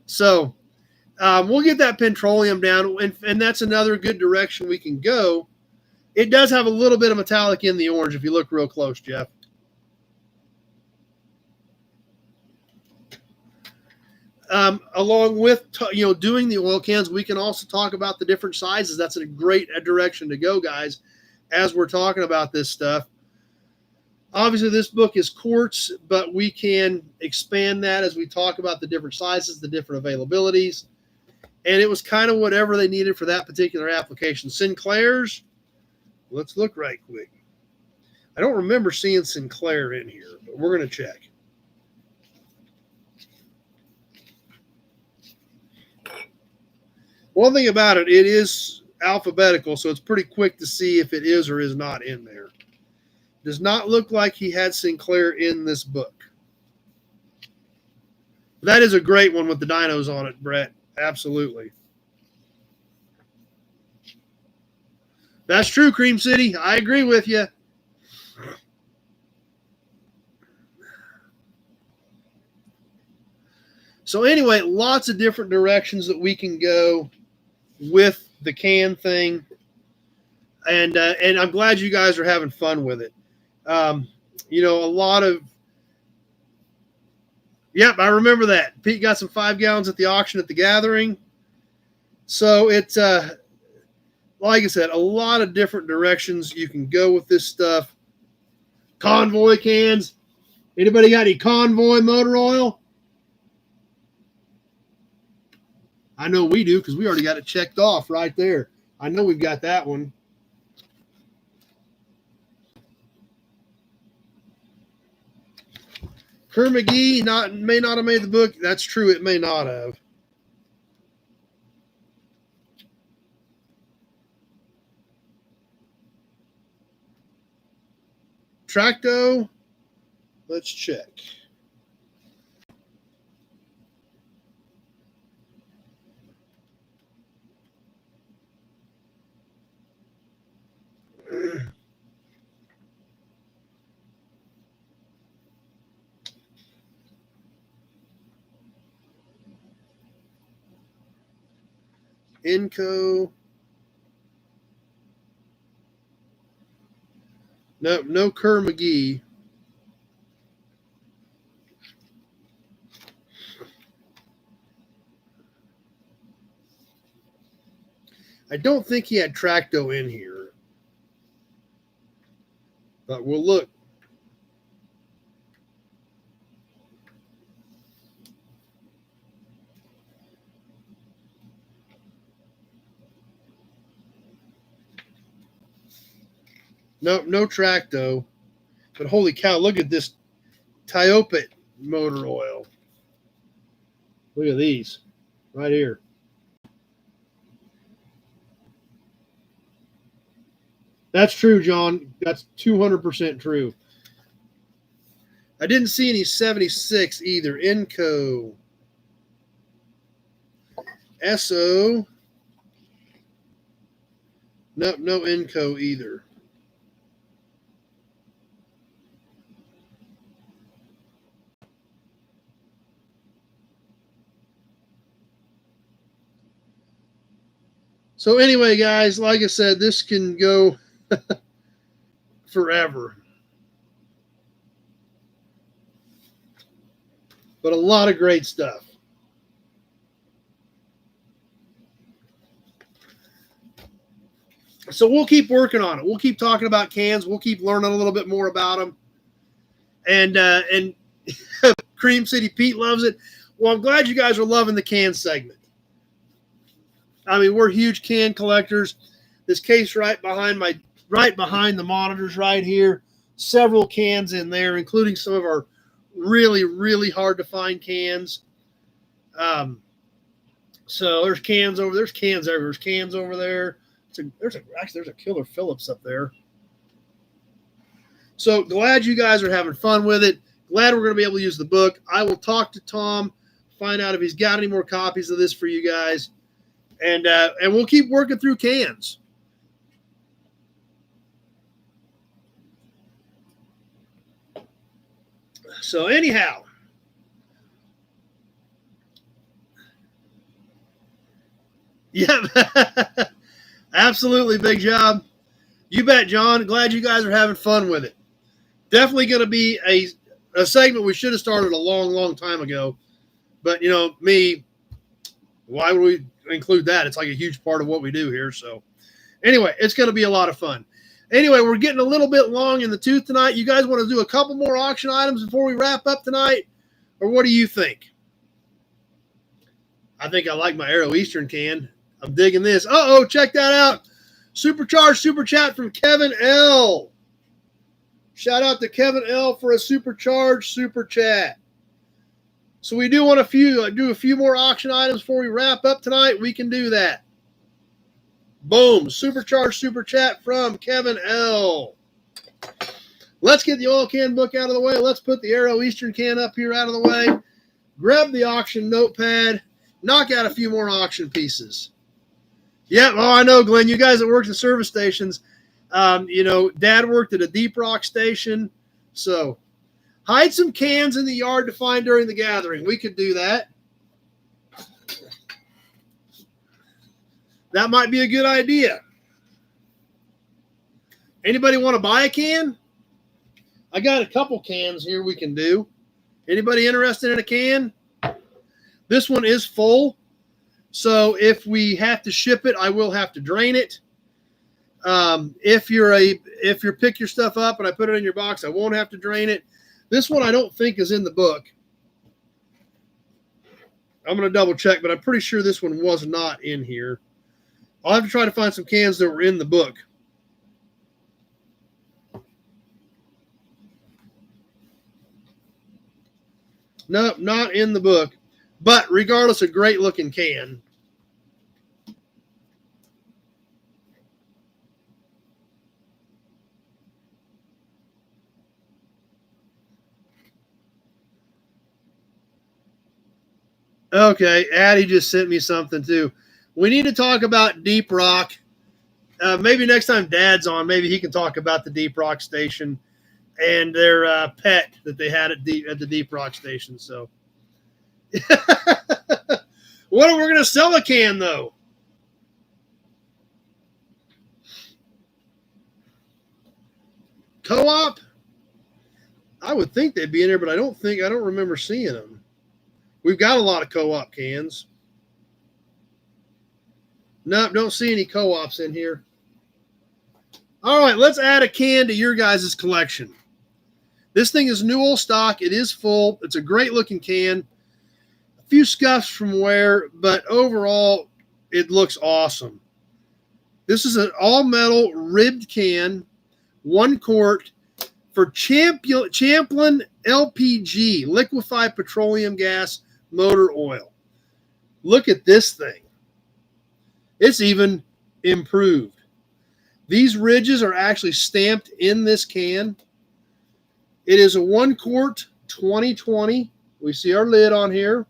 So, we'll get that petroleum down, and that's another good direction we can go. It does have a little bit of metallic in the orange if you look real close, Jeff. Along with doing the oil cans, we can also talk about the different sizes. That's a great direction to go, guys, as we're talking about this stuff. Obviously, this book is quarts, but we can expand that as we talk about the different sizes, the different availabilities. And it was kind of whatever they needed for that particular application. Sinclair's, let's look right quick. I don't remember seeing Sinclair in here, but we're going to check. One thing about it, it is alphabetical, so it's pretty quick to see if it is or is not in there. Does not look like he had Sinclair in this book. That is a great one with the dinos on it, Brett. Absolutely. That's true, Cream City. I agree with you. So anyway, lots of different directions that we can go with the can thing, and I'm glad you guys are having fun with it. A lot of yep, I remember that. Pete got some 5 gallons at the auction at the gathering. So it's like I said, a lot of different directions you can go with this stuff. Convoy cans. Anybody got any Convoy motor oil? I know we do because we already got it checked off right there. I know we've got that one. Kerr McGee may not have made the book. That's true. It may not have. Tracto. Let's check. Inco. No Kerr McGee. I don't think he had Tracto in here. But we'll look. No Tracto. But holy cow, look at this Tyopet motor oil. Look at these right here. That's true, John. That's 200% true. I didn't see any 76 either. Inco. SO. Nope, no Inco either. So anyway, guys, like I said, this can go forever. But a lot of great stuff. So we'll keep working on it. We'll keep talking about cans. We'll keep learning a little bit more about them. And Cream City Pete loves it. Well, I'm glad you guys are loving the can segment. I mean, we're huge can collectors. This case right behind the monitors right here, several cans in there, including some of our really, really hard to find cans. So there's cans over there's cans everywhere. There's cans over there. There's a Killer Phillips up there. So glad you guys are having fun with it. Glad we're going to be able to use the book. I will talk to Tom, find out if he's got any more copies of this for you guys, and we'll keep working through cans. So anyhow, yeah, absolutely, big job. You bet, John. Glad you guys are having fun with it. Definitely going to be a segment we should have started a long, long time ago. But, you know, why would we include that? It's like a huge part of what we do here. So anyway, it's going to be a lot of fun. Anyway, we're getting a little bit long in the tooth tonight. You guys want to do a couple more auction items before we wrap up tonight? Or what do you think? I think I like my Aero Eastern can. I'm digging this. Uh-oh, check that out. Supercharged super chat from Kevin L. Shout out to Kevin L for a supercharged super chat. So we do want to do a few more auction items before we wrap up tonight. We can do that. Boom. Supercharged super chat from Kevin L. Let's get the oil can book out of the way. Let's put the Aero Eastern can up here out of the way. Grab the auction notepad. Knock out a few more auction pieces. Yeah, oh, I know, Glenn. You guys that worked at service stations, Dad worked at a deep rock station. So hide some cans in the yard to find during the gathering. We could do that. That might be a good idea. Anybody want to buy a can? I got a couple cans here we can do. Anybody interested in a can? This one is full. So if we have to ship it, I will have to drain it. If you pick your stuff up and I put it in your box, I won't have to drain it. This one I don't think is in the book. I'm going to double check, but I'm pretty sure this one was not in here. I'll have to try to find some cans that were in the book. No, not in the book. But regardless, a great looking can. Okay, Addie just sent me something too. We need to talk about Deep Rock. Maybe next time Dad's on, maybe he can talk about the Deep Rock station and their pet that they had at the Deep Rock station. So, what are we going to sell a can though? Co-op? I would think they'd be in there, but I don't remember seeing them. We've got a lot of co-op cans. Nope, don't see any co-ops in here. All right, let's add a can to your guys' collection. This thing is new old stock. It is full. It's a great looking can. A few scuffs from wear, but overall, it looks awesome. This is an all-metal ribbed can, 1 quart, for Champlin LPG, liquefied petroleum gas motor oil. Look at this thing. It's even improved. These ridges are actually stamped in this can. It is a 1 quart 2020. We see our lid on here.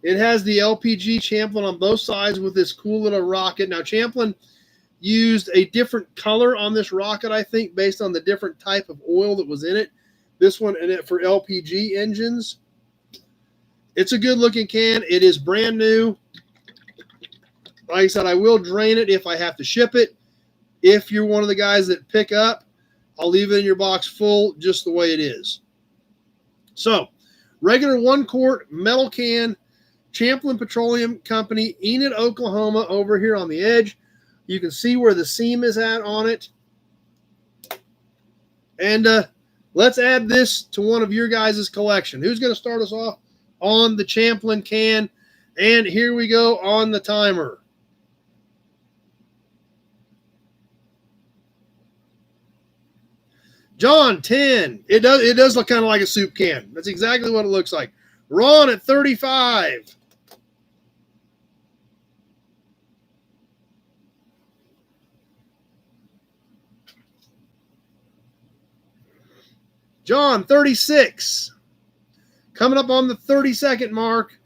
It has the LPG Champlin on both sides with this cool little rocket. Now, Champlin used a different color on this rocket, I think, based on the different type of oil that was in it. This one in it for LPG engines. It's a good-looking can. It is brand new. Like I said, I will drain it if I have to ship it. If you're one of the guys that pick up, I'll leave it in your box full just the way it is. So, regular 1 quart metal can, Champlin Petroleum Company, Enid, Oklahoma, over here on the edge. You can see where the seam is at on it. And let's add this to one of your guys' collection. Who's going to start us off on the Champlin can? And here we go on the timer. John, 10. It does look kind of like a soup can. That's exactly what it looks like. Ron at 35. John, 36. Coming up on the 30-second mark.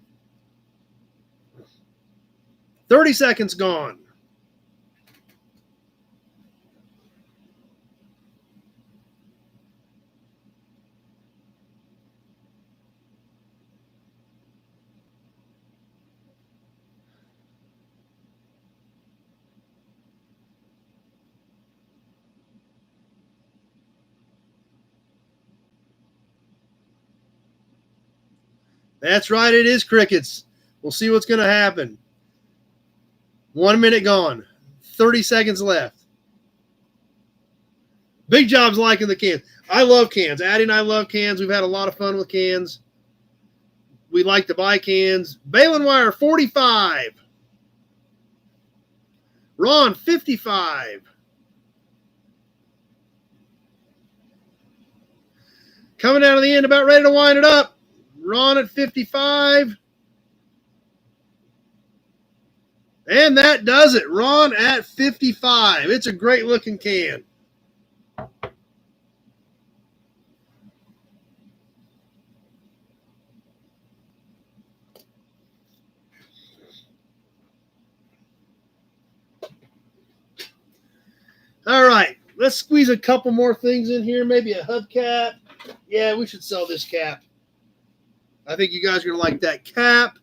30 seconds gone. That's right, it is crickets. We'll see what's going to happen. 1 minute gone. 30 seconds left. Big Job's liking the cans. I love cans. Addie and I love cans. We've had a lot of fun with cans. We like to buy cans. Balin Wire, 45. Ron, 55. Coming down to the end, about ready to wind it up. Ron at 55. And that does it. Ron at 55. It's a great looking can. All right. Let's squeeze a couple more things in here. Maybe a hubcap. Yeah, we should sell this cap. I think you guys are going to like that cap.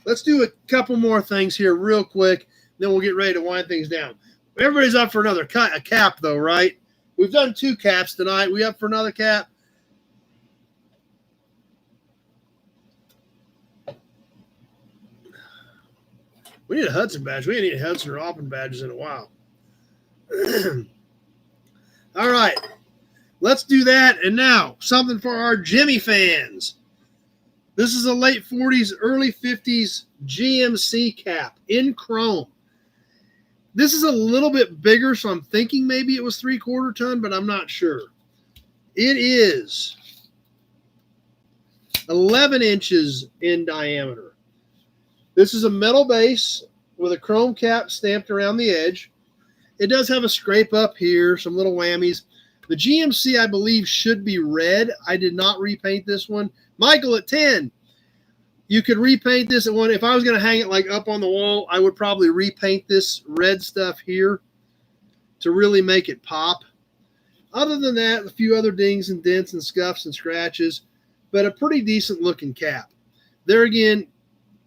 Let's do a couple more things here real quick. Then we'll get ready to wind things down. Everybody's up for another a cap, though, right? We've done 2 caps tonight. We up for another cap? We need a Hudson badge. We ain't need a Hudson or Auburn badges in a while. All right. Let's do that. And now, something for our Jimmy fans. This is a late 40s, early 50s GMC cap in chrome. This is a little bit bigger, so I'm thinking maybe it was 3/4 ton, but I'm not sure. It is 11 inches in diameter. This is a metal base with a chrome cap stamped around the edge. It does have a scrape up here, some little whammies. The GMC, I believe, should be red. I did not repaint this one. Michael at 10. You could repaint this at one. If I was going to hang it like up on the wall, I would probably repaint this red stuff here to really make it pop. Other than that, a few other dings and dents and scuffs and scratches, but a pretty decent looking cap. There again,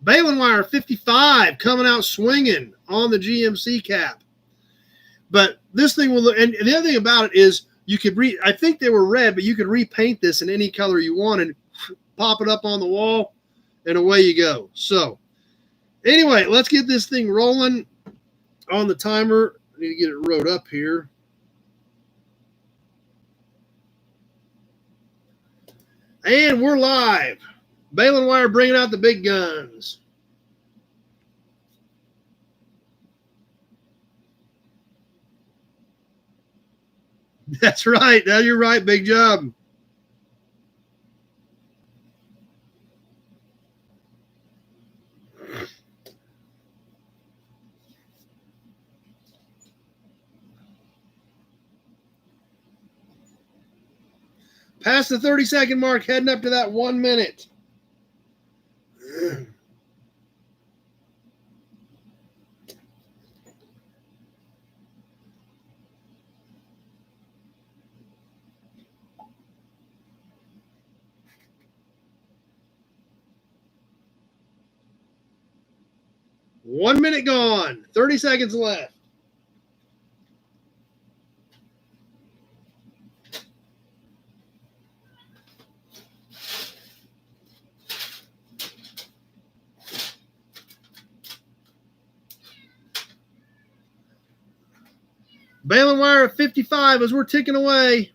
baling wire 55 coming out swinging on the GMC cap. But this thing will look, and the other thing about it is you could I think they were red, but you could repaint this in any color you wanted, pop it up on the wall, and away you go. So anyway, let's get this thing rolling on the timer. I need to get it rode up here. And we're live. Baling wire bringing out the big guns. That's right. Now you're right. Big job. Past the 30-second mark, heading up to that 1 minute. One minute gone. 30 seconds left. Baling wire at 55 as we're ticking away.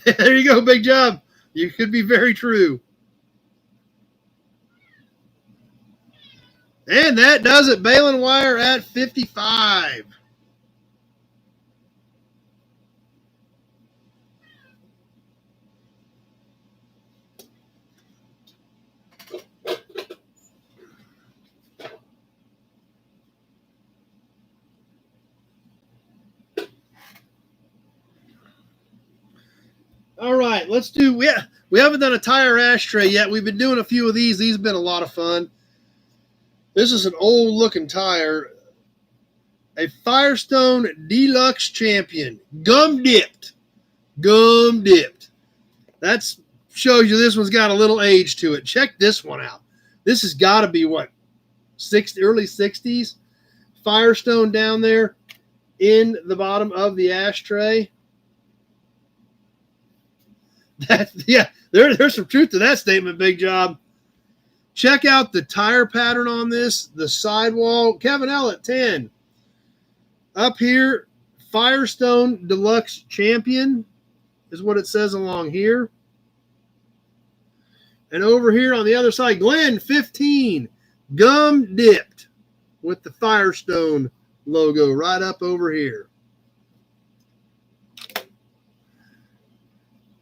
There you go. Big job. You could be very true. And that does it. Baling wire at 55. All right, let's do. We haven't done a tire ashtray yet. We've been doing a few of these. These have been a lot of fun. This is an old looking tire, a Firestone Deluxe Champion, gum dipped. That shows you this one's got a little age to it. Check this one out. This has got to be what, early 60s. Firestone down there in the bottom of the ashtray. There's some truth to that statement. Big job. Check out the tire pattern on this. The sidewall. Kevin L at 10. Up here, Firestone Deluxe Champion is what it says along here. And over here on the other side, Glenn 15. Gum dipped with the Firestone logo right up over here.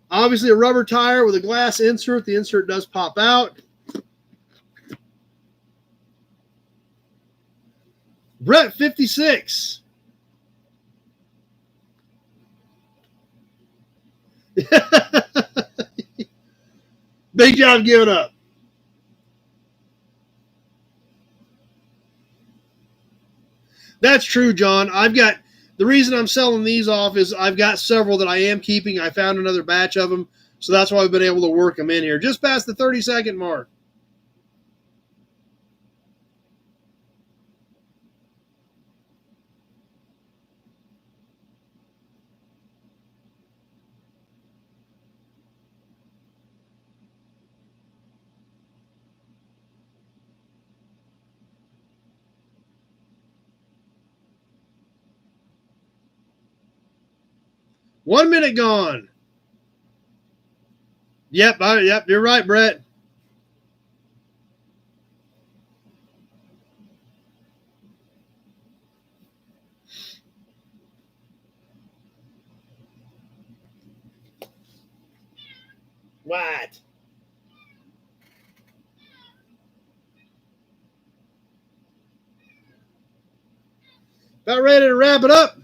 Obviously a rubber tire with a glass insert. The insert does pop out. Brett 56. Big job giving up. That's true, John. The reason I'm selling these off is I've got several that I am keeping. I found another batch of them, so that's why I've been able to work them in here. Just past the 30-second mark. One minute gone. Yep, you're right, Brett. What? About ready to wrap it up.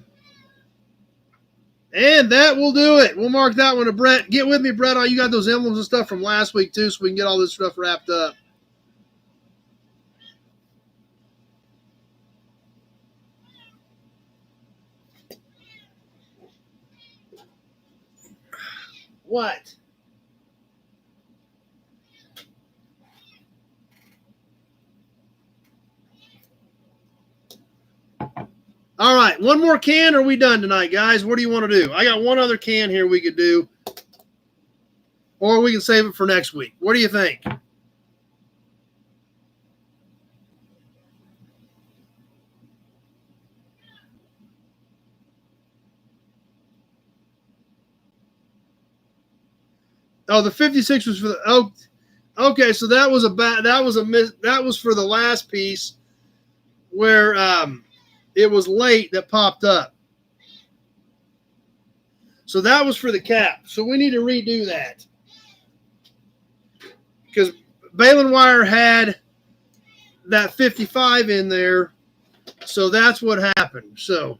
And that will do it. We'll mark that one to Brett. Get with me, Brett. Oh, you got those emblems and stuff from last week, too, so we can get all this stuff wrapped up. What? All right, one more can, or are we done tonight, guys? What do you want to do? I got one other can here we could do, or we can save it for next week. What do you think? Oh, the 56 was for the okay. So that was that was for the last piece where it was late that popped up. So that was for the cap. So we need to redo that because Balin Wire had that 55 in there. So that's what happened. So,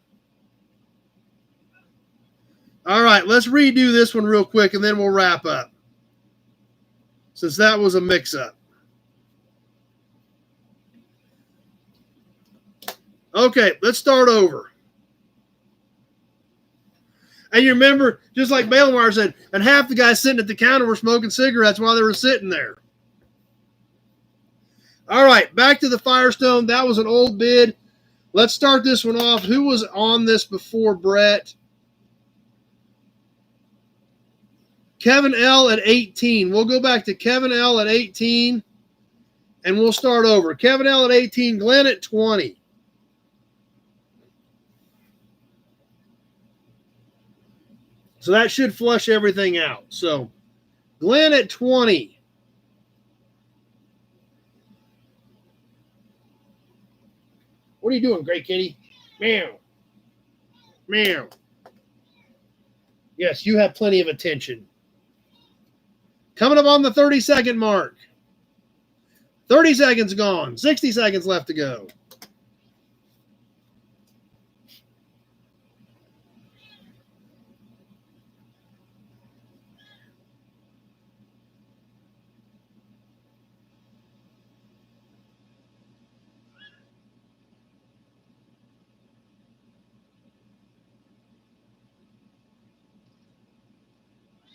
all right, let's redo this one real quick and then we'll wrap up. Since that was a mix-up. Okay, let's start over. And you remember, just like Bailwire said, and half the guys sitting at the counter were smoking cigarettes while they were sitting there. All right, back to the Firestone. That was an old bid. Let's start this one off. Who was on this before Brett? Kevin L. at 18. We'll go back to Kevin L. at 18, and we'll start over. Kevin L. at 18, Glenn at 20. So that should flush everything out. So Glenn at 20. What are you doing, Great Kitty? Meow. Meow. Yes, you have plenty of attention. Coming up on the 30-second mark. 30 seconds gone. 60 seconds left to go.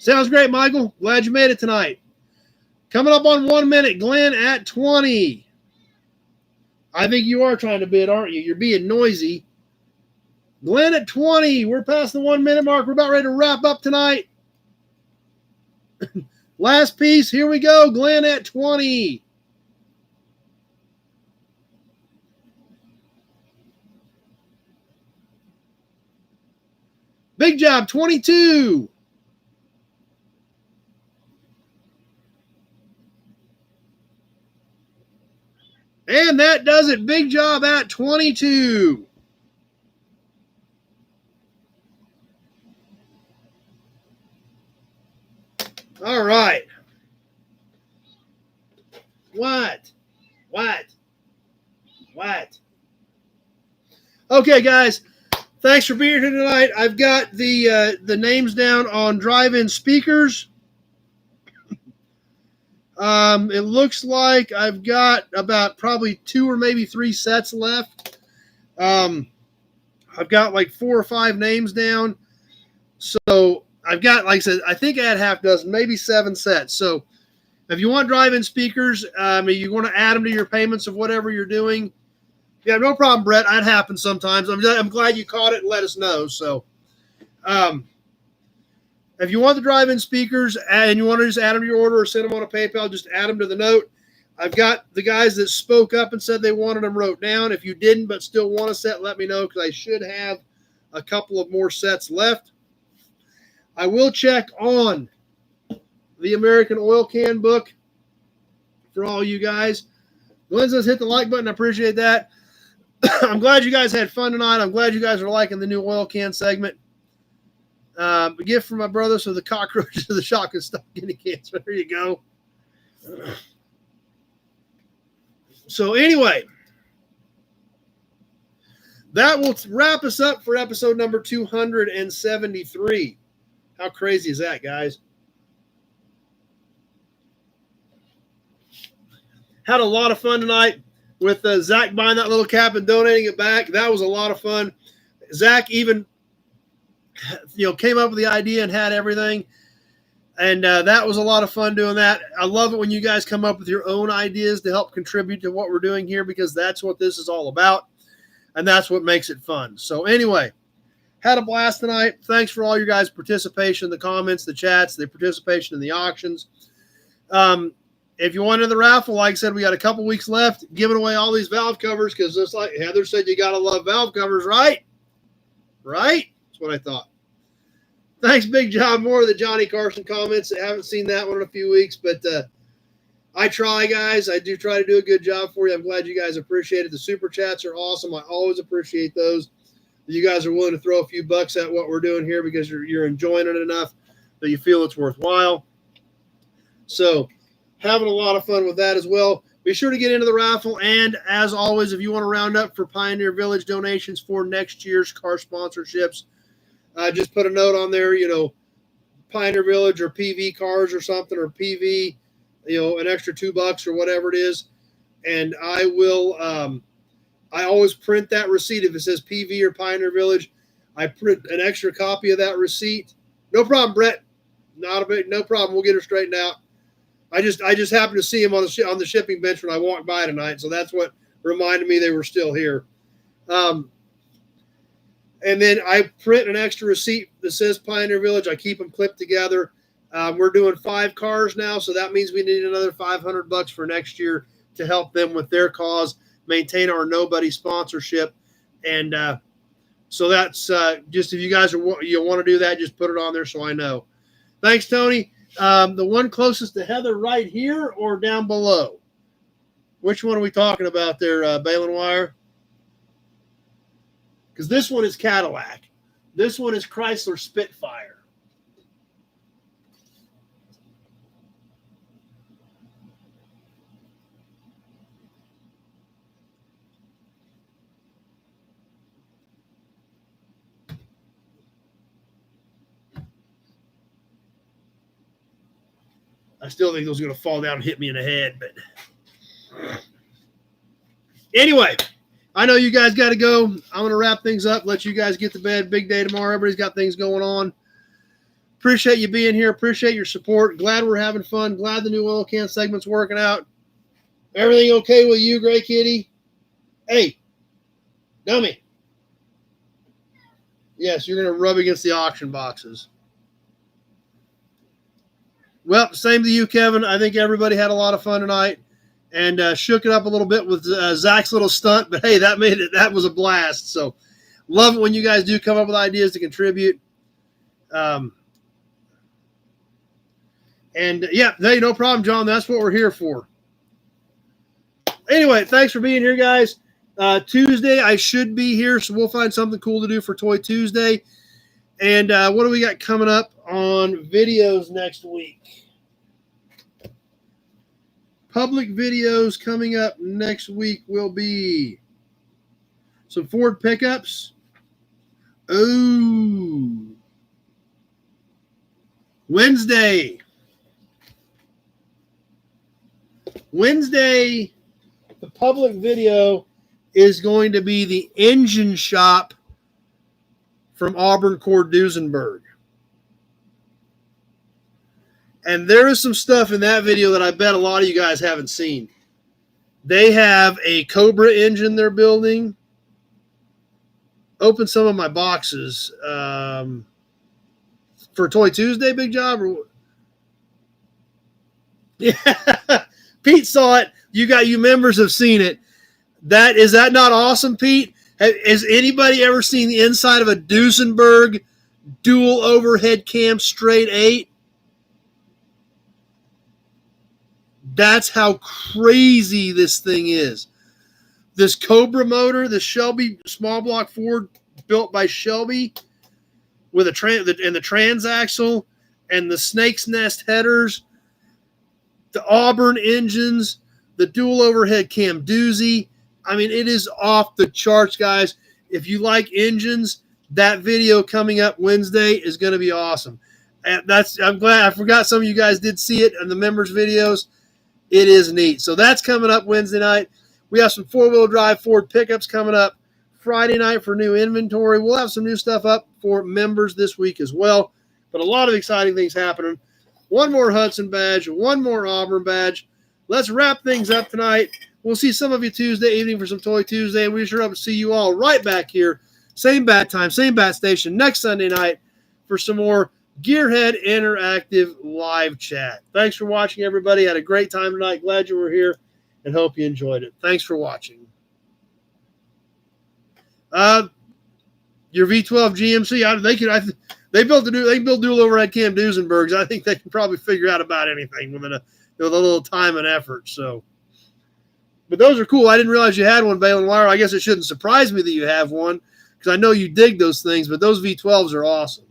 Sounds great, Michael. Glad you made it tonight. Coming up on 1 minute, Glenn at 20. I think you are trying to bid, aren't you? You're being noisy. Glenn at 20. We're past the 1 minute mark. We're about ready to wrap up tonight. Last piece. Here we go. Glenn at 20. Big job, 22. And that does it. Big job at 22. All right. What? Okay, guys. Thanks for being here tonight. I've got the names down on drive-in speakers. It looks like I've got about probably 2 or maybe 3 sets left. I've got like 4 or 5 names down. So I've got, like I said, I think I had half dozen, maybe 7 sets. So if you want drive-in speakers, you want to add them to your payments of whatever you're doing, yeah, no problem, Brett. That happens sometimes. I'm glad you caught it and let us know. So if you want the drive-in speakers and you want to just add them to your order or send them on a PayPal, just add them to the note. I've got the guys that spoke up and said they wanted them wrote down. If you didn't but still want a set, let me know because I should have a couple of more sets left. I will check on the American Oil Can book for all you guys. Glenn says hit the like button. I appreciate that. I'm glad you guys had fun tonight. I'm glad you guys are liking the new oil can segment. A gift from my brother, so the cockroaches of the shotgun stop getting cancer. There you go. So anyway, that will wrap us up for episode number 273. How crazy is that, guys? Had a lot of fun tonight with Zach buying that little cap and donating it back. That was a lot of fun. Zach even, came up with the idea and had everything. And that was a lot of fun doing that. I love it when you guys come up with your own ideas to help contribute to what we're doing here, because that's what this is all about. And that's what makes it fun. So anyway, had a blast tonight. Thanks for all your guys' participation, the comments, the chats, the participation in the auctions. If you want in the raffle, like I said, we got a couple weeks left, giving away all these valve covers, because just like Heather said, you got to love valve covers, right? Right? That's what I thought. Thanks, Big John Moore, the Johnny Carson comments. I haven't seen that one in a few weeks, but I try, guys. I do try to do a good job for you. I'm glad you guys appreciate it. The super chats are awesome. I always appreciate those. You guys are willing to throw a few bucks at what we're doing here because you're enjoying it enough that you feel it's worthwhile. So having a lot of fun with that as well. Be sure to get into the raffle. And as always, if you want to round up for Pioneer Village donations for next year's car sponsorships, just put a note on there, Pioneer Village or PV cars or something, or PV, an extra $2 or whatever it is. And I will, I always print that receipt. If it says PV or Pioneer Village, I print an extra copy of that receipt. No problem, Brett. No problem. We'll get her straightened out. I just happened to see him on the shipping bench when I walked by tonight, so that's what reminded me they were still here. And then I print an extra receipt that says Pioneer Village. I keep them clipped together. We're doing 5 cars now, so that means we need another $500 for next year to help them with their cause, maintain our Nobody sponsorship. And so that's just, if you guys want to do that, just put it on there so I know. Thanks, Tony. The one closest to Heather right here or down below? Which one are we talking about there, Balin Wire? Because this one is Cadillac. This one is Chrysler Spitfire. I still think those are going to fall down and hit me in the head. But anyway, I know you guys got to go. I'm going to wrap things up, let you guys get to bed. Big day tomorrow. Everybody's got things going on. Appreciate you being here. Appreciate your support. Glad we're having fun. Glad the new oil can segment's working out. Everything okay with you, Gray Kitty? Hey, dummy. Yes, you're going to rub against the auction boxes. Well, same to you, Kevin. I think everybody had a lot of fun tonight and shook it up a little bit with Zach's little stunt. But, hey, that was a blast. So love it when you guys do come up with ideas to contribute. Yeah, hey, no problem, John. That's what we're here for. Anyway, thanks for being here, guys. Tuesday, I should be here, so we'll find something cool to do for Toy Tuesday. And what do we got coming up on videos next week? Public videos coming up next week will be some Ford pickups. Ooh. Wednesday, the public video is going to be the engine shop from Auburn Cord Duesenberg. And there is some stuff in that video that I bet a lot of you guys haven't seen. They have a Cobra engine they're building. Open some of my boxes. For Toy Tuesday, Big Job? Yeah. Pete saw it. You members have seen it. Is that not awesome, Pete? Has anybody ever seen the inside of a Duesenberg dual overhead cam straight 8? That's how crazy this thing is. This Cobra motor, the Shelby small block Ford built by Shelby with the transaxle and the snake's nest headers, the Auburn engines, the dual overhead cam doozy. I mean, it is off the charts, guys. If you like engines, that video coming up Wednesday is going to be awesome. And I'm glad I forgot some of you guys did see it in the members' videos. It is neat. So that's coming up Wednesday night. We have some four-wheel drive Ford pickups coming up Friday night for new inventory. We'll have some new stuff up for members this week as well. But a lot of exciting things happening. One more Hudson badge, one more Auburn badge. Let's wrap things up tonight. We'll see some of you Tuesday evening for some Toy Tuesday, and we sure hope to see you all right back here. Same bat time, same bat station next Sunday night for some more Gearhead Interactive live chat. Thanks for watching, everybody. Had a great time tonight. Glad you were here and hope you enjoyed it. Thanks for watching. Your V12 GMC, they built dual overhead cam Duesenbergs. I think they can probably figure out about anything with a little time and effort. So, but those are cool. I didn't realize you had one, Balin Wire. I guess it shouldn't surprise me that you have one because I know you dig those things. But those V12s are awesome.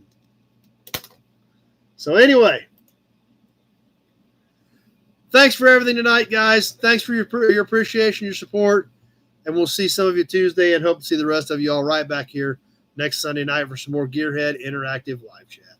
So anyway, thanks for everything tonight, guys. Thanks for your appreciation, your support, and we'll see some of you Tuesday and hope to see the rest of you all right back here next Sunday night for some more Gearhead Interactive live chat.